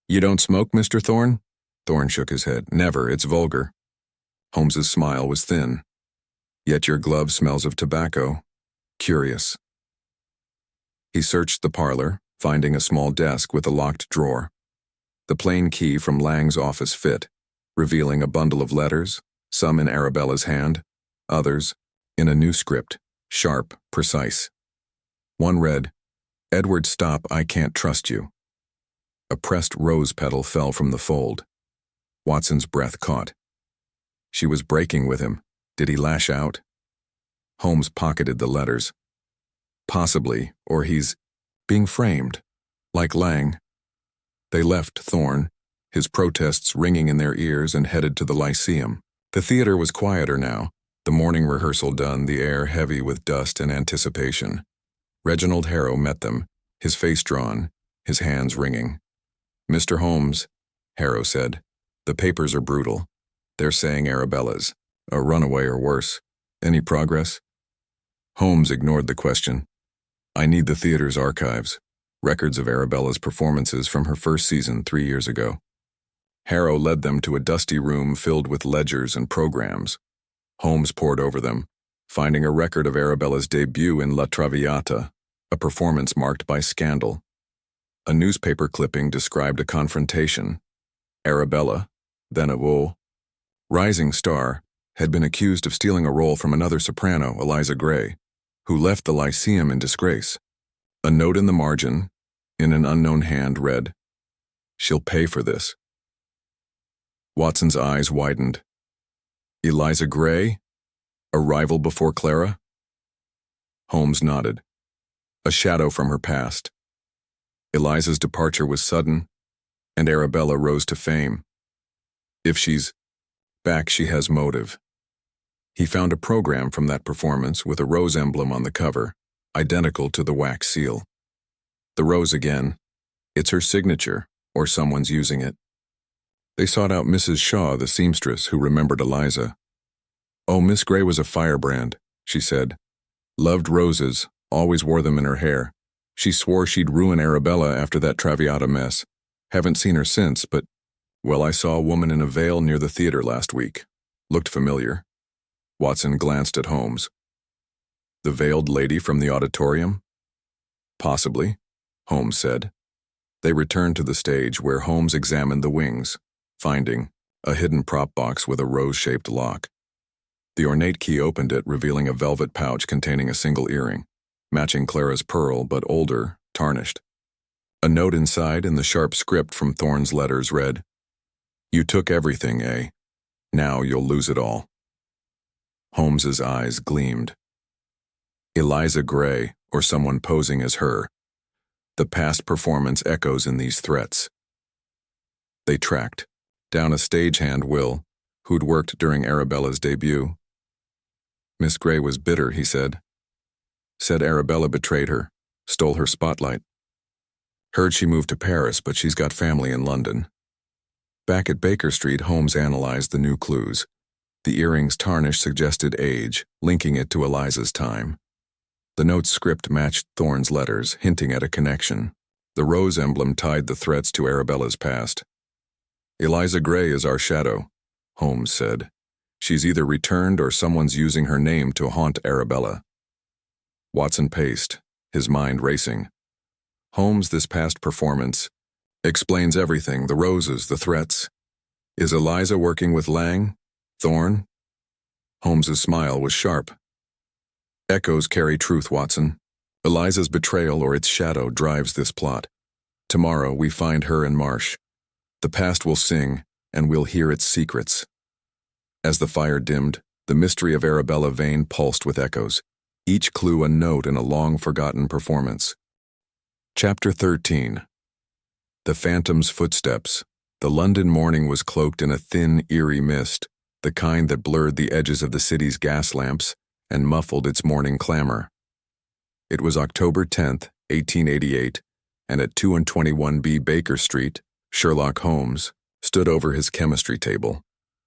"You don't smoke, Mr. Thorne?" Thorne shook his head. "Never, it's vulgar." Holmes's smile was thin. "Yet your glove smells of tobacco. Curious." He searched the parlor, finding a small desk with a locked drawer. The plain key from Lang's office fit, revealing a bundle of letters, some in Arabella's hand, others in a new script, sharp, precise. One read, "Edward, stop, I can't trust you." A pressed rose petal fell from the fold. Watson's breath caught. She was breaking with him. Did he lash out? Holmes pocketed the letters. Possibly, or he's being framed, like Lang. They left Thorne, his protests ringing in their ears, and headed to the Lyceum. The theater was quieter now, the morning rehearsal done, the air heavy with dust and anticipation. Reginald Harrow met them, his face drawn, his hands wringing. "Mr. Holmes," Harrow said, "the papers are brutal. They're saying Arabella's a runaway or worse. Any progress?" Holmes ignored the question. "I need the theater's archives, records of Arabella's performances from her first season 3 years ago." Harrow led them to a dusty room filled with ledgers and programs. Holmes pored over them, finding a record of Arabella's debut in La Traviata, a performance marked by scandal. A newspaper clipping described a confrontation. Arabella, then a rising star, had been accused of stealing a role from another soprano, Eliza Gray, who left the Lyceum in disgrace. A note in the margin, in an unknown hand, read, "She'll pay for this." Watson's eyes widened. Eliza Gray? A rival before Clara? Holmes nodded. A shadow from her past. Eliza's departure was sudden, and Arabella rose to fame. If she's back, she has motive. He found a program from that performance with a rose emblem on the cover, identical to the wax seal. The rose again. It's her signature, or someone's using it. They sought out Mrs. Shaw, the seamstress, who remembered Eliza. "Oh, Miss Gray was a firebrand," she said. "Loved roses, always wore them in her hair. She swore she'd ruin Arabella after that Traviata mess. Haven't seen her since, but, well, I saw a woman in a veil near the theater last week. Looked familiar." Watson glanced at Holmes. "The veiled lady from the auditorium?" "Possibly," Holmes said. They returned to the stage where Holmes examined the wings, finding a hidden prop box with a rose-shaped lock. The ornate key opened it, revealing a velvet pouch containing a single earring, matching Clara's pearl but older, tarnished. A note inside in the sharp script from Thorne's letters read, "You took everything, eh? Now you'll lose it all." Holmes's eyes gleamed. Eliza Gray, or someone posing as her. The past performance echoes in these threats. They tracked down a stagehand, Will, who'd worked during Arabella's debut. "Miss Gray was bitter," he said. "Said Arabella betrayed her, stole her spotlight. Heard she moved to Paris, but she's got family in London." Back at Baker Street, Holmes analyzed the new clues. The earring's tarnish suggested age, linking it to Eliza's time. The note's script matched Thorne's letters, hinting at a connection. The rose emblem tied the threats to Arabella's past. "Eliza Gray is our shadow," Holmes said. "She's either returned or someone's using her name to haunt Arabella." Watson paced, his mind racing. Holmes, this past performance explains everything, the roses, the threats. Is Eliza working with Lang? Thorne? Holmes's smile was sharp. "Echoes carry truth, Watson. Eliza's betrayal or its shadow drives this plot. Tomorrow we find her and Marsh. The past will sing, and we'll hear its secrets." As the fire dimmed, the mystery of Arabella Vane pulsed with echoes, each clue a note in a long-forgotten performance. Chapter 13. The Phantom's Footsteps. The London morning was cloaked in a thin, eerie mist, the kind that blurred the edges of the city's gas lamps and muffled its morning clamor. It was October 10th, 1888, and at 221B Baker Street, Sherlock Holmes stood over his chemistry table,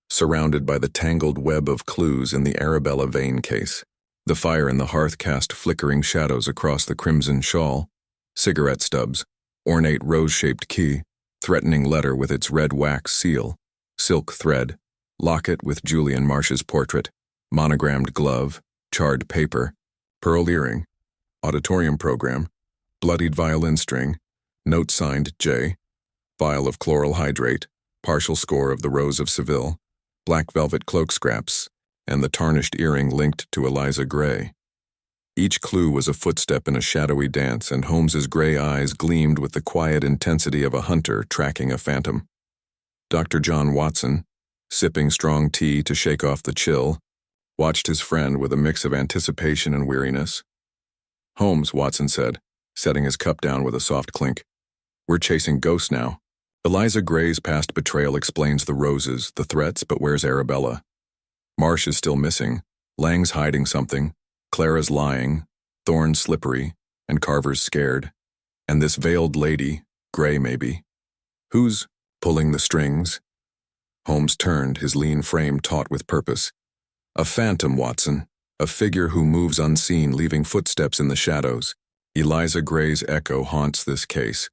surrounded by the tangled web of clues in the Arabella Vane case. The fire in the hearth cast flickering shadows across the crimson shawl, cigarette stubs, ornate rose-shaped key, threatening letter with its red wax seal, silk thread, locket with Julian Marsh's portrait, monogrammed glove, charred paper, pearl earring, auditorium program, bloodied violin string, note signed J, vial of chloral hydrate, partial score of the Rose of Seville, black velvet cloak scraps, and the tarnished earring linked to Eliza Gray. Each clue was a footstep in a shadowy dance, and Holmes's gray eyes gleamed with the quiet intensity of a hunter tracking a phantom. Dr. John Watson, sipping strong tea to shake off the chill, watched his friend with a mix of anticipation and weariness. "Holmes," Watson said, setting his cup down with a soft clink. "We're chasing ghosts now. Eliza Gray's past betrayal explains the roses, the threats, but where's Arabella? Marsh is still missing, Lang's hiding something, Clara's lying, Thorne's slippery, and Carver's scared. And this veiled lady, Gray maybe. Who's pulling the strings?" Holmes turned, his lean frame taut with purpose. "A phantom, Watson. A figure who moves unseen, leaving footsteps in the shadows. Eliza Gray's echo haunts this case.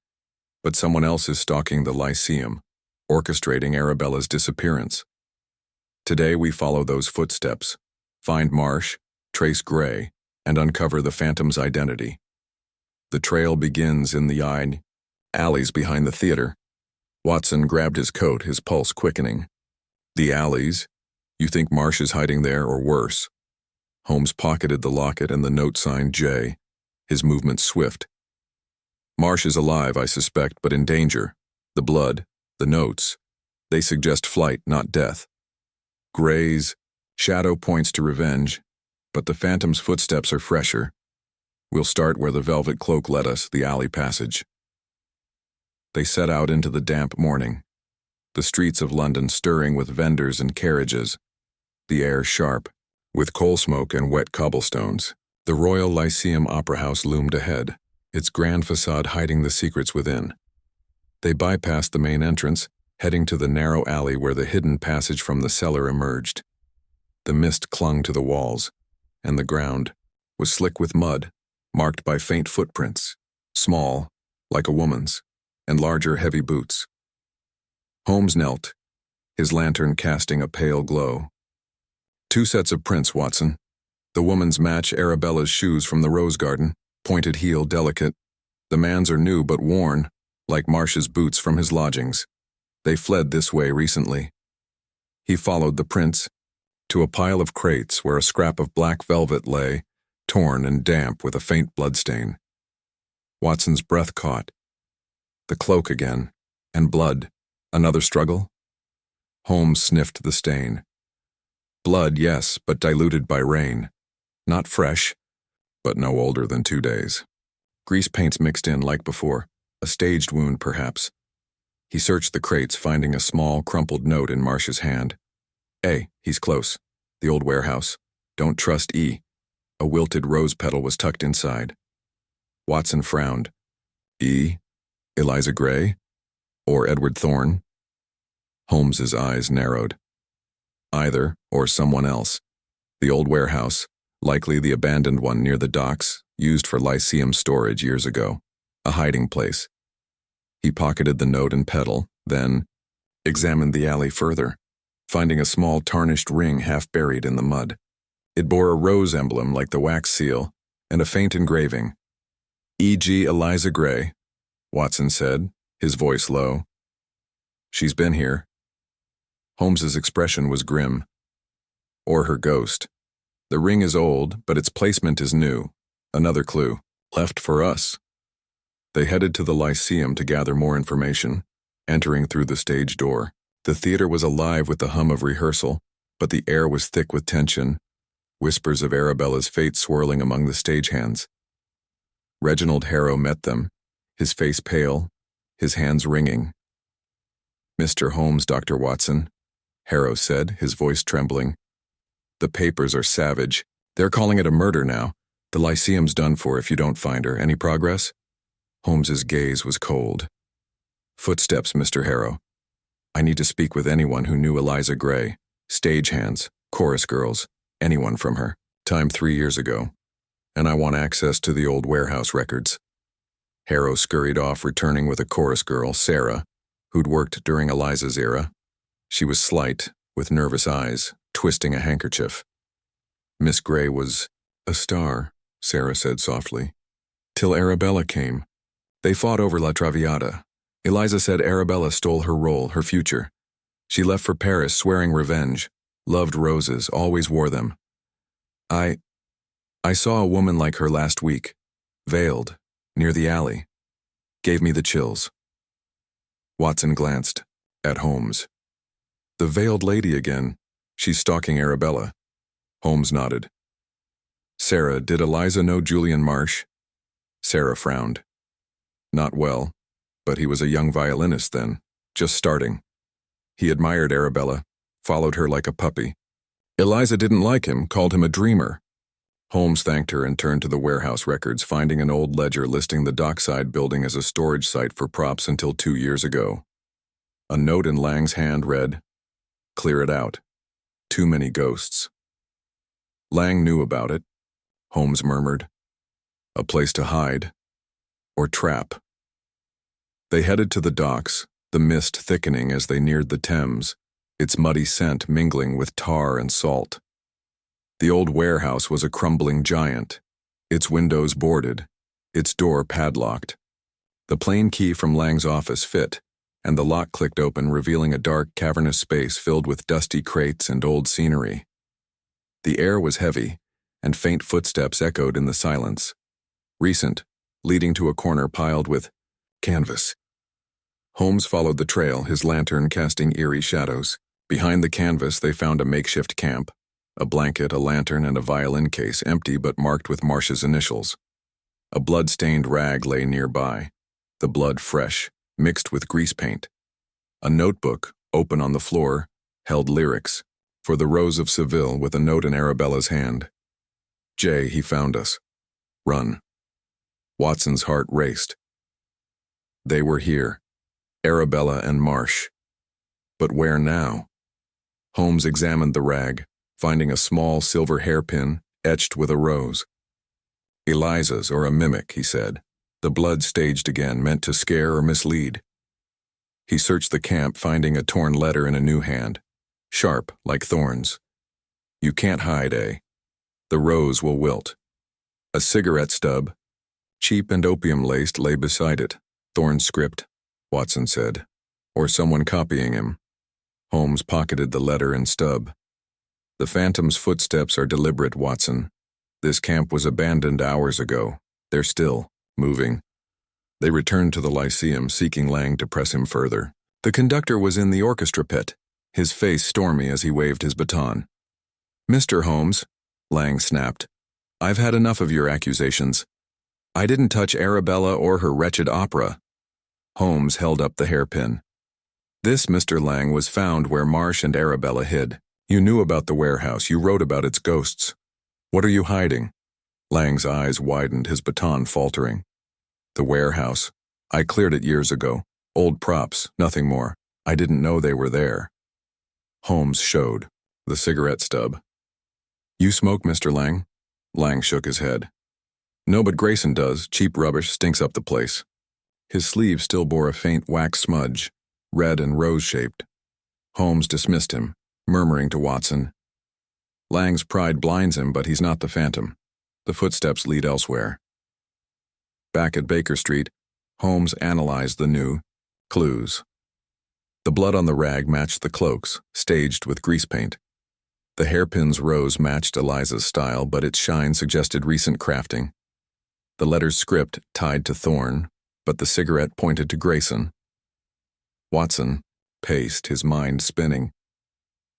But someone else is stalking the Lyceum, orchestrating Arabella's disappearance. Today we follow those footsteps, find Marsh, trace Gray, and uncover the phantom's identity. The trail begins in the alleys behind the theater. Watson grabbed his coat, his pulse quickening. The alleys? You think Marsh is hiding there, or worse? Holmes pocketed the locket and the note signed J, his movements swift. Marsh is alive, I suspect, but in danger. The blood, the notes, they suggest flight, not death. Gray's shadow points to revenge, but the phantom's footsteps are fresher. We'll start where the velvet cloak led us, the alley passage. They set out into the damp morning, the streets of London stirring with vendors and carriages, the air sharp, with coal smoke and wet cobblestones. The Royal Lyceum Opera House loomed ahead, its grand facade hiding the secrets within. They bypassed the main entrance, heading to the narrow alley where the hidden passage from the cellar emerged. The mist clung to the walls, and the ground was slick with mud, marked by faint footprints, small, like a woman's, and larger, heavy boots. Holmes knelt, his lantern casting a pale glow. 2 sets of prints, Watson. The woman's match Arabella's shoes from the rose garden, pointed heel, delicate. The man's are new but worn, like Marsh's boots from his lodgings. They fled this way recently. He followed the prints to a pile of crates where a scrap of black velvet lay, torn and damp with a faint bloodstain. Watson's breath caught. The cloak again, and blood. Another struggle? Holmes sniffed the stain. Blood, yes, but diluted by rain. Not fresh, but no older than 2 days. Grease paints mixed in like before, a staged wound perhaps. He searched the crates, finding a small, crumpled note in Marsh's hand. A, he's close. The old warehouse. Don't trust E. A wilted rose petal was tucked inside. Watson frowned. E? Eliza Gray? Or Edward Thorne? Holmes's eyes narrowed. Either, or someone else. The old warehouse, likely the abandoned one near the docks, used for Lyceum storage years ago. A hiding place. He pocketed the note and petal, then examined the alley further, finding a small tarnished ring half buried in the mud. It bore a rose emblem like the wax seal, and a faint engraving. E.G. Eliza Gray, Watson said, his voice low. She's been here. Holmes's expression was grim. Or her ghost. The ring is old, but its placement is new. Another clue. Left for us. They headed to the Lyceum to gather more information, entering through the stage door. The theater was alive with the hum of rehearsal, but the air was thick with tension, whispers of Arabella's fate swirling among the stagehands. Reginald Harrow met them, his face pale, his hands wringing. Mr. Holmes, Dr. Watson, Harrow said, his voice trembling. The papers are savage. They're calling it a murder now. The Lyceum's done for if you don't find her. Any progress? Holmes's gaze was cold. Footsteps, Mr. Harrow. I need to speak with anyone who knew Eliza Gray. Stagehands, chorus girls, anyone from her. Time 3 years ago. And I want access to the old warehouse records. Harrow scurried off, returning with a chorus girl, Sarah, who'd worked during Eliza's era. She was slight, with nervous eyes, twisting a handkerchief. Miss Gray was a star, Sarah said softly. Till Arabella came. They fought over La Traviata. Eliza said Arabella stole her role, her future. She left for Paris, swearing revenge. Loved roses, always wore them. I saw a woman like her last week, veiled, near the alley. Gave me the chills. Watson glanced at Holmes. The veiled lady again. She's stalking Arabella. Holmes nodded. Sarah, did Eliza know Julian Marsh? Sarah frowned. Not well, but he was a young violinist then, just starting. He admired Arabella, followed her like a puppy. Eliza didn't like him, called him a dreamer. Holmes thanked her and turned to the warehouse records, finding an old ledger listing the dockside building as a storage site for props until 2 years ago. A note in Lang's hand read, "Clear it out. Too many ghosts." Lang knew about it, Holmes murmured. A place to hide. Or trap. They headed to the docks, the mist thickening as they neared the Thames, its muddy scent mingling with tar and salt. The old warehouse was a crumbling giant, its windows boarded, its door padlocked. The plain key from Lang's office fit, and the lock clicked open, revealing a dark, cavernous space filled with dusty crates and old scenery. The air was heavy, and faint footsteps echoed in the silence. Recent, leading to a corner piled with canvas. Holmes followed the trail, his lantern casting eerie shadows. Behind the canvas, they found a makeshift camp, a blanket, a lantern, and a violin case, empty but marked with Marsh's initials. A blood-stained rag lay nearby, the blood fresh, mixed with grease paint. A notebook, open on the floor, held lyrics, for the Rose of Seville, with a note in Arabella's hand. "Jay, he found us. Run." Watson's heart raced. They were here, Arabella and Marsh. But where now? Holmes examined the rag, finding a small silver hairpin etched with a rose. "Eliza's, or a mimic," he said, the blood staged again, meant to scare or mislead. He searched the camp, finding a torn letter in a new hand, sharp like thorns. "You can't hide, eh? The rose will wilt." A cigarette stub, cheap and opium-laced, lay beside it. "Thorn's script," Watson said, "or someone copying him." Holmes pocketed the letter and stub. "The Phantom's footsteps are deliberate, Watson. This camp was abandoned hours ago. They're still moving." They returned to the Lyceum, seeking Lang to press him further. The conductor was in the orchestra pit, his face stormy as he waved his baton. "Mr. Holmes," Lang snapped, "I've had enough of your accusations. I didn't touch Arabella or her wretched opera." Holmes held up the hairpin. "This, Mr. Lang, was found where Marsh and Arabella hid. You knew about the warehouse. You wrote about its ghosts. What are you hiding?" Lang's eyes widened, his baton faltering. "The warehouse. I cleared it years ago. Old props, nothing more. I didn't know they were there." Holmes showed the cigarette stub. "You smoke, Mr. Lang?" Lang shook his head. "No, but Grayson does. Cheap rubbish, stinks up the place." His sleeve still bore a faint wax smudge, red and rose-shaped. Holmes dismissed him, murmuring to Watson, "Lang's pride blinds him, but he's not the Phantom. The footsteps lead elsewhere." Back at Baker Street, Holmes analyzed the new clues. The blood on the rag matched the cloaks, staged with grease paint. The hairpin's rose matched Eliza's style, but its shine suggested recent crafting. The letter's script tied to Thorn, but the cigarette pointed to Grayson. Watson paced, his mind spinning.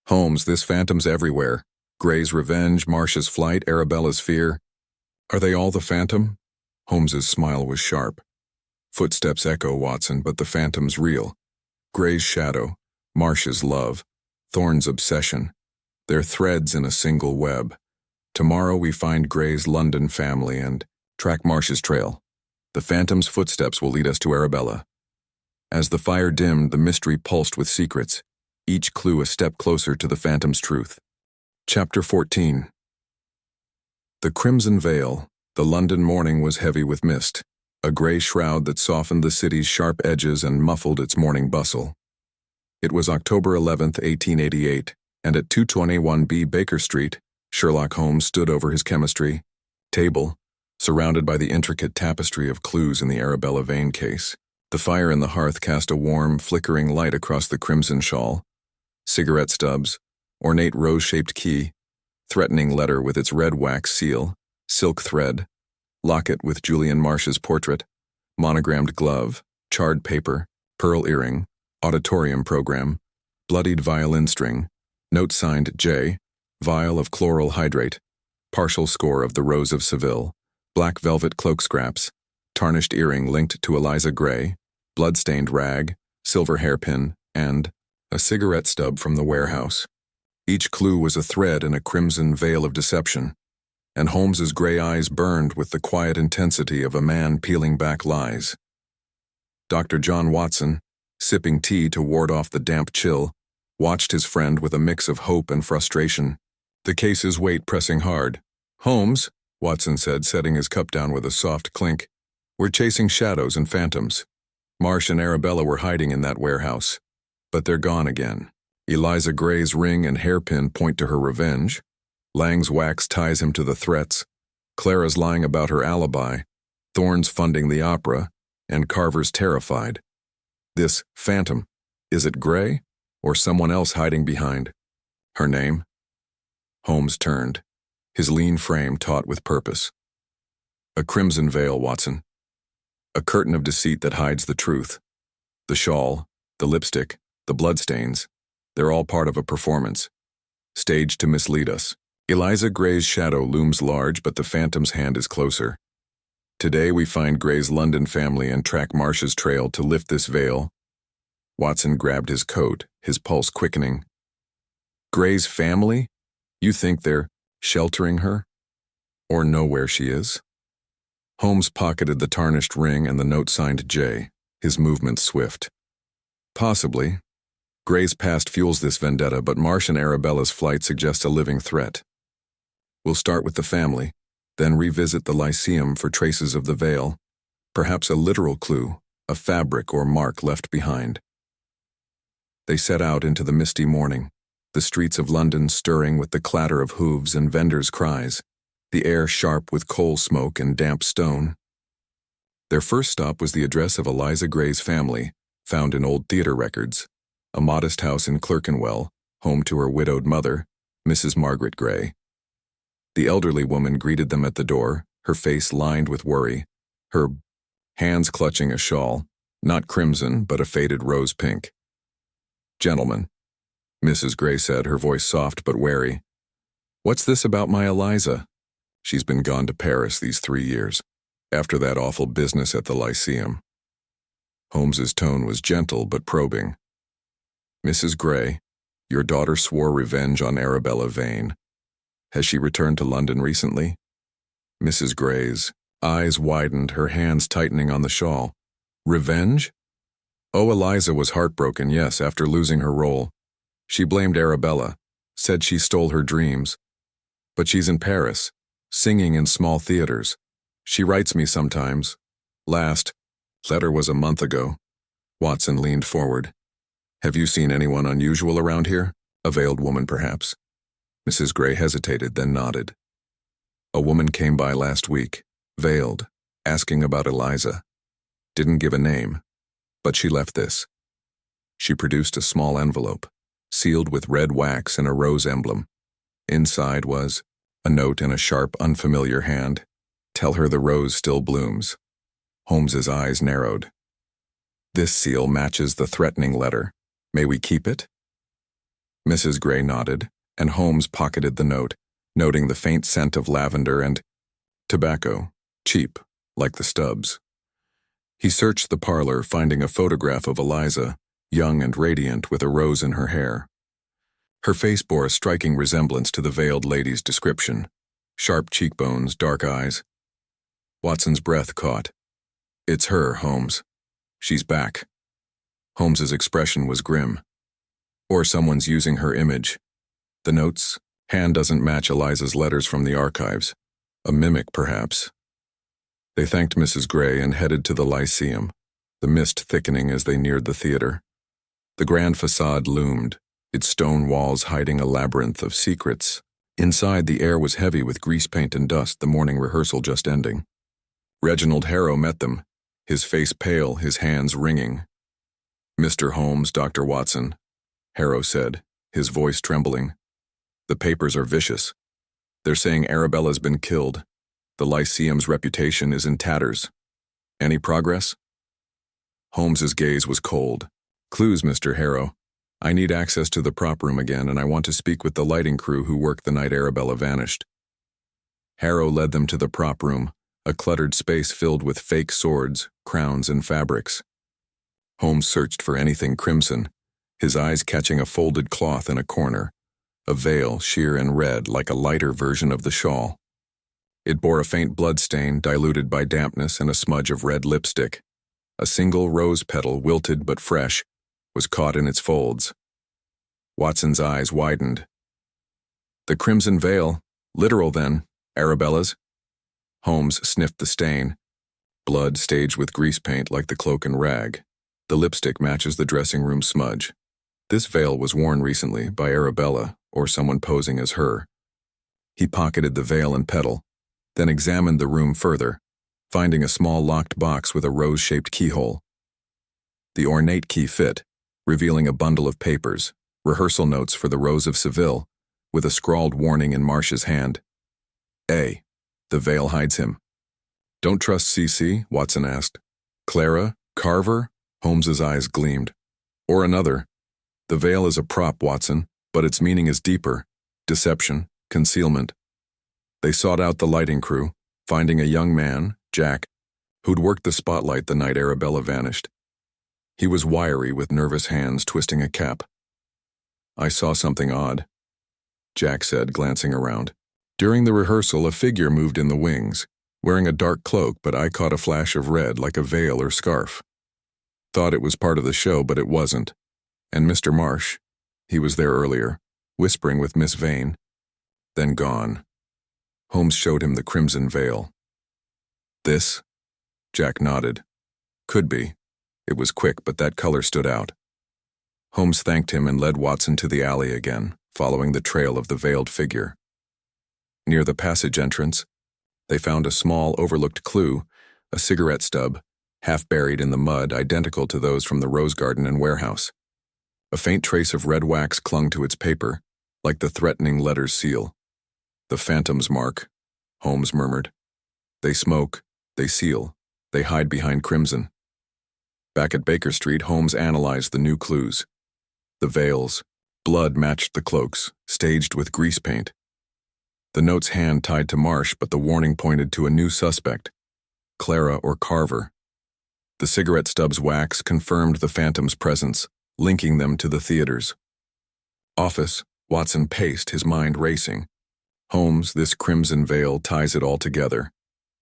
"Holmes, this Phantom's everywhere. Gray's revenge, Marsh's flight, Arabella's fear. Are they all the Phantom?" Holmes's smile was sharp. "Footsteps echo, Watson, but the Phantom's real. Gray's shadow, Marsh's love, Thorn's obsession. They're threads in a single web. Tomorrow we find Gray's London family and track Marsh's trail. The Phantom's footsteps will lead us to Arabella." As the fire dimmed, the mystery pulsed with secrets, each clue a step closer to the Phantom's truth. Chapter 14. The crimson veil. The London morning was heavy with mist, a gray shroud that softened the city's sharp edges and muffled its morning bustle. It was October 11th, 1888, and at 221B Baker Street, Sherlock Holmes stood over his chemistry table, surrounded by the intricate tapestry of clues in the Arabella Vane case. The fire in the hearth cast a warm, flickering light across the crimson shawl. Cigarette stubs, ornate rose-shaped key, threatening letter with its red wax seal, silk thread, locket with Julian Marsh's portrait, monogrammed glove, charred paper, pearl earring, auditorium program, bloodied violin string, note signed J, vial of chloral hydrate, partial score of the Rose of Seville, black velvet cloak scraps, tarnished earring linked to Eliza Gray, blood-stained rag, silver hairpin, and a cigarette stub from the warehouse. Each clue was a thread in a crimson veil of deception, and Holmes's gray eyes burned with the quiet intensity of a man peeling back lies. Dr. John Watson, sipping tea to ward off the damp chill, watched his friend with a mix of hope and frustration, the case's weight pressing hard. "Holmes," Watson said, setting his cup down with a soft clink, "we're chasing shadows and phantoms. Marsh and Arabella were hiding in that warehouse, but they're gone again. Eliza Gray's ring and hairpin point to her revenge. Lang's wax ties him to the threats. Clara's lying about her alibi. Thorne's funding the opera, and Carver's terrified. This phantom, is it Gray or someone else hiding behind? Her name? Holmes turned, his lean frame taut with purpose. A crimson veil, Watson. A curtain of deceit that hides the truth. The shawl, the lipstick, the bloodstains, they're all part of a performance, staged to mislead us. Eliza Gray's shadow looms large, but the phantom's hand is closer. Today we find Gray's London family and track Marsh's trail to lift this veil. Watson grabbed his coat, his pulse quickening. Gray's family? You think they're sheltering her? Or know where she is? Holmes pocketed the tarnished ring and the note signed J, his movements swift. Possibly. Gray's past fuels this vendetta, but Marsh and Arabella's flight suggests a living threat. We'll start with the family, then revisit the Lyceum for traces of the veil, perhaps a literal clue, a fabric or mark left behind. They set out into the misty morning, the streets of London stirring with the clatter of hooves and vendors' cries, the air sharp with coal smoke and damp stone. Their first stop was the address of Eliza Gray's family, found in old theater records, a modest house in Clerkenwell, home to her widowed mother, Mrs. Margaret Gray. The elderly woman greeted them at the door, her face lined with worry, her hands clutching a shawl, not crimson but a faded rose pink. "Gentlemen," Mrs. Gray said, her voice soft but wary. "What's this about my Eliza? She's been gone to Paris these 3 years, after that awful business at the Lyceum." Holmes's tone was gentle but probing. "Mrs. Gray, your daughter swore revenge on Arabella Vane. Has she returned to London recently?" Mrs. Gray's eyes widened, her hands tightening on the shawl. "Revenge? Oh, Eliza was heartbroken, yes, after losing her role. She blamed Arabella, said she stole her dreams. But she's in Paris, singing in small theaters. She writes me sometimes. Last letter was a month ago." Watson leaned forward. "Have you seen anyone unusual around here? A veiled woman, perhaps?" Mrs. Gray hesitated, then nodded. "A woman came by last week, veiled, asking about Eliza. Didn't give a name, but she left this." She produced a small envelope, sealed with red wax and a rose emblem. Inside was a note in a sharp, unfamiliar hand. "Tell her the rose still blooms." Holmes's eyes narrowed. "This seal matches the threatening letter. May we keep it?" Mrs. Gray nodded, and Holmes pocketed the note, noting the faint scent of lavender and tobacco, cheap, like the stubs. He searched the parlor, finding a photograph of Eliza, young and radiant with a rose in her hair. Her face bore a striking resemblance to the veiled lady's description. Sharp cheekbones, dark eyes. Watson's breath caught. "It's her, Holmes. She's back." Holmes's expression was grim. "Or someone's using her image. The note's hand doesn't match Eliza's letters from the archives. A mimic, perhaps." They thanked Mrs. Gray and headed to the Lyceum, the mist thickening as they neared the theater. The grand facade loomed, its stone walls hiding a labyrinth of secrets. Inside, the air was heavy with grease paint and dust, the morning rehearsal just ending. Reginald Harrow met them, his face pale, his hands wringing. "Mr. Holmes, Dr. Watson," Harrow said, his voice trembling. "The papers are vicious. They're saying Arabella's been killed. The Lyceum's reputation is in tatters. Any progress?" Holmes's gaze was cold. "Clues, Mr. Harrow. I need access to the prop room again, and I want to speak with the lighting crew who worked the night Arabella vanished." Harrow led them to the prop room, a cluttered space filled with fake swords, crowns, and fabrics. Holmes searched for anything crimson, his eyes catching a folded cloth in a corner, a veil sheer and red like a lighter version of the shawl. It bore a faint blood stain diluted by dampness and a smudge of red lipstick. A single rose petal, wilted but fresh, was caught in its folds. Watson's eyes widened. "The crimson veil, literal then, Arabella's?" Holmes sniffed the stain. Blood staged with grease paint like the cloak and rag. The lipstick matches the dressing room smudge. This veil was worn recently by Arabella or someone posing as her. He pocketed the veil and petal, then examined the room further, finding a small locked box with a rose-shaped keyhole. The ornate key fit, revealing a bundle of papers, rehearsal notes for the Rose of Seville, with a scrawled warning in Marsh's hand. A. The veil hides him. Don't trust CC? Watson asked. Clara? Carver? Holmes's eyes gleamed. Or another. The veil is a prop, Watson, but its meaning is deeper. Deception, concealment. They sought out the lighting crew, finding a young man, Jack, who'd worked the spotlight the night Arabella vanished. He was wiry with nervous hands twisting a cap. I saw something odd, Jack said, glancing around. During the rehearsal, a figure moved in the wings, wearing a dark cloak, but I caught a flash of red like a veil or scarf. Thought it was part of the show, but it wasn't. And Mr. Marsh, he was there earlier, whispering with Miss Vane. Then gone. Holmes showed him the crimson veil. This? Jack nodded. Could be. It was quick, but that color stood out. Holmes thanked him and led Watson to the alley again, following the trail of the veiled figure. Near the passage entrance, they found a small, overlooked clue, a cigarette stub, half buried in the mud, identical to those from the rose garden and warehouse. A faint trace of red wax clung to its paper, like the threatening letter's seal. The phantom's mark, Holmes murmured. They smoke, they seal, they hide behind crimson. Back at Baker Street, Holmes analyzed the new clues. The veils, blood matched the cloaks, staged with grease paint. The note's hand tied to Marsh, but the warning pointed to a new suspect, Clara or Carver. The cigarette stub's wax confirmed the phantom's presence, linking them to the theaters. Office, Watson paced, his mind racing. Holmes, this crimson veil ties it all together.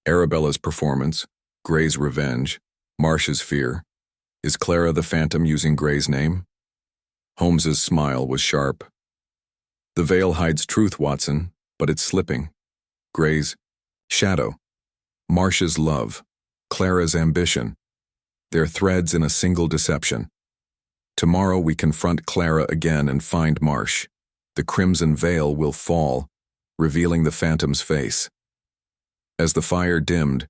Arabella's performance, Gray's revenge, Marsh's fear. Is Clara the phantom using Gray's name? Holmes's smile was sharp. The veil hides truth, Watson, but it's slipping. Gray's shadow. Marsh's love. Clara's ambition. They're threads in a single deception. Tomorrow we confront Clara again and find Marsh. The crimson veil will fall, revealing the phantom's face. As the fire dimmed,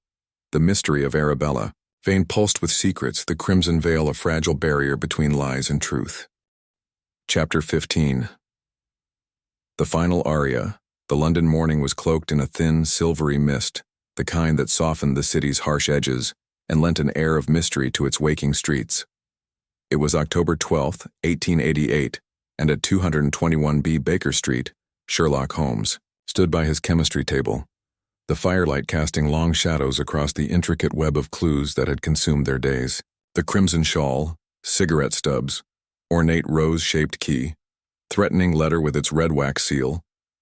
the mystery of Arabella, Vane pulsed with secrets, the crimson veil a fragile barrier between lies and truth. Chapter 15. The final aria. The London morning was cloaked in a thin, silvery mist, the kind that softened the city's harsh edges and lent an air of mystery to its waking streets. It was October 12, 1888, and at 221B Baker Street, Sherlock Holmes stood by his chemistry table, the firelight casting long shadows across the intricate web of clues that had consumed their days. The crimson shawl, cigarette stubs, ornate rose-shaped key, threatening letter with its red wax seal,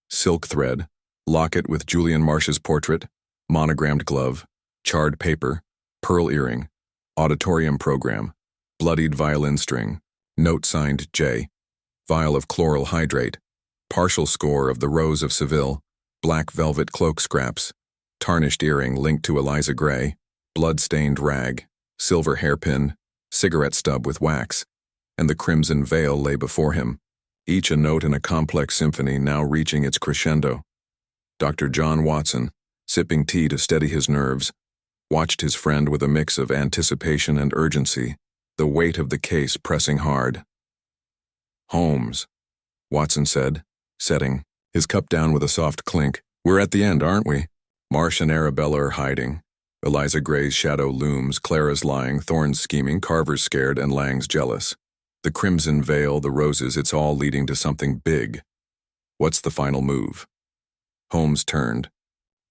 silk thread, locket with Julian Marsh's portrait, monogrammed glove, charred paper, pearl earring, auditorium program, bloodied violin string, note signed J, vial of chloral hydrate, partial score of the Rose of Seville, black velvet cloak scraps, tarnished earring linked to Eliza Gray, blood-stained rag, silver hairpin, cigarette stub with wax, and the crimson veil lay before him, each a note in a complex symphony now reaching its crescendo. Dr. John Watson, sipping tea to steady his nerves, watched his friend with a mix of anticipation and urgency, the weight of the case pressing hard. Holmes, Watson said, setting his cup down with a soft clink. We're at the end, aren't we? Marsh and Arabella are hiding. Eliza Gray's shadow looms, Clara's lying, Thorne's scheming, Carver's scared, and Lang's jealous. The crimson veil, the roses, it's all leading to something big. What's the final move? Holmes turned,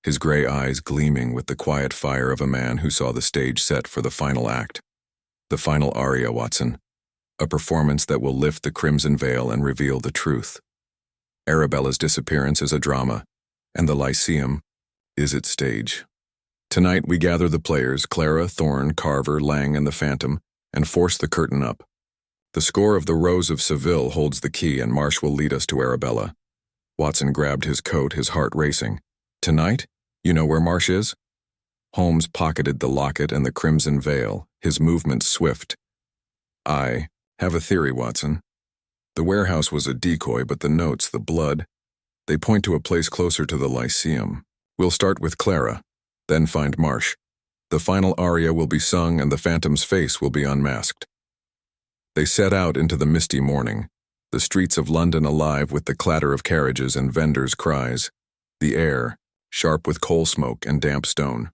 his gray eyes gleaming with the quiet fire of a man who saw the stage set for the final act. The final aria, Watson. A performance that will lift the crimson veil and reveal the truth. Arabella's disappearance is a drama, and the Lyceum is its stage. Tonight we gather the players, Clara, Thorne, Carver, Lang, and the Phantom, and force the curtain up. The score of the Rose of Seville holds the key, and Marsh will lead us to Arabella. Watson grabbed his coat, his heart racing. Tonight? You know where Marsh is? Holmes pocketed the locket and the crimson veil, his movements swift. I have a theory, Watson. The warehouse was a decoy, but the notes, the blood, they point to a place closer to the Lyceum. We'll start with Clara, then find Marsh. The final aria will be sung and the Phantom's face will be unmasked. They set out into the misty morning, the streets of London alive with the clatter of carriages and vendors' cries, the air sharp with coal smoke and damp stone.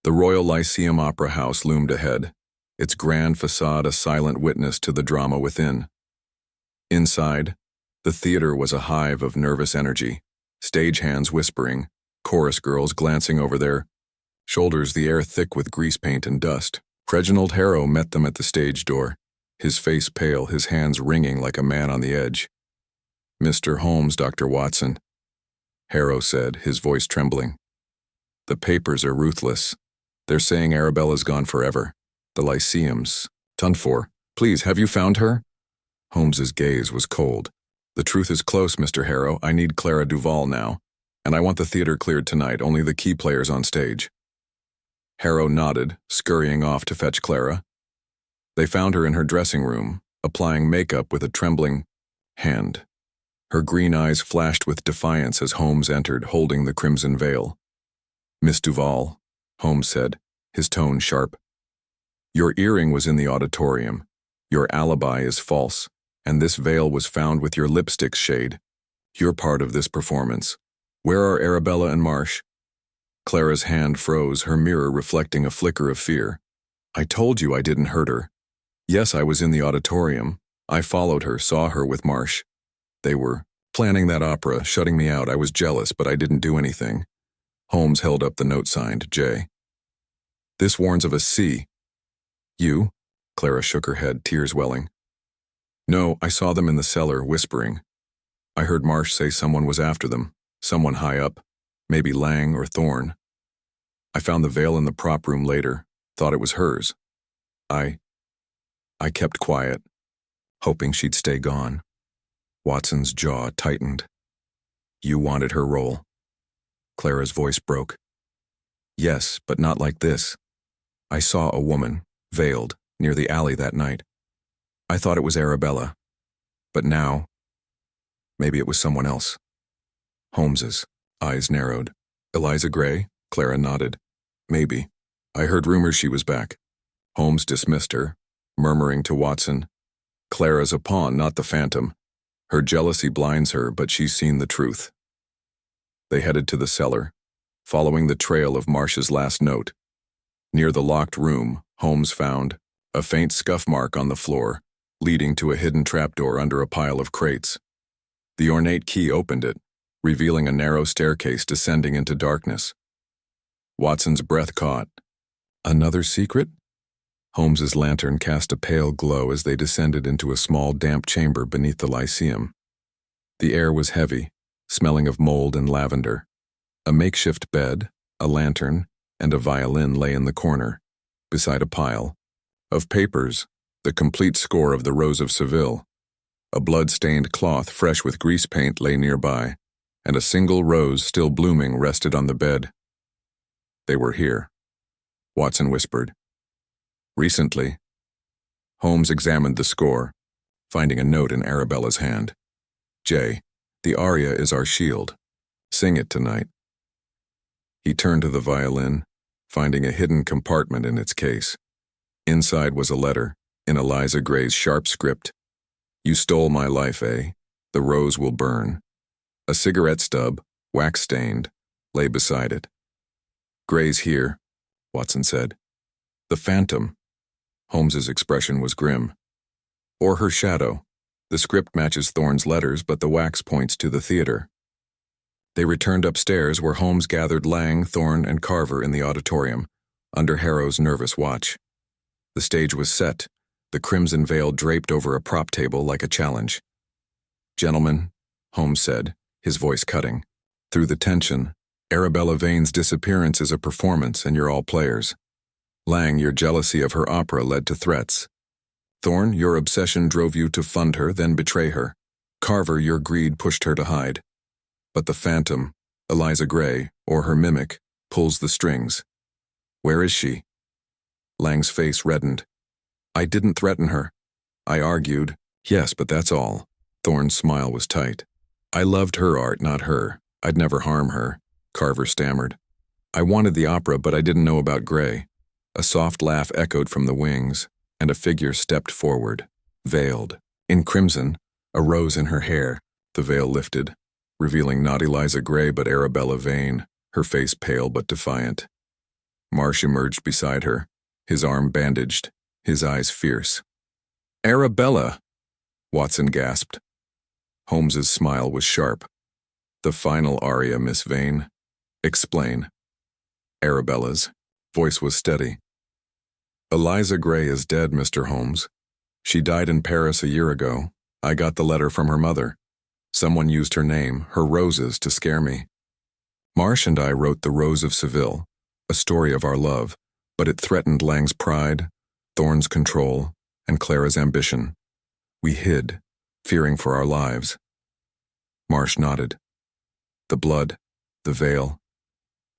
The Royal Lyceum Opera House loomed ahead, its grand facade a silent witness to the drama within. Inside, the theater was a hive of nervous energy, stagehands whispering, chorus girls glancing over their shoulders, the air thick with grease paint and dust. Reginald Harrow met them at the stage door, his face pale, his hands wringing like a man on the edge. "Mr. Holmes, Dr. Watson," Harrow said, his voice trembling. "The papers are ruthless. They're saying Arabella's gone forever. The Lyceum's done for. Please, have you found her?" Holmes's gaze was cold. "The truth is close, Mr. Harrow. I need Clara Duval now, and I want the theater cleared tonight, only the key players on stage." Harrow nodded, scurrying off to fetch Clara. They found her in her dressing room, applying makeup with a trembling hand. Her green eyes flashed with defiance as Holmes entered, holding the crimson veil. "Miss Duval," Holmes said, his tone sharp. "Your earring was in the auditorium. Your alibi is false, and this veil was found with your lipstick shade. You're part of this performance. Where are Arabella and Marsh?" Clara's hand froze, her mirror reflecting a flicker of fear. "I told you I didn't hurt her. Yes, I was in the auditorium. I followed her, saw her with Marsh. They were planning that opera, shutting me out. I was jealous, but I didn't do anything." Holmes held up the note signed J. "This warns of a C." "You?" Clara shook her head, tears welling. "No, I saw them in the cellar, whispering. I heard Marsh say someone was after them, someone high up, maybe Lang or Thorne. I found the veil in the prop room later, thought it was hers. I kept quiet, hoping she'd stay gone." Watson's jaw tightened. "You wanted her role." Clara's voice broke. "Yes, but not like this. I saw a woman, veiled, near the alley that night. I thought it was Arabella. But now, maybe it was someone else." Holmes's eyes narrowed. "Eliza Gray?" Clara nodded. "Maybe. I heard rumors she was back." Holmes dismissed her, murmuring to Watson, "Clara's a pawn, not the phantom. Her jealousy blinds her, but she's seen the truth." They headed to the cellar, following the trail of Marsh's last note. Near the locked room, Holmes found a faint scuff mark on the floor, leading to a hidden trapdoor under a pile of crates. The ornate key opened it, revealing a narrow staircase descending into darkness. Watson's breath caught. Another secret? Holmes's lantern cast a pale glow as they descended into a small, damp chamber beneath the Lyceum. The air was heavy, smelling of mold and lavender. A makeshift bed, a lantern, and a violin lay in the corner, beside a pile of papers, the complete score of the Rose of Seville. A blood-stained cloth fresh with grease paint lay nearby, and a single rose still blooming rested on the bed. "They were here," Watson whispered. "Recently." Holmes examined the score, finding a note in Arabella's hand. "J, the aria is our shield. Sing it tonight." He turned to the violin, finding a hidden compartment in its case. Inside was a letter, in Eliza Gray's sharp script. "You stole my life, eh? The rose will burn." A cigarette stub, wax-stained, lay beside it. "Gray's here," Watson said. "The phantom." Holmes's expression was grim. "Or her shadow. The script matches Thorne's letters, but the wax points to the theater." They returned upstairs where Holmes gathered Lang, Thorne, and Carver in the auditorium, under Harrow's nervous watch. The stage was set, the crimson veil draped over a prop table like a challenge. "Gentlemen," Holmes said, his voice cutting. "Through the tension, Arabella Vane's disappearance is a performance and you're all players. Lang, your jealousy of her opera led to threats. Thorne, your obsession drove you to fund her, then betray her. Carver, your greed pushed her to hide. But the phantom, Eliza Gray, or her mimic, pulls the strings. Where is she?" Lang's face reddened. "I didn't threaten her. I argued." "Yes, but that's all." Thorne's smile was tight. "I loved her art, not her. I'd never harm her," Carver stammered. "I wanted the opera, but I didn't know about Gray." A soft laugh echoed from the wings, and a figure stepped forward. veiled. In crimson, a rose in her hair, the veil lifted, revealing not Eliza Gray but Arabella Vane, her face pale but defiant. Marsh emerged beside her, his arm bandaged, his eyes fierce. "Arabella!" Watson gasped. Holmes's smile was sharp. "The final aria, Miss Vane. Explain." Arabella's voice was steady. "Eliza Gray is dead, Mr. Holmes. She died in Paris a year ago. I got the letter from her mother. Someone used her name, her roses, to scare me. Marsh and I wrote The Rose of Seville, a story of our love, but it threatened Lang's pride, Thorne's control, and Clara's ambition. We hid, fearing for our lives." Marsh nodded. "The blood, the veil.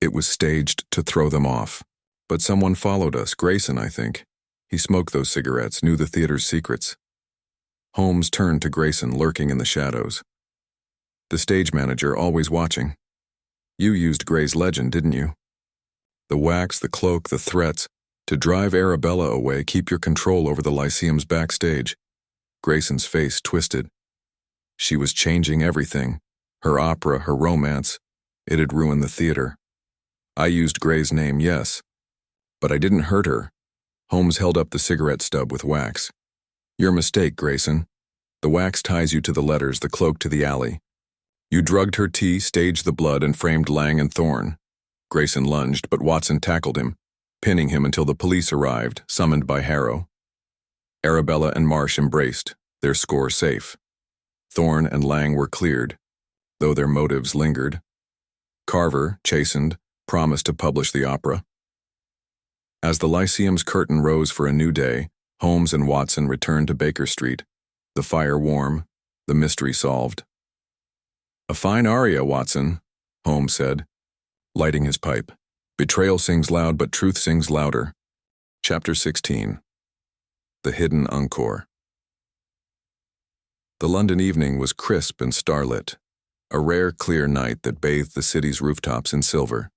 It was staged to throw them off. But someone followed us, Grayson, I think. He smoked those cigarettes, knew the theater's secrets." Holmes turned to Grayson, lurking in the shadows. "The stage manager, always watching. You used Gray's legend, didn't you? The wax, the cloak, the threats. To drive Arabella away, keep your control over the Lyceum's backstage." Grayson's face twisted. "She was changing everything. Her opera, her romance. It had ruined the theater. I used Gray's name, yes. But I didn't hurt her." Holmes held up the cigarette stub with wax. "Your mistake, Grayson. The wax ties you to the letters, the cloak to the alley. You drugged her tea, staged the blood, and framed Lang and Thorne." Grayson lunged, but Watson tackled him, pinning him until the police arrived, summoned by Harrow. Arabella and Marsh embraced, their score safe. Thorne and Lang were cleared, though their motives lingered. Carver, chastened, promised to publish the opera. As the Lyceum's curtain rose for a new day, Holmes and Watson returned to Baker Street, the fire warm, the mystery solved. "A fine aria, Watson," Holmes said, lighting his pipe. "Betrayal sings loud, but truth sings louder." Chapter 16. The Hidden Encore. The London evening was crisp and starlit, a rare clear night that bathed the city's rooftops in silver.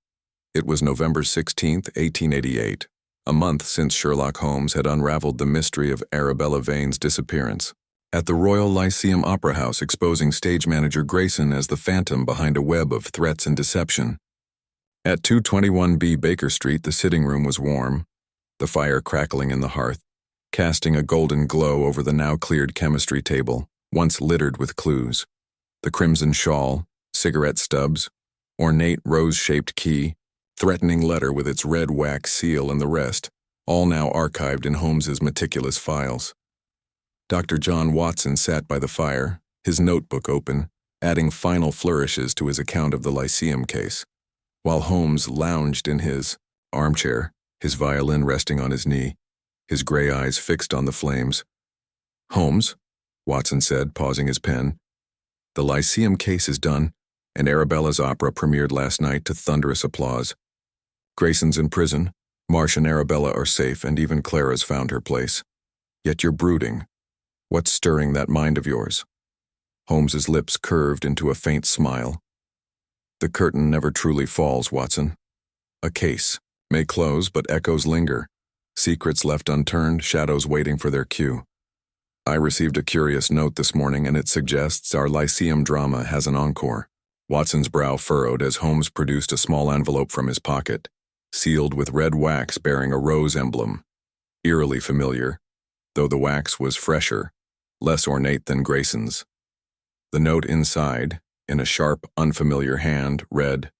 It was November 16, 1888, a month since Sherlock Holmes had unraveled the mystery of Arabella Vane's disappearance. At the Royal Lyceum Opera House, exposing stage manager Grayson as the phantom behind a web of threats and deception. At 221B Baker Street, the sitting room was warm, the fire crackling in the hearth, casting a golden glow over the now-cleared chemistry table, once littered with clues. The crimson shawl, cigarette stubs, ornate rose-shaped key, threatening letter with its red wax seal, and the rest, all now archived in Holmes's meticulous files. Dr. John Watson sat by the fire, his notebook open, adding final flourishes to his account of the Lyceum case, while Holmes lounged in his armchair, his violin resting on his knee, his gray eyes fixed on the flames. "Holmes," Watson said, pausing his pen, "the Lyceum case is done, and Arabella's opera premiered last night to thunderous applause. Grayson's in prison, Marsh and Arabella are safe, and even Clara's found her place. Yet you're brooding. What's stirring that mind of yours?" Holmes's lips curved into a faint smile. "The curtain never truly falls, Watson. A case may close, but echoes linger. Secrets left unturned, shadows waiting for their cue. I received a curious note this morning, and it suggests our Lyceum drama has an encore." Watson's brow furrowed as Holmes produced a small envelope from his pocket, sealed with red wax bearing a rose emblem. Eerily familiar, though the wax was fresher, less ornate than Grayson's. The note inside, in a sharp, unfamiliar hand, read,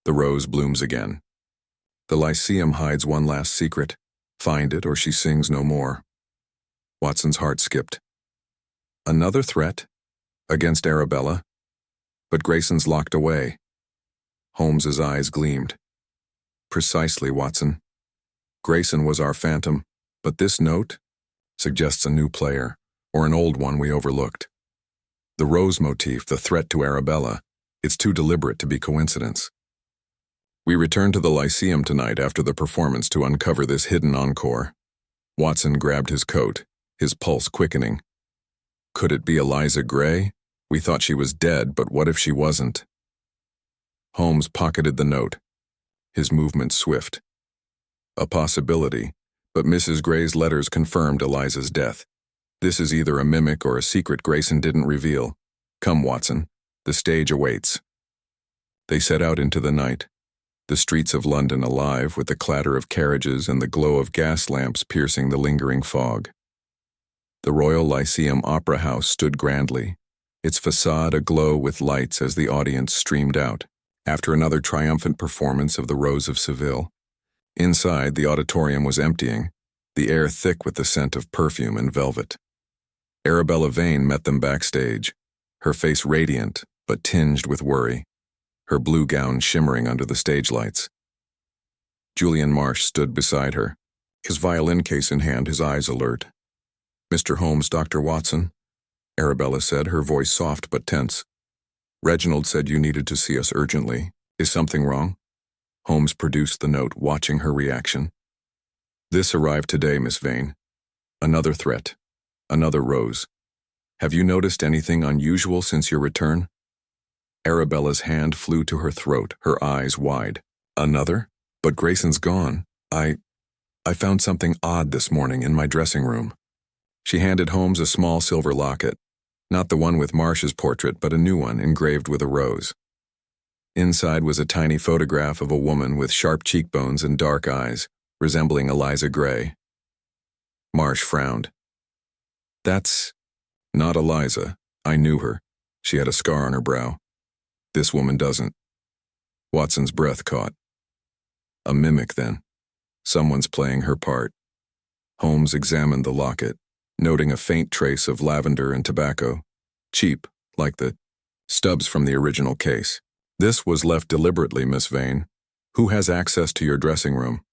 "The rose blooms again. The Lyceum hides one last secret. Find it, or she sings no more." Watson's heart skipped. Another threat? Against Arabella? But Grayson's locked away. Holmes's eyes gleamed. "Precisely, Watson. Grayson was our phantom, but this note suggests a new player, or an old one we overlooked. The rose motif, the threat to Arabella, it's too deliberate to be coincidence. We return to the Lyceum tonight after the performance to uncover this hidden encore." Watson grabbed his coat, his pulse quickening. "Could it be Eliza Gray? We thought she was dead, but what if she wasn't?" Holmes pocketed the note, his movement swift. "A possibility, but Mrs. Gray's letters confirmed Eliza's death. This is either a mimic or a secret Grayson didn't reveal. Come, Watson. The stage awaits. They set out into the night, the streets of London alive with the clatter of carriages and the glow of gas lamps piercing the lingering fog. The Royal Lyceum Opera House stood grandly, its facade aglow with lights as the audience streamed out, after another triumphant performance of The Rose of Seville. Inside, the auditorium was emptying, the air thick with the scent of perfume and velvet. Arabella Vane met them backstage, her face radiant but tinged with worry, her blue gown shimmering under the stage lights. Julian Marsh stood beside her, his violin case in hand, his eyes alert. "Mr. Holmes, Dr. Watson," Arabella said, her voice soft but tense. "Reginald said you needed to see us urgently. Is something wrong?" Holmes produced the note, watching her reaction. "This arrived today, Miss Vane. Another threat. Another rose. Have you noticed anything unusual since your return?" Arabella's hand flew to her throat, her eyes wide. "Another? But Grayson's gone. I found something odd this morning in my dressing room." She handed Holmes a small silver locket, not the one with Marsh's portrait, but a new one engraved with a rose. Inside was a tiny photograph of a woman with sharp cheekbones and dark eyes, resembling Eliza Gray. Marsh frowned. "That's not Eliza. I knew her. She had a scar on her brow. This woman doesn't." Watson's breath caught. A mimic, then. Someone's playing her part. Holmes examined the locket, noting a faint trace of lavender and tobacco, cheap, like the stubs from the original case. "This was left deliberately, Miss Vane. Who has access to your dressing room?"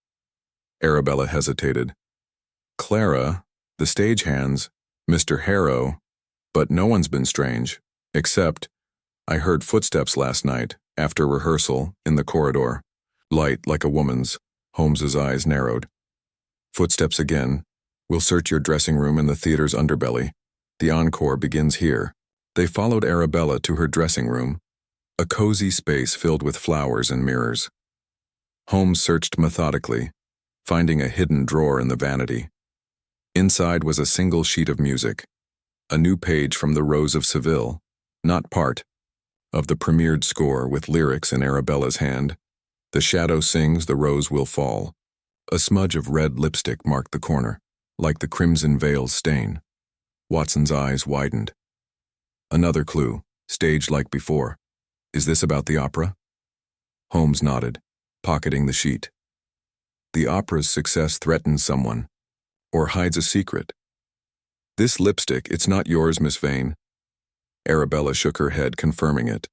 Arabella hesitated. "Clara, the stagehands, Mr. Harrow, but no one's been strange, except I heard footsteps last night, after rehearsal, in the corridor. Light like a woman's." Holmes's eyes narrowed. "Footsteps again. We'll search your dressing room and the theater's underbelly. The encore begins here." They followed Arabella to her dressing room, a cozy space filled with flowers and mirrors. Holmes searched methodically, finding a hidden drawer in the vanity. Inside was a single sheet of music, a new page from The Rose of Seville, not part of the premiered score, with lyrics in Arabella's hand. "The shadow sings, the rose will fall." A smudge of red lipstick marked the corner, like the crimson veil's stain. Watson's eyes widened. Another clue, staged like before. "Is this about the opera?" Holmes nodded, pocketing the sheet. "The opera's success threatens someone, or hides a secret. This lipstick, it's not yours, Miss Vane." Arabella shook her head, confirming it.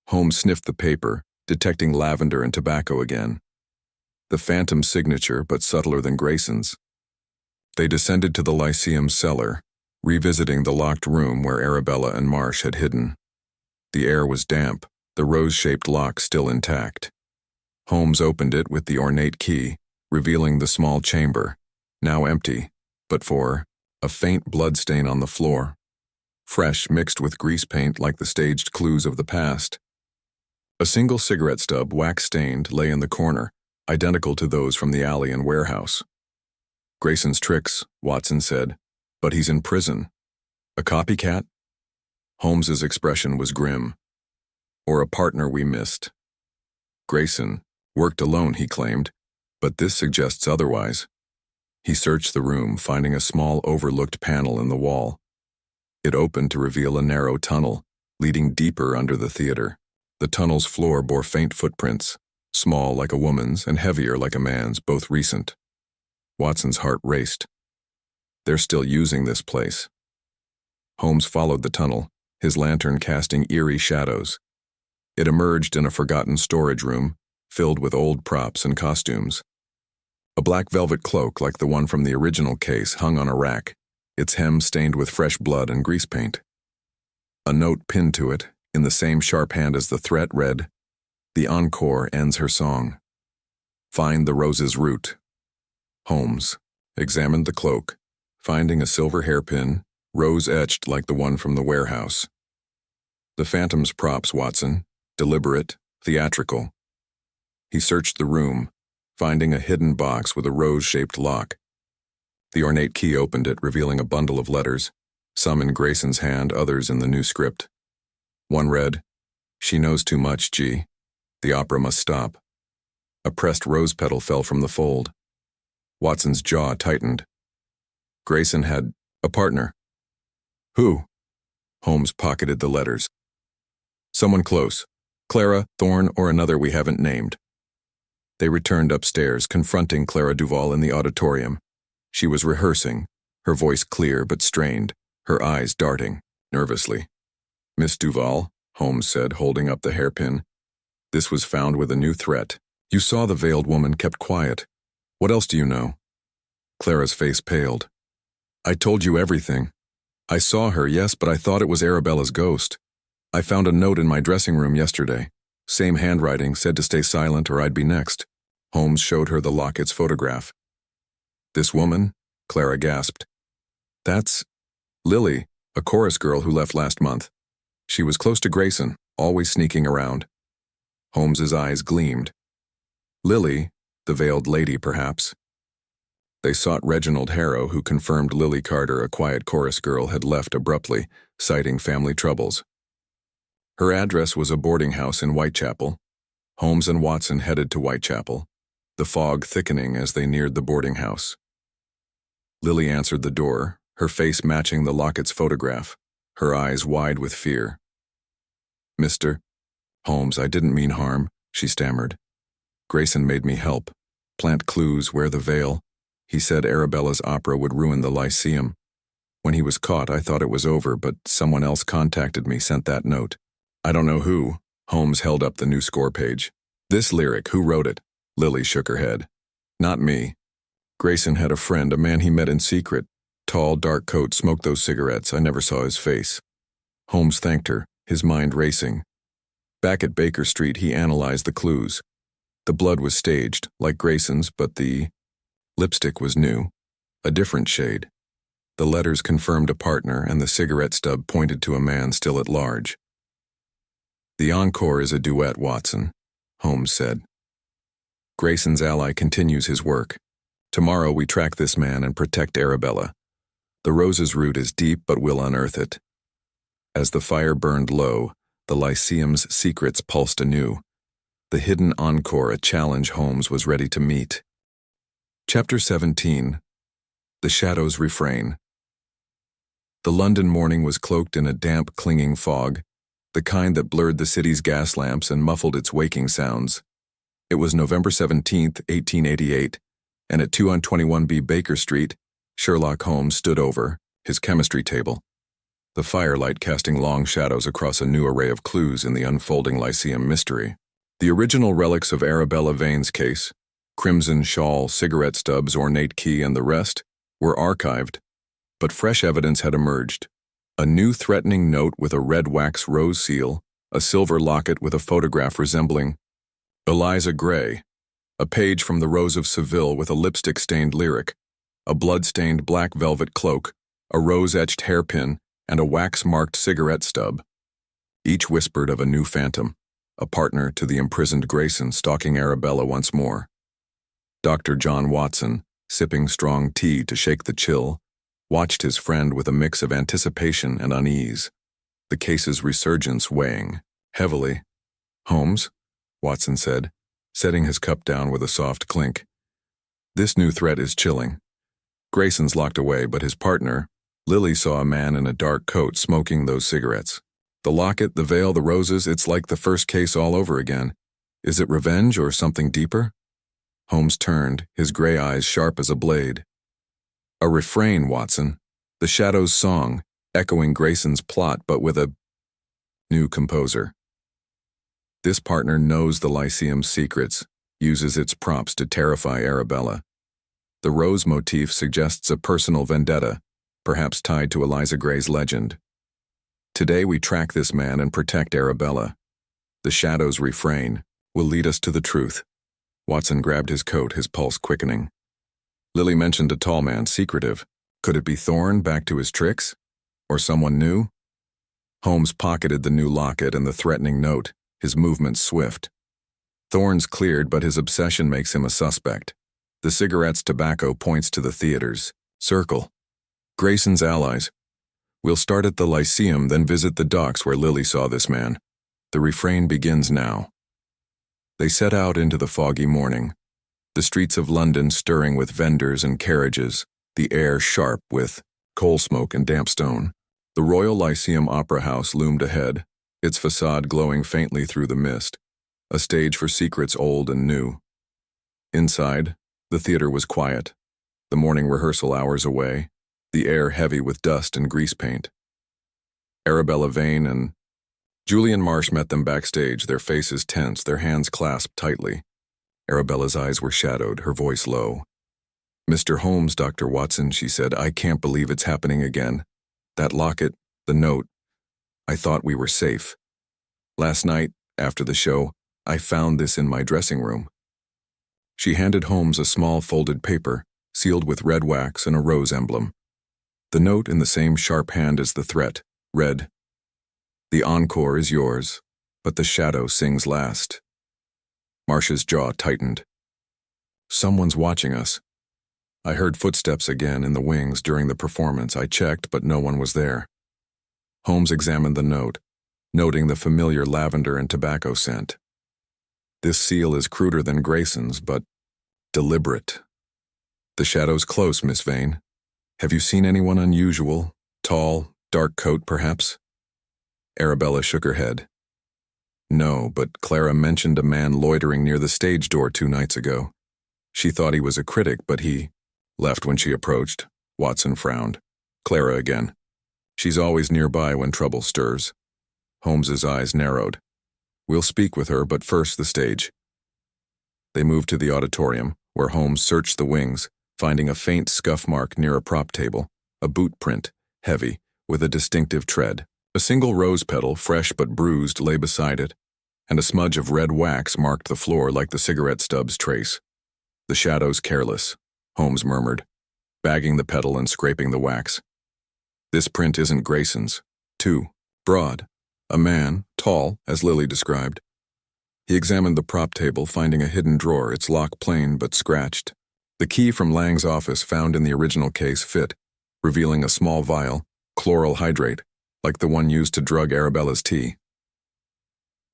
Holmes sniffed the paper, detecting lavender and tobacco again. The phantom signature, but subtler than Grayson's. They descended to the Lyceum cellar, revisiting the locked room where Arabella and Marsh had hidden. The air was damp, the rose-shaped lock still intact. Holmes opened it with the ornate key, revealing the small chamber, now empty, but for a faint bloodstain on the floor, fresh mixed with grease paint like the staged clues of the past. A single cigarette stub, wax-stained, lay in the corner, identical to those from the alley and warehouse. "Grayson's tricks," Watson said, "but he's in prison. A copycat?" Holmes's expression was grim. "Or a partner we missed." Grayson worked alone, he claimed, but this suggests otherwise. He searched the room, finding a small overlooked panel in the wall. It opened to reveal a narrow tunnel, leading deeper under the theater. The tunnel's floor bore faint footprints, small like a woman's and heavier like a man's, both recent. Watson's heart raced. They're still using this place. Holmes followed the tunnel, his lantern casting eerie shadows. It emerged in a forgotten storage room, filled with old props and costumes. A black velvet cloak like the one from the original case hung on a rack, its hem stained with fresh blood and grease paint. A note pinned to it, in the same sharp hand as the threat, read, "The encore ends her song. Find the rose's root." Holmes examined the cloak, finding a silver hairpin, rose-etched like the one from the warehouse. The phantom's props, Watson, deliberate, theatrical. He searched the room, finding a hidden box with a rose-shaped lock. The ornate key opened it, revealing a bundle of letters, some in Grayson's hand, others in the new script. One read, "She knows too much, G. The opera must stop." A pressed rose petal fell from the fold. Watson's jaw tightened. Grayson had a partner. Who? Holmes pocketed the letters. Someone close. Clara, Thorne, or another we haven't named. They returned upstairs, confronting Clara Duval in the auditorium. She was rehearsing, her voice clear but strained, her eyes darting, nervously. "Miss Duval," Holmes said, holding up the hairpin. "This was found with a new threat. You saw the veiled woman kept quiet. What else do you know?" Clara's face paled. "I told you everything. I saw her, yes, but I thought it was Arabella's ghost. I found a note in my dressing room yesterday. Same handwriting, said to stay silent or I'd be next." Holmes showed her the locket's photograph. "This woman?" Clara gasped. "That's Lily, a chorus girl who left last month. She was close to Grayson, always sneaking around." Holmes's eyes gleamed. "Lily, the veiled lady, perhaps." They sought Reginald Harrow, who confirmed Lily Carter, a quiet chorus girl, had left abruptly, citing family troubles. Her address was a boarding house in Whitechapel. Holmes and Watson headed to Whitechapel, the fog thickening as they neared the boarding house. Lily answered the door, her face matching the locket's photograph, her eyes wide with fear. "Mr. Holmes, I didn't mean harm," she stammered. "Grayson made me help. Plant clues, wear the veil. He said Arabella's opera would ruin the Lyceum. When he was caught, I thought it was over, but someone else contacted me, sent that note. I don't know who." Holmes held up the new score page. "This lyric, who wrote it?" Lily shook her head. "Not me. Grayson had a friend, a man he met in secret. Tall, dark coat, smoked those cigarettes. I never saw his face." Holmes thanked her, his mind racing. Back at Baker Street, he analyzed the clues. The blood was staged, like Grayson's, but the lipstick was new, a different shade. The letters confirmed a partner, and the cigarette stub pointed to a man still at large. "The encore is a duet, Watson," Holmes said. "Grayson's ally continues his work. Tomorrow we track this man and protect Arabella. The rose's root is deep, but we'll unearth it." As the fire burned low, the Lyceum's secrets pulsed anew. The hidden encore, a challenge Holmes was ready to meet. Chapter 17. The Shadow's Refrain. The London morning was cloaked in a damp, clinging fog, the kind that blurred the city's gas lamps and muffled its waking sounds. It was November 17th, 1888, and at 221B Baker Street, Sherlock Holmes stood over his chemistry table, the firelight casting long shadows across a new array of clues in the unfolding Lyceum mystery. The original relics of Arabella Vane's case, crimson shawl, cigarette stubs, ornate key, and the rest, were archived, but fresh evidence had emerged. A new threatening note with a red wax rose seal, a silver locket with a photograph resembling Eliza Gray, a page from The Rose of Seville with a lipstick-stained lyric, a blood-stained black velvet cloak, a rose-etched hairpin, and a wax-marked cigarette stub. Each whispered of a new phantom, a partner to the imprisoned Grayson stalking Arabella once more. Dr. John Watson, sipping strong tea to shake the chill, watched his friend with a mix of anticipation and unease, the case's resurgence weighing heavily. "Holmes," Watson said, setting his cup down with a soft clink. "This new threat is chilling. Grayson's locked away, but his partner, Lily, saw a man in a dark coat smoking those cigarettes. The locket, the veil, the roses, it's like the first case all over again. Is it revenge or something deeper?" Holmes turned, his gray eyes sharp as a blade. "A refrain, Watson. The Shadow's song, echoing Grayson's plot, but with a new composer. This partner knows the Lyceum's secrets, uses its props to terrify Arabella. The rose motif suggests a personal vendetta, perhaps tied to Eliza Gray's legend. Today we track this man and protect Arabella. The Shadow's refrain will lead us to the truth." Watson grabbed his coat, his pulse quickening. "Lily mentioned a tall man, secretive. Could it be Thorne back to his tricks? Or someone new?" Holmes pocketed the new locket and the threatening note, his movements swift. "Thorne's cleared, but his obsession makes him a suspect. The cigarette's tobacco points to the theaters, Circle. Grayson's allies. We'll start at the Lyceum, then visit the docks where Lily saw this man. The refrain begins now. They set out into the foggy morning, the streets of London stirring with vendors and carriages, the air sharp with coal smoke and damp stone. The Royal Lyceum Opera House loomed ahead, its facade glowing faintly through the mist, a stage for secrets old and new. Inside, the theater was quiet, the morning rehearsal hours away, the air heavy with dust and grease paint. Arabella Vane and Julian Marsh met them backstage, their faces tense, their hands clasped tightly. Arabella's eyes were shadowed, her voice low. "Mr. Holmes, Dr. Watson," she said, "I can't believe it's happening again. That locket, the note, I thought we were safe. Last night, after the show, I found this in my dressing room." She handed Holmes a small folded paper, sealed with red wax and a rose emblem. The note in the same sharp hand as the threat read, "The encore is yours, but the shadow sings last." Marsh's jaw tightened. "Someone's watching us. I heard footsteps again in the wings during the performance. I checked, but no one was there." Holmes examined the note, noting the familiar lavender and tobacco scent. "This seal is cruder than Grayson's, but deliberate. The shadow's close, Miss Vane. Have you seen anyone unusual? Tall, dark coat, perhaps?" Arabella shook her head. "No, but Clara mentioned a man loitering near the stage door 2 nights ago. She thought he was a critic, but he left when she approached." Watson frowned. "Clara again. She's always nearby when trouble stirs." Holmes's eyes narrowed. "We'll speak with her, but first the stage." They moved to the auditorium, where Holmes searched the wings, finding a faint scuff mark near a prop table, a boot print, heavy, with a distinctive tread. A single rose petal, fresh but bruised, lay beside it, and a smudge of red wax marked the floor like the cigarette stub's trace. "The shadow's careless," Holmes murmured, bagging the petal and scraping the wax. "This print isn't Grayson's. Too broad. A man, tall, as Lily described." He examined the prop table, finding a hidden drawer, its lock plain but scratched. The key from Lang's office found in the original case fit, revealing a small vial, chloral hydrate, like the one used to drug Arabella's tea.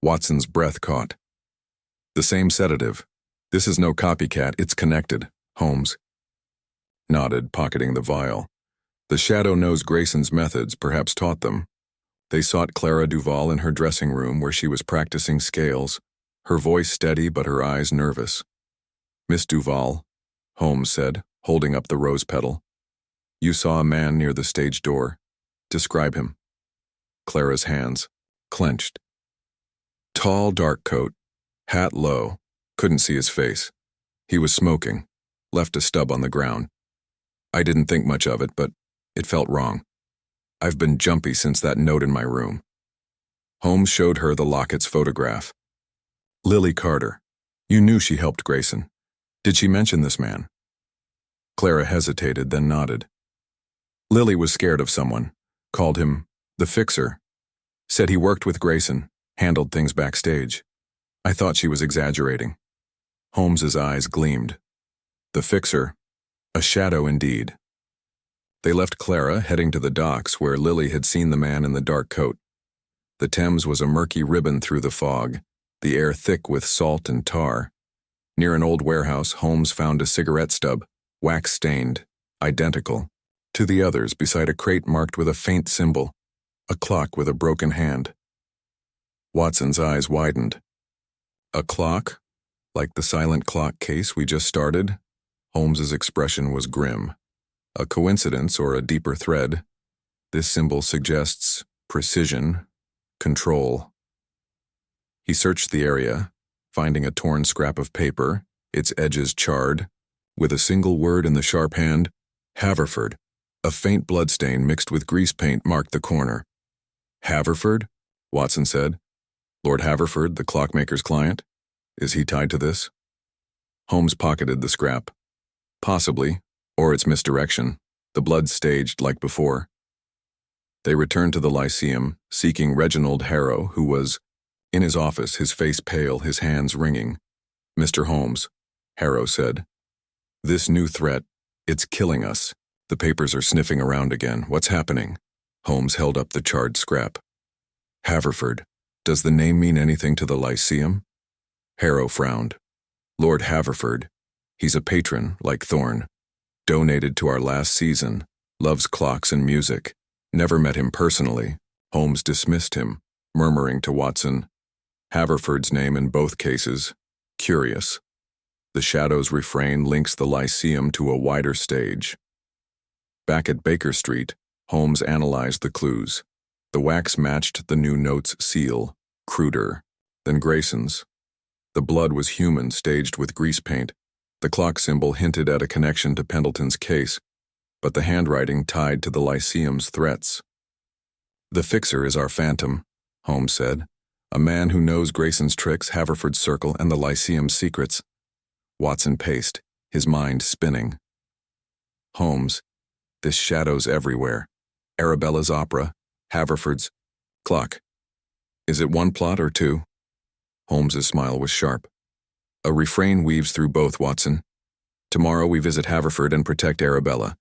Watson's breath caught. "The same sedative. This is no copycat, it's connected," Holmes nodded, pocketing the vial. "The shadow knows Grayson's methods, perhaps taught them." They sought Clara Duval in her dressing room where she was practicing scales, her voice steady but her eyes nervous. "Miss Duval," Holmes said, holding up the rose petal, "you saw a man near the stage door. Describe him." Clara's hands clenched. "Tall, dark coat, hat low, couldn't see his face. He was smoking, left a stub on the ground. I didn't think much of it, but it felt wrong. I've been jumpy since that note in my room." Holmes showed her the locket's photograph. "Lily Carter. You knew she helped Grayson. Did she mention this man?" Clara hesitated, then nodded. "Lily was scared of someone, called him the Fixer. Said he worked with Grayson, handled things backstage. I thought she was exaggerating." Holmes's eyes gleamed. "The Fixer. A shadow indeed." They left Clara, heading to the docks where Lily had seen the man in the dark coat. The Thames was a murky ribbon through the fog, the air thick with salt and tar. Near an old warehouse, Holmes found a cigarette stub, wax-stained, identical to the others, beside a crate marked with a faint symbol, a clock with a broken hand. Watson's eyes widened. "A clock? Like the silent clock case we just started?" Holmes's expression was grim. "A coincidence or a deeper thread? This symbol suggests precision, control." He searched the area, finding a torn scrap of paper, its edges charred, with a single word in the sharp hand, "Haverford." A faint bloodstain mixed with grease paint marked the corner. "Haverford?" Watson said. "Lord Haverford, the clockmaker's client? Is he tied to this?" Holmes pocketed the scrap. "Possibly, or it's misdirection. The blood staged like before." They returned to the Lyceum, seeking Reginald Harrow, who was in his office, his face pale, his hands wringing. "Mr. Holmes," Harrow said, "this new threat, it's killing us. The papers are sniffing around again. What's happening? Holmes held up the charred scrap. Haverford. Does the name mean anything to the Lyceum? Harrow frowned. Lord Haverford. He's a patron, like Thorne. Donated to our last season. Loves clocks and music. Never met him personally. Holmes dismissed him, murmuring to Watson, Haverford's name in both cases. Curious. The Shadow's refrain links the Lyceum to a wider stage. Back at Baker Street, Holmes analyzed the clues. The wax matched the new note's seal, cruder, than Grayson's. The blood was human, staged with grease paint. The clock symbol hinted at a connection to Pendleton's case, but the handwriting tied to the Lyceum's threats. The fixer is our phantom, Holmes said. A man who knows Grayson's tricks, Haverford's circle, and the Lyceum's secrets. Watson paced, his mind spinning. Holmes, this shadow's everywhere. Arabella's opera, Haverford's clock. Is it one plot or two? Holmes's smile was sharp. A refrain weaves through both, Watson. Tomorrow we visit Haverford and protect Arabella.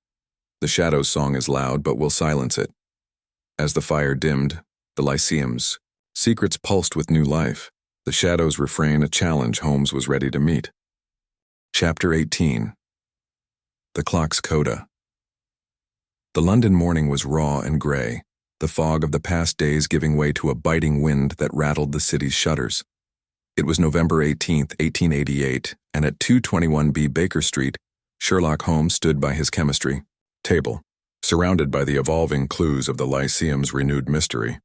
The shadow's song is loud, but we'll silence it. As the fire dimmed, the Lyceum's secrets pulsed with new life. The shadow's refrain a challenge Holmes was ready to meet. Chapter 18. The clock's coda. The London morning was raw and gray, the fog of the past days giving way to a biting wind that rattled the city's shutters. It was November 18, 1888, and at 221B Baker Street, Sherlock Holmes stood by his chemistry table, surrounded by the evolving clues of the Lyceum's renewed mystery.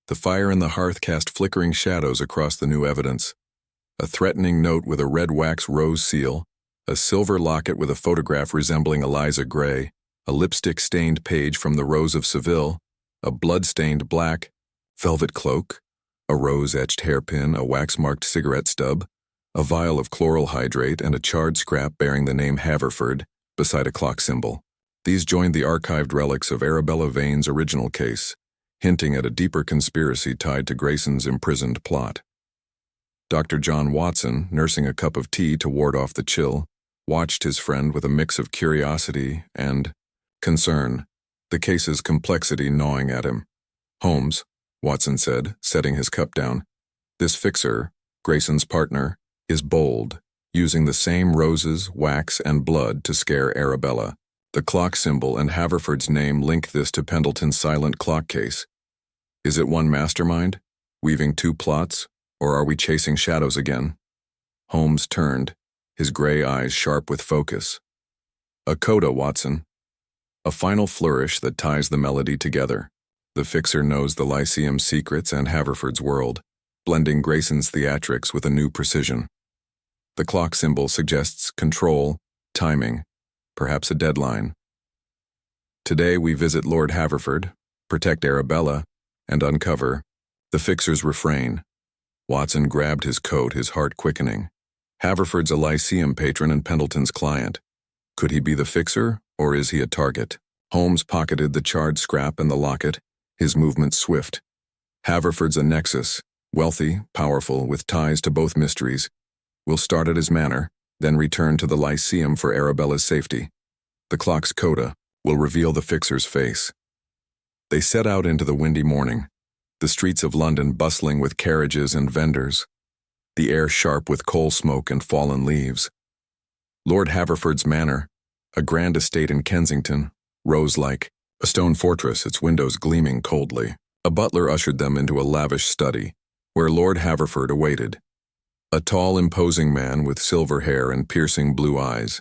The fire in the hearth cast flickering shadows across the new evidence. A threatening note with a red wax rose seal, a silver locket with a photograph resembling Eliza Gray, a lipstick-stained page from The Rose of Seville, a blood-stained black velvet cloak, a rose-etched hairpin, a wax-marked cigarette stub, a vial of chloral hydrate, and a charred scrap bearing the name Haverford beside a clock symbol. These joined the archived relics of Arabella Vane's original case, hinting at a deeper conspiracy tied to Grayson's imprisoned plot. Dr. John Watson, nursing a cup of tea to ward off the chill, watched his friend with a mix of curiosity and concern, the case's complexity gnawing at him. Holmes, Watson said, setting his cup down. This fixer, Grayson's partner, is bold, using the same roses, wax, and blood to scare Arabella. The clock symbol and Haverford's name link this to Pendleton's silent clock case. Is it one mastermind, weaving two plots, or are we chasing shadows again? Holmes turned, his gray eyes sharp with focus. A coda, Watson. A final flourish that ties the melody together. The fixer knows the Lyceum's secrets and Haverford's world, blending Grayson's theatrics with a new precision. The clock symbol suggests control, timing, perhaps a deadline. Today we visit Lord Haverford, protect Arabella, and uncover the fixer's refrain. Watson grabbed his coat, his heart quickening. Haverford's a Lyceum patron and Pendleton's client. Could he be the fixer, or is he a target? Holmes pocketed the charred scrap and the locket, his movements swift. Haverford's a nexus, wealthy, powerful, with ties to both mysteries. We'll start at his manor, then return to the Lyceum for Arabella's safety. The clock's coda will reveal the fixer's face. They set out into the windy morning, the streets of London bustling with carriages and vendors, the air sharp with coal smoke and fallen leaves. Lord Haverford's manor, a grand estate in Kensington, rose like a stone fortress, its windows gleaming coldly. A butler ushered them into a lavish study, where Lord Haverford awaited. A tall, imposing man with silver hair and piercing blue eyes,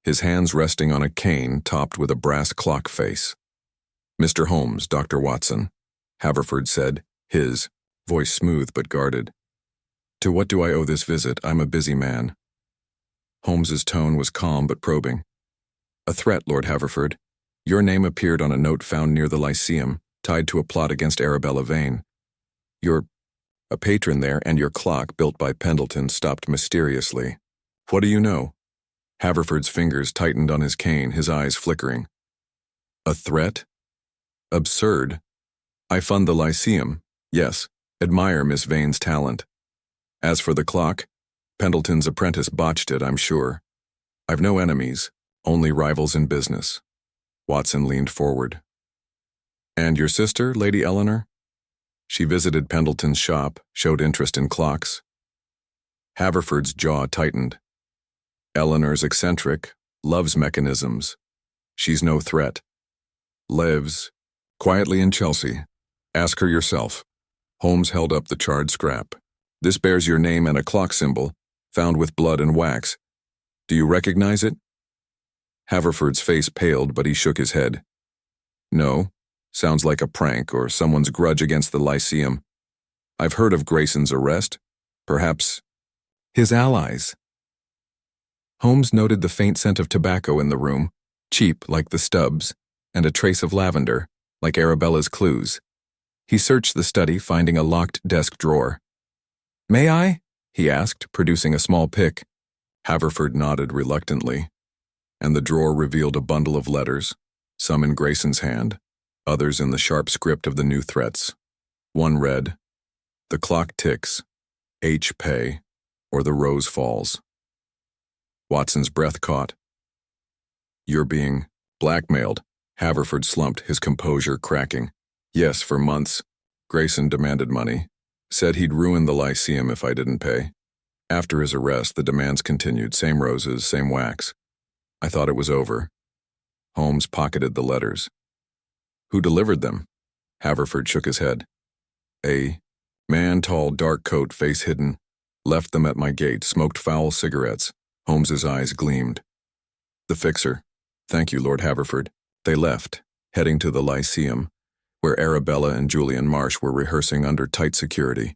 his hands resting on a cane topped with a brass clock face. Mr. Holmes, Dr. Watson, Haverford said, his voice smooth but guarded. To what do I owe this visit? I'm a busy man. Holmes's tone was calm but probing. A threat, Lord Haverford. Your name appeared on a note found near the Lyceum, tied to a plot against Arabella Vane. You're a patron there, and your clock, built by Pendleton, stopped mysteriously. What do you know? Haverford's fingers tightened on his cane, his eyes flickering. A threat? Absurd. I fund the Lyceum. Yes, admire Miss Vane's talent. As for the clock, Pendleton's apprentice botched it, I'm sure. I've no enemies, only rivals in business. Watson leaned forward. And your sister, Lady Eleanor? She visited Pendleton's shop, showed interest in clocks. Haverford's jaw tightened. Eleanor's eccentric, loves mechanisms. She's no threat. Lives quietly in Chelsea. Ask her yourself. Holmes held up the charred scrap. This bears your name and a clock symbol, found with blood and wax. Do you recognize it? Haverford's face paled, but he shook his head. No, sounds like a prank or someone's grudge against the Lyceum. I've heard of Grayson's arrest. Perhaps his allies. Holmes noted the faint scent of tobacco in the room, cheap like the stubs, and a trace of lavender, like Arabella's clues. He searched the study, finding a locked desk drawer. May I? He asked, producing a small pick. Haverford nodded reluctantly, and the drawer revealed a bundle of letters, some in Grayson's hand, others in the sharp script of the new threats. One read, "The clock ticks, H pay, or the rose falls." Watson's breath caught. You're being blackmailed. Haverford slumped, his composure cracking. Yes, for months. Grayson demanded money. Said he'd ruin the Lyceum if I didn't pay. After his arrest, the demands continued, same roses, same wax. I thought it was over. Holmes pocketed the letters. Who delivered them? Haverford shook his head. A man, tall, dark coat, face hidden. Left them at my gate, smoked foul cigarettes. Holmes's eyes gleamed. The fixer. Thank you, Lord Haverford. They left, heading to the Lyceum, where Arabella and Julian Marsh were rehearsing under tight security.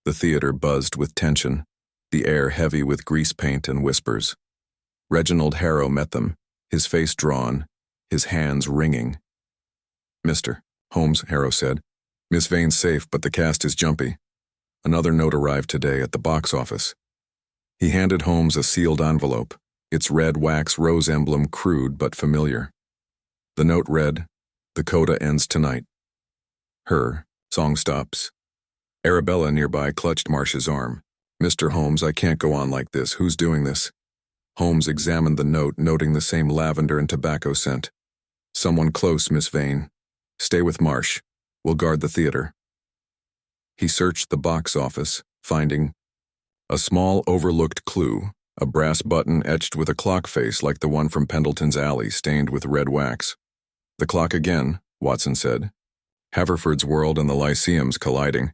The theater buzzed with tension, the air heavy with grease paint and whispers. Reginald Harrow met them, his face drawn, his hands wringing. Mr. Holmes, Harrow said. Miss Vane's safe, but the cast is jumpy. Another note arrived today at the box office. He handed Holmes a sealed envelope, its red wax rose emblem crude but familiar. The note read, "The coda ends tonight." Her song stops. Arabella nearby clutched Marsh's arm. Mr. Holmes, I can't go on like this. Who's doing this? Holmes examined the note, noting the same lavender and tobacco scent. Someone close, Miss Vane. Stay with Marsh. We'll guard the theater. He searched the box office, finding a small overlooked clue, a brass button etched with a clock face like the one from Pendleton's alley stained with red wax. The clock again, Watson said. Haverford's world and the Lyceum's colliding.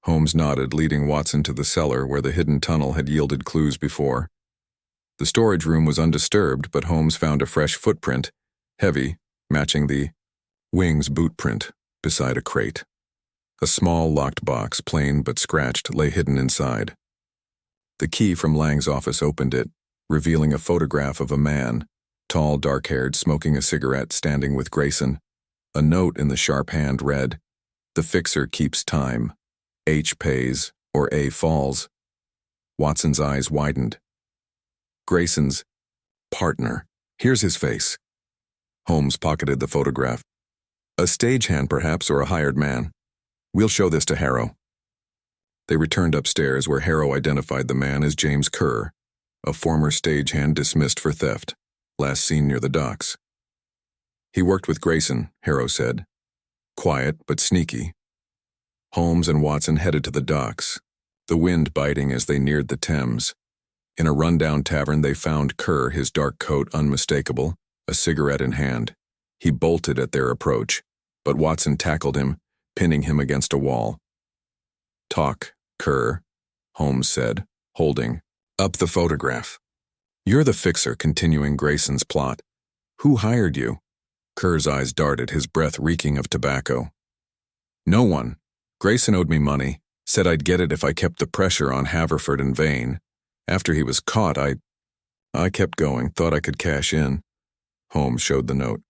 Holmes nodded, leading Watson to the cellar where the hidden tunnel had yielded clues before. The storage room was undisturbed, but Holmes found a fresh footprint, heavy, matching the wing's boot print, beside a crate. A small locked box, plain but scratched, lay hidden inside. The key from Lang's office opened it, revealing a photograph of a man, tall, dark-haired, smoking a cigarette, standing with Grayson. A note in the sharp hand read, "The fixer keeps time. H pays, or A falls." Watson's eyes widened. Grayson's partner. Here's his face. Holmes pocketed the photograph. A stagehand, perhaps, or a hired man. We'll show this to Harrow. They returned upstairs, where Harrow identified the man as James Kerr, a former stagehand dismissed for theft, last seen near the docks. He worked with Grayson, Harrow said. Quiet but sneaky. Holmes and Watson headed to the docks, the wind biting as they neared the Thames. In a rundown tavern they found Kerr, his dark coat unmistakable, a cigarette in hand. He bolted at their approach, but Watson tackled him, pinning him against a wall. Talk, Kerr, Holmes said, holding up the photograph. You're the fixer continuing Grayson's plot. Who hired you? Kerr's eyes darted, his breath reeking of tobacco. No one. Grayson owed me money, said I'd get it if I kept the pressure on Haverford and Vane. After he was caught, I kept going, thought I could cash in. Holmes showed the note.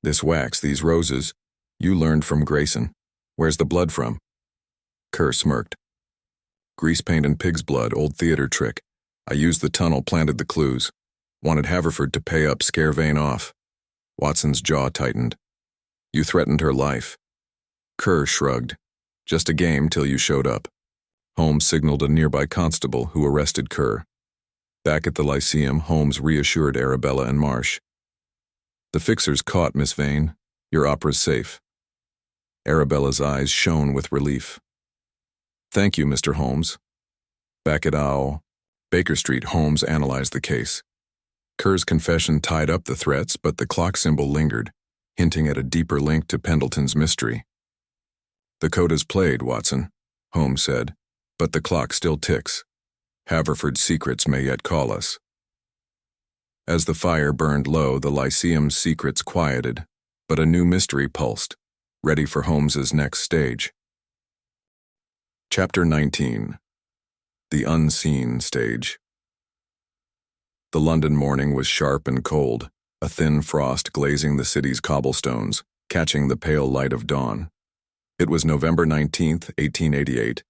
This wax, these roses, you learned from Grayson. Where's the blood from? Kerr smirked. Grease paint and pig's blood, old theater trick. I used the tunnel, planted the clues. Wanted Haverford to pay up, scare Vane off. Watson's jaw tightened. You threatened her life. Kerr shrugged. Just a game till you showed up. Holmes signaled a nearby constable who arrested Kerr. Back at the Lyceum, Holmes reassured Arabella and Marsh. The fixer's caught, Miss Vane. Your opera's safe. Arabella's eyes shone with relief. Thank you, Mr. Holmes. Back at Baker Street, Holmes analyzed the case. Kerr's confession tied up the threats, but the clock symbol lingered, hinting at a deeper link to Pendleton's mystery. The code is played, Watson, Holmes said, but the clock still ticks. Haverford's secrets may yet call us. As the fire burned low, the Lyceum's secrets quieted, but a new mystery pulsed, ready for Holmes's next stage. Chapter 19. The Unseen Stage. The London morning was sharp and cold, a thin frost glazing the city's cobblestones, catching the pale light of dawn. It was November 19, 1888,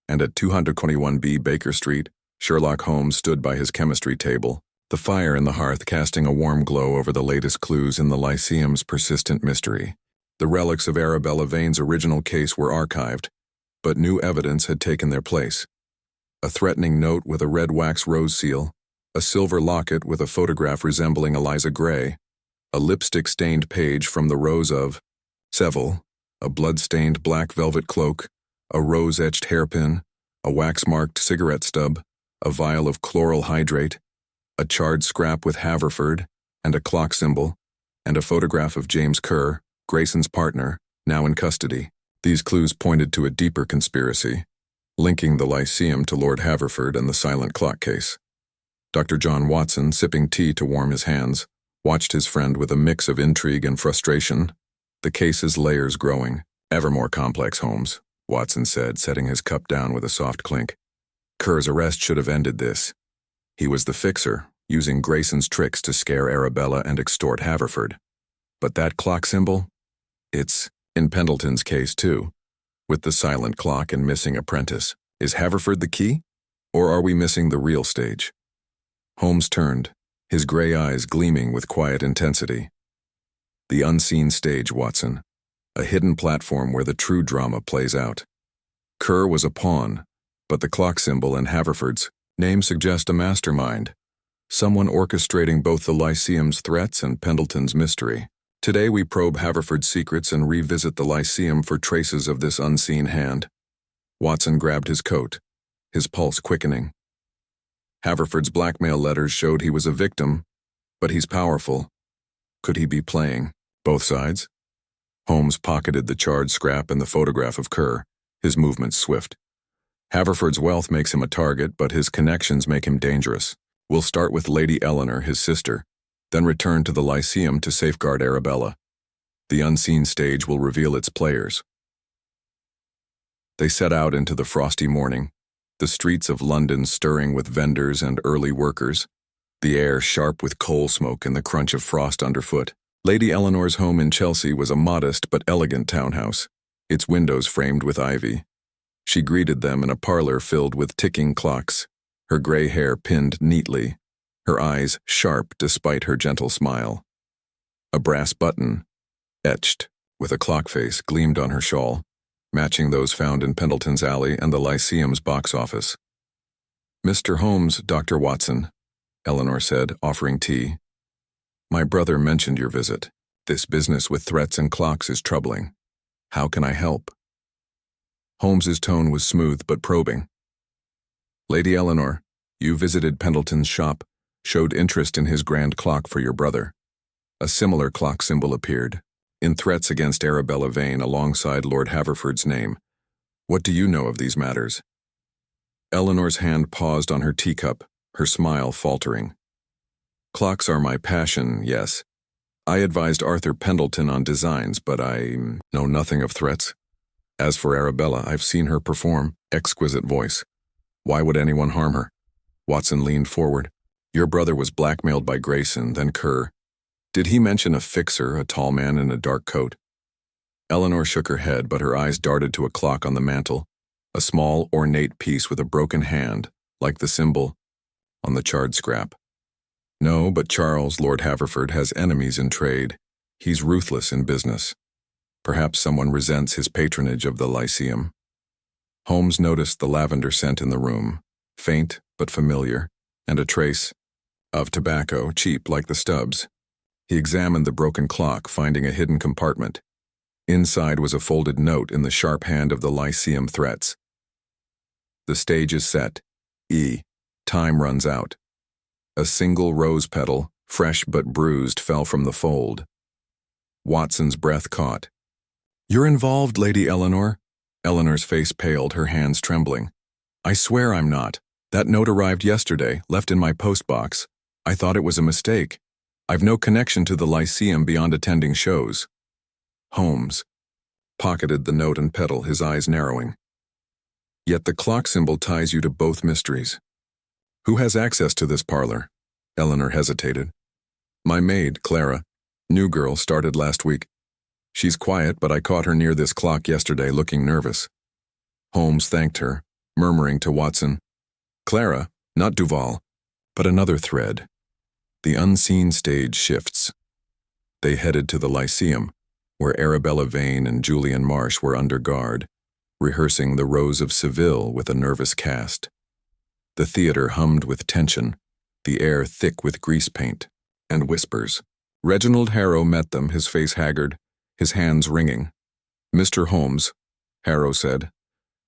and at 221B Baker Street, Sherlock Holmes stood by his chemistry table, the fire in the hearth casting a warm glow over the latest clues in the Lyceum's persistent mystery. The relics of Arabella Vane's original case were archived, but new evidence had taken their place. A threatening note with a red wax rose seal, a silver locket with a photograph resembling Eliza Gray, a lipstick-stained page from the Rose of Seville, a blood-stained black velvet cloak, a rose-etched hairpin, a wax-marked cigarette stub, a vial of chloral hydrate, a charred scrap with Haverford, and a clock symbol, and a photograph of James Kerr, Grayson's partner, now in custody. These clues pointed to a deeper conspiracy, linking the Lyceum to Lord Haverford and the silent clock case. Dr. John Watson, sipping tea to warm his hands, watched his friend with a mix of intrigue and frustration. The case's layers growing. Ever more complex, Holmes, Watson said, setting his cup down with a soft clink. Kerr's arrest should have ended this. He was the fixer, using Grayson's tricks to scare Arabella and extort Haverford. But that clock symbol? It's in Pendleton's case, too. With the silent clock and missing apprentice. Is Haverford the key? Or are we missing the real stage? Holmes turned, his gray eyes gleaming with quiet intensity. The unseen stage, Watson. A hidden platform where the true drama plays out. Kerr was a pawn, but the clock symbol and Haverford's name suggest a mastermind. Someone orchestrating both the Lyceum's threats and Pendleton's mystery. Today we probe Haverford's secrets and revisit the Lyceum for traces of this unseen hand. Watson grabbed his coat, his pulse quickening. Haverford's blackmail letters showed he was a victim, but he's powerful. Could he be playing both sides? Holmes pocketed the charred scrap and the photograph of Kerr, his movements swift. Haverford's wealth makes him a target, but his connections make him dangerous. We'll start with Lady Eleanor, his sister, then return to the Lyceum to safeguard Arabella. The unseen stage will reveal its players. They set out into the frosty morning, the streets of London stirring with vendors and early workers, the air sharp with coal smoke and the crunch of frost underfoot. Lady Eleanor's home in Chelsea was a modest but elegant townhouse, its windows framed with ivy. She greeted them in a parlor filled with ticking clocks, her gray hair pinned neatly, her eyes sharp despite her gentle smile. A brass button, etched with a clock face, gleamed on her shawl, matching those found in Pendleton's Alley and the Lyceum's box office. Mr. Holmes, Dr. Watson, Eleanor said, offering tea. My brother mentioned your visit. This business with threats and clocks is troubling. How can I help? Holmes's tone was smooth but probing. Lady Eleanor, you visited Pendleton's shop, showed interest in his grand clock for your brother. A similar clock symbol appeared, in threats against Arabella Vane alongside Lord Haverford's name. What do you know of these matters? Eleanor's hand paused on her teacup, her smile faltering. Clocks are my passion, yes. I advised Arthur Pendleton on designs, but I know nothing of threats. As for Arabella, I've seen her perform. Exquisite voice. Why would anyone harm her? Watson leaned forward. Your brother was blackmailed by Grayson, then Kerr. Did he mention a fixer, a tall man in a dark coat? Eleanor shook her head, but her eyes darted to a clock on the mantel, a small, ornate piece with a broken hand, like the symbol on the charred scrap. No, but Charles, Lord Haverford, has enemies in trade. He's ruthless in business. Perhaps someone resents his patronage of the Lyceum. Holmes noticed the lavender scent in the room, faint but familiar, and a trace of tobacco, cheap like the stubs. He examined the broken clock, finding a hidden compartment. Inside was a folded note in the sharp hand of the Lyceum threats. The stage is set. E. Time runs out. A single rose petal, fresh but bruised, fell from the fold. Watson's breath caught. "You're involved, Lady Eleanor." Eleanor's face paled, her hands trembling. "I swear I'm not. That note arrived yesterday, left in my postbox. I thought it was a mistake. I've no connection to the Lyceum beyond attending shows." Holmes pocketed the note and petal, his eyes narrowing. "Yet the clock symbol ties you to both mysteries. Who has access to this parlor?" Eleanor hesitated. "My maid, Clara. New girl, started last week. She's quiet, but I caught her near this clock yesterday looking nervous." Holmes thanked her, murmuring to Watson, "Clara, not Duval." But another thread. The unseen stage shifts. They headed to the Lyceum, where Arabella Vane and Julian Marsh were under guard, rehearsing The Rose of Seville with a nervous cast. The theater hummed with tension, the air thick with grease paint and whispers. Reginald Harrow met them, his face haggard, his hands wringing. "Mr. Holmes," Harrow said,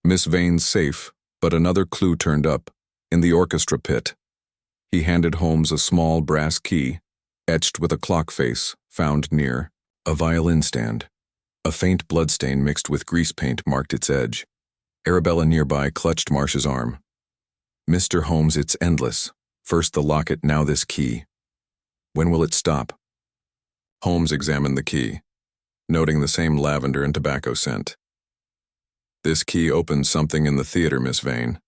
"Miss Vane's safe, but another clue turned up, in the orchestra pit." He handed Holmes a small brass key, etched with a clock face, found near a violin stand. A faint bloodstain mixed with grease paint marked its edge. Arabella nearby clutched Marsh's arm. "Mr. Holmes, it's endless. First the locket, now this key. When will it stop?" Holmes examined the key, noting the same lavender and tobacco scent. "This key opens something in the theater, Miss Vane.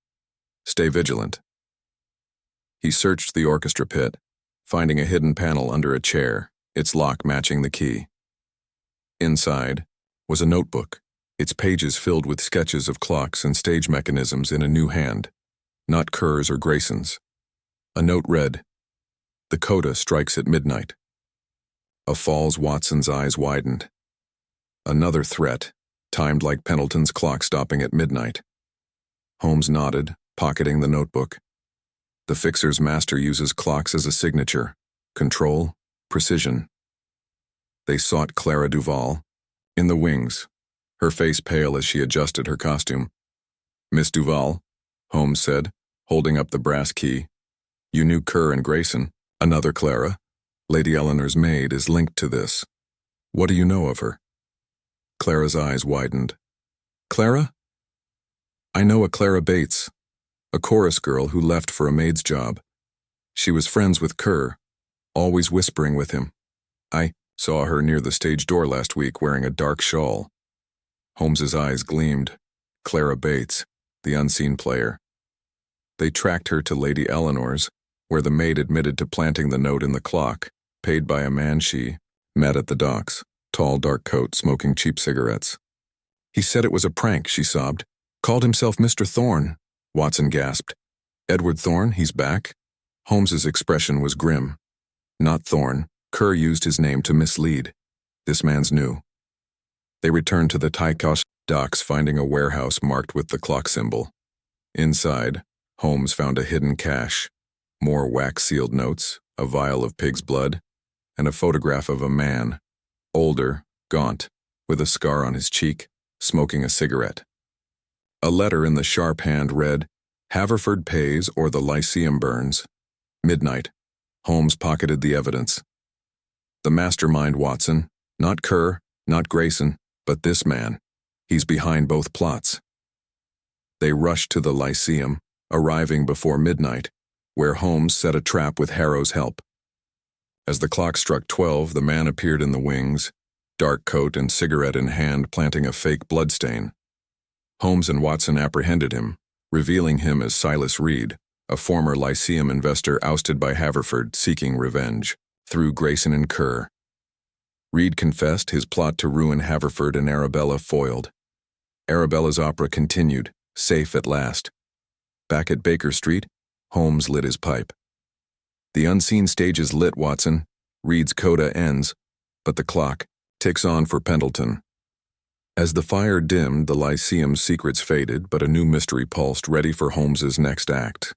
Stay vigilant." He searched the orchestra pit, finding a hidden panel under a chair, its lock matching the key. Inside was a notebook, its pages filled with sketches of clocks and stage mechanisms in a new hand, not Kerr's or Grayson's. A note read, "The coda strikes at midnight." A falls Watson's eyes widened. Another threat, timed like Pendleton's clock stopping at midnight. Holmes nodded, pocketing the notebook. The fixer's master uses clocks as a signature. Control, precision. They sought Clara Duval, in the wings, her face pale as she adjusted her costume. "Miss Duval," Holmes said, holding up the brass key. "You knew Kerr and Grayson. Another Clara, Lady Eleanor's maid, is linked to this. What do you know of her?" Clara's eyes widened. "Clara? I know a Clara Bates, a chorus girl who left for a maid's job. She was friends with Kerr, always whispering with him. I saw her near the stage door last week wearing a dark shawl." Holmes's eyes gleamed. Clara Bates, the unseen player. They tracked her to Lady Eleanor's, where the maid admitted to planting the note in the clock, paid by a man she met at the docks, tall dark coat, smoking cheap cigarettes. "He said it was a prank," she sobbed. "Called himself Mr. Thorne." Watson gasped. "Edward Thorne, he's back?" Holmes's expression was grim. "Not Thorne. Kerr used his name to mislead. This man's new." They returned to the Tychos docks, finding a warehouse marked with the clock symbol. Inside, Holmes found a hidden cache, more wax-sealed notes, a vial of pig's blood, and a photograph of a man, older, gaunt, with a scar on his cheek, smoking a cigarette. A letter in the sharp hand read, "Haverford pays or the Lyceum burns. Midnight." Holmes pocketed the evidence. "The mastermind, Watson. Not Kerr, not Grayson, but this man. He's behind both plots." They rushed to the Lyceum, arriving before midnight, where Holmes set a trap with Harrow's help. As the clock struck 12, the man appeared in the wings, dark coat and cigarette in hand, planting a fake bloodstain. Holmes and Watson apprehended him, revealing him as Silas Reed, a former Lyceum investor ousted by Haverford seeking revenge, through Grayson and Kerr. Reed confessed, his plot to ruin Haverford and Arabella foiled. Arabella's opera continued, safe at last. Back at Baker Street, Holmes lit his pipe. "The unseen stage is lit, Watson. Reed's coda ends, but the clock ticks on for Pendleton." As the fire dimmed, the Lyceum's secrets faded, but a new mystery pulsed, ready for Holmes's next act.